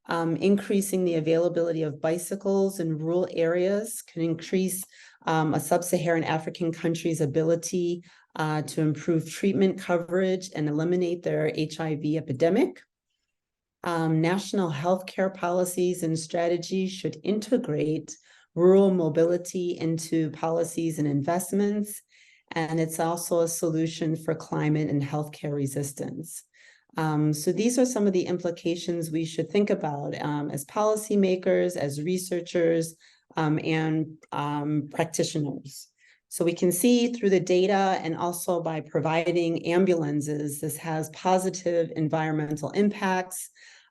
Increasing the availability of bicycles in rural areas can increase a sub-Saharan African country's ability to improve treatment coverage and eliminate their HIV epidemic. National healthcare policies and strategies should integrate rural mobility into policies and investments. And it's also a solution for climate and healthcare resistance. So these are some of the implications we should think about as policymakers, as researchers, and practitioners. So we can see through the data and also by providing ambulances, this has positive environmental impacts.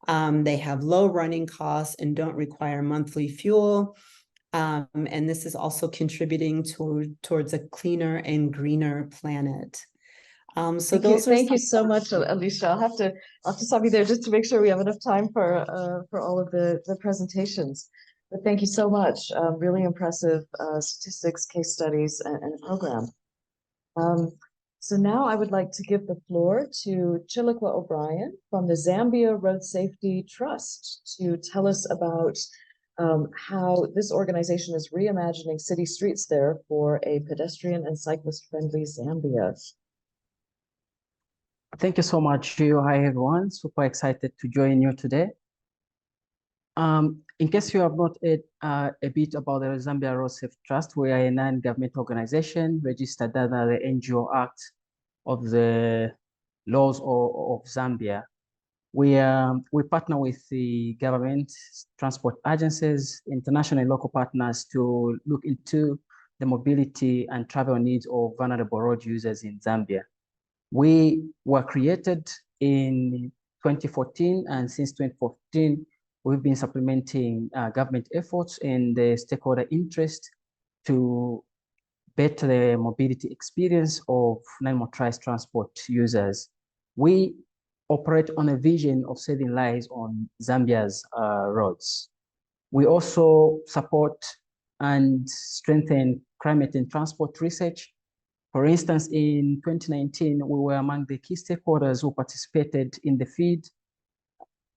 They have low running costs and don't require monthly fuel. And this is also contributing towards a cleaner and greener planet. So Thank you so much, Alicia. I'll have to stop you there just to make sure we have enough time for all of the presentations. But thank you so much. Really impressive statistics, case studies, and program. So now I would like to give the floor to Chilikwa O'Brien from the Zambia Road Safety Trust to tell us about how this organization is reimagining city streets there for a pedestrian and cyclist-friendly Zambia. Thank you so much, Gio. Hi, everyone. Super excited to join you today. In case you have not heard a bit about the Zambia Road Safety Trust, we are a non-government organization registered under the NGO Act of the laws of Zambia. We partner with the government, transport agencies, international and local partners to look into the mobility and travel needs of vulnerable road users in Zambia. We were created in 2014, and since 2014, we've been supplementing government efforts and the stakeholder interest to better the mobility experience of non-motorized transport users. We operate on a vision of saving lives on Zambia's roads. We also support and strengthen climate and transport research. For instance, in 2019, we were among the key stakeholders who participated in the FEED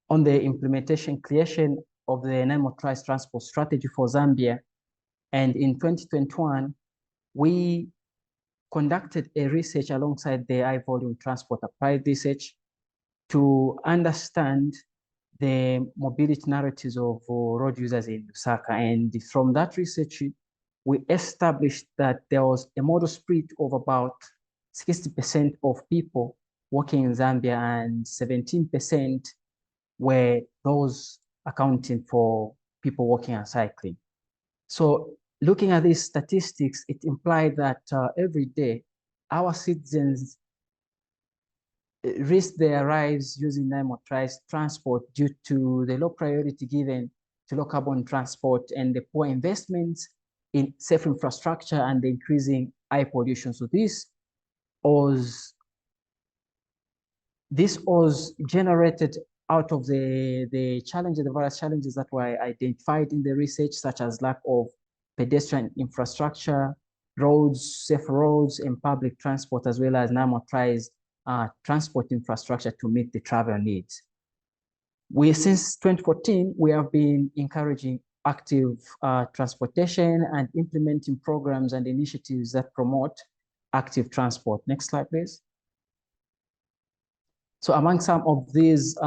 on the implementation creation of the non-motorized transport strategy for Zambia. And in 2021, we conducted a research alongside the high volume transport applied research to understand the mobility narratives of road users in Lusaka. And from that research, we established that there was a model split of about 60% of people working in Zambia and 17% were those accounting for people walking and cycling. So looking at these statistics, it implied that every day our citizens risk their lives using non-motorized transport due to the low priority given to low carbon transport and the poor investments in safe infrastructure and the increasing air pollution. So this was generated out of the various challenges that were identified in the research, such as lack of pedestrian infrastructure, roads, safe roads, and public transport, as well as non-motorized transport infrastructure to meet the travel needs. Since 2014, we have been encouraging active transportation and implementing programs and initiatives that promote active transport. Next slide, please. So among some of these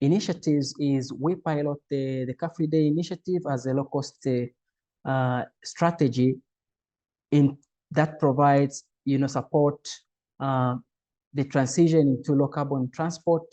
initiatives is we pilot the Car Free Day initiative as a low-cost strategy that provides support the transition into low-carbon transport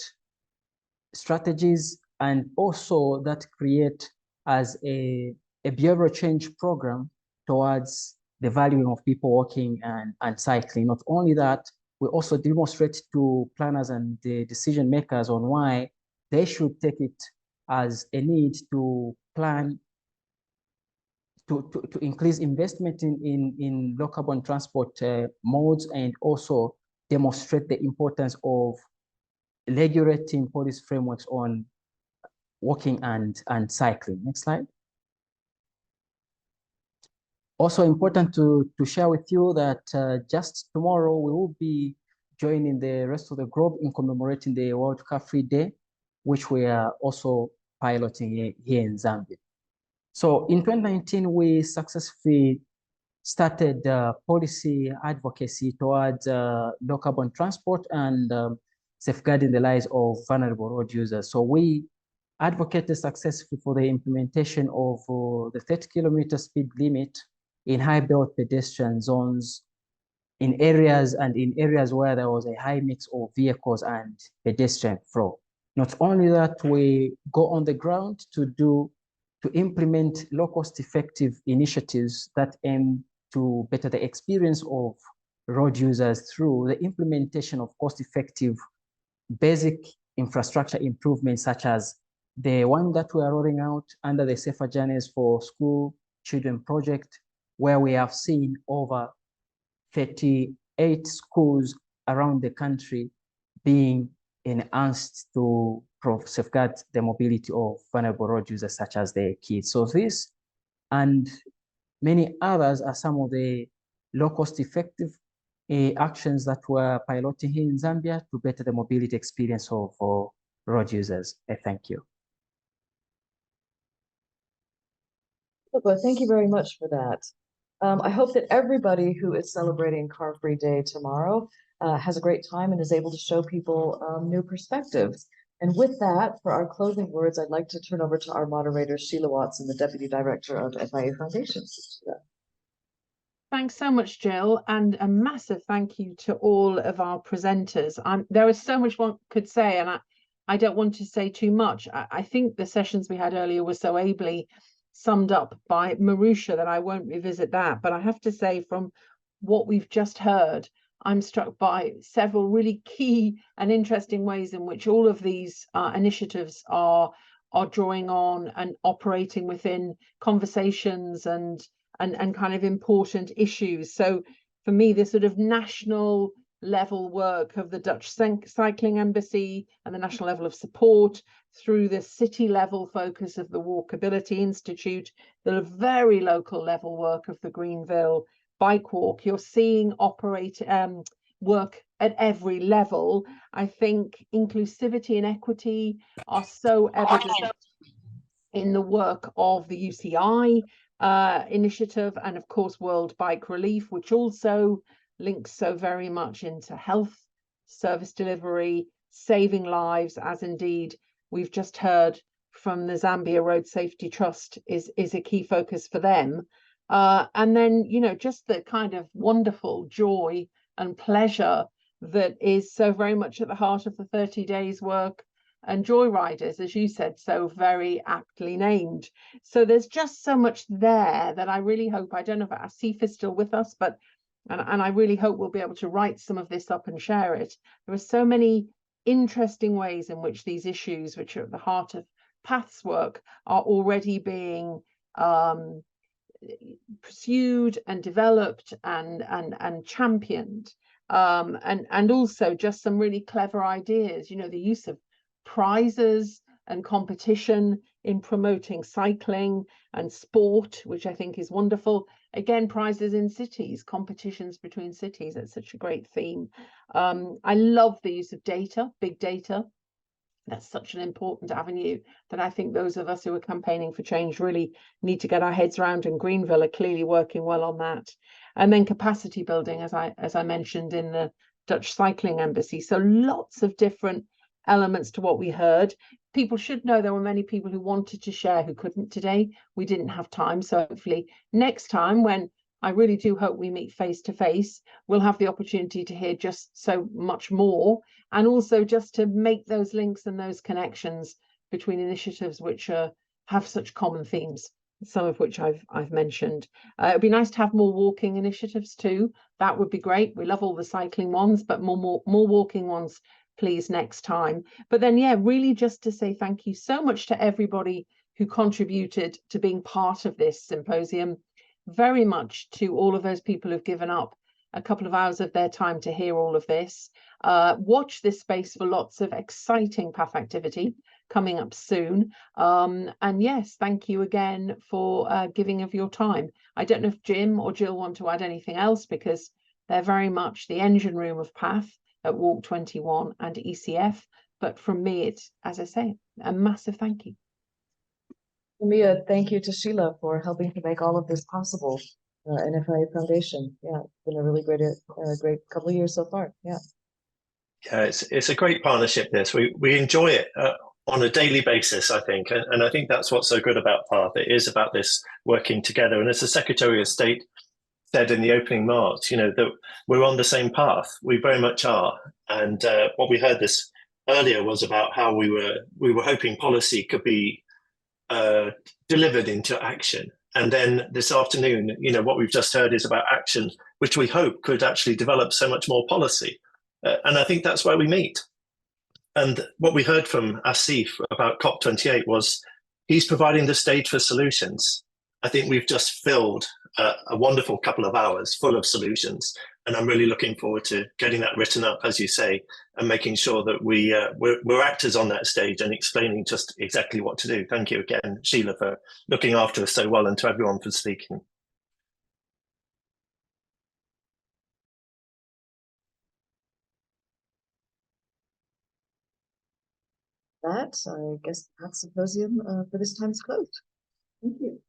strategies, and also that create as a behavioral change program towards the valuing of people walking and cycling. Not only that, we also demonstrate to planners and the decision makers on why they should take it as a need to plan to increase investment in low carbon transport modes, and also demonstrate the importance of regulating policy frameworks on walking and cycling. Next slide. Also important to share with you that just tomorrow we will be joining the rest of the globe in commemorating the World Car Free Day, which we are also piloting here in Zambia. So in 2019, we successfully started policy advocacy towards low carbon transport and safeguarding the lives of vulnerable road users. So we advocated successfully for the implementation of the 30-kilometer speed limit in high belt pedestrian zones in areas where there was a high mix of vehicles and pedestrian flow. Not only that, we go on the ground to implement low cost effective initiatives that aim to better the experience of road users through the implementation of cost effective basic infrastructure improvements, such as the one that we are rolling out under the Safer Journeys for School Children project, where we have seen over 38 schools around the country being enhanced to safeguard the mobility of vulnerable road users, such as the kids. So this and many others are some of the low cost effective actions that we're piloting here in Zambia to better the mobility experience of road users. Thank you. Well, thank you very much for that. I hope that everybody who is celebrating Car Free Day tomorrow has a great time and is able to show people new perspectives. And with that, for our closing words, I'd like to turn over to our moderator, Sheila Watson, the Deputy Director of FIA Foundation. Thanks so much, Jill, and a massive thank you to all of our presenters. There is so much one could say, and I don't want to say too much. I think the sessions we had earlier were so ably summed up by Marusha that I won't revisit that. But I have to say, from what we've just heard, I'm struck by several really key and interesting ways in which all of these initiatives are drawing on and operating within conversations and kind of important issues. So for me, this sort of national level work of the Dutch Cycling Embassy and the national level of support through the city level focus of the Walkability Institute, the very local level work of the Greenville Bike Walk, you're seeing work at every level. I think inclusivity and equity are so evident in the work of the UCI initiative, and of course World Bike Relief, which also links so very much into health, service delivery, saving lives, as indeed we've just heard from the Zambia Road Safety Trust is a key focus for them. And then, you know, just the kind of wonderful joy and pleasure that is so very much at the heart of the 30 days work and JoyRiders, as you said, so very aptly named. So there's just so much there that I really hope, I don't know if Asif is still with us, but and I really hope we'll be able to write some of this up and share it. There are so many interesting ways in which these issues, which are at the heart of PATH's work, are already being pursued and developed and championed. And also just some really clever ideas, you know, the use of prizes and competition in promoting cycling and sport, which I think is wonderful. Again, prizes in cities, competitions between cities. That's such a great theme. I love the use of data, big data. That's such an important avenue that I think those of us who are campaigning for change really need to get our heads around, and Greenville are clearly working well on that. And then capacity building, as I mentioned, in the Dutch Cycling Embassy. So lots of different elements to what we heard. People should know there were many people who wanted to share who couldn't today. We didn't have time. So hopefully next time, when I really do hope we meet face to face, we'll have the opportunity to hear just so much more, and also just to make those links and those connections between initiatives which have such common themes, some of which I've mentioned. It'd be nice to have more walking initiatives too. That would be great. We love all the cycling ones, but more walking ones, please, next time. But then, yeah, really just to say thank you so much to everybody who contributed to being part of this symposium. Very much to all of those people who've given up a couple of hours of their time to hear all of this. Watch this space for lots of exciting PATH activity coming up soon. And yes, thank you again for giving of your time. I don't know if Jim or Jill want to add anything else, because they're very much the engine room of PATH at Walk 21 and ECF. But from me, it's, as I say, a massive thank you. Mia, thank you to Sheila for helping to make all of this possible. And FIA Foundation, yeah, it's been a really great couple of years so far. Yeah, it's a great partnership. This we enjoy it on a daily basis, I think, and I think that's what's so good about PATH. It is about this working together. And as the Secretary of State said in the opening remarks, that we're on the same path. We very much are. And what we heard this earlier was about how we were hoping policy could be delivered into action. And then this afternoon, what we've just heard is about action, which we hope could actually develop so much more policy. And I think that's where we meet. And what we heard from Asif about COP28 was he's providing the stage for solutions. I think we've just filled a wonderful couple of hours full of solutions. And I'm really looking forward to getting that written up, as you say, and making sure that we're actors on that stage and explaining just exactly what to do. Thank you again, Sheila, for looking after us so well, and to everyone for speaking. That, I guess that symposium for this time is closed. Thank you.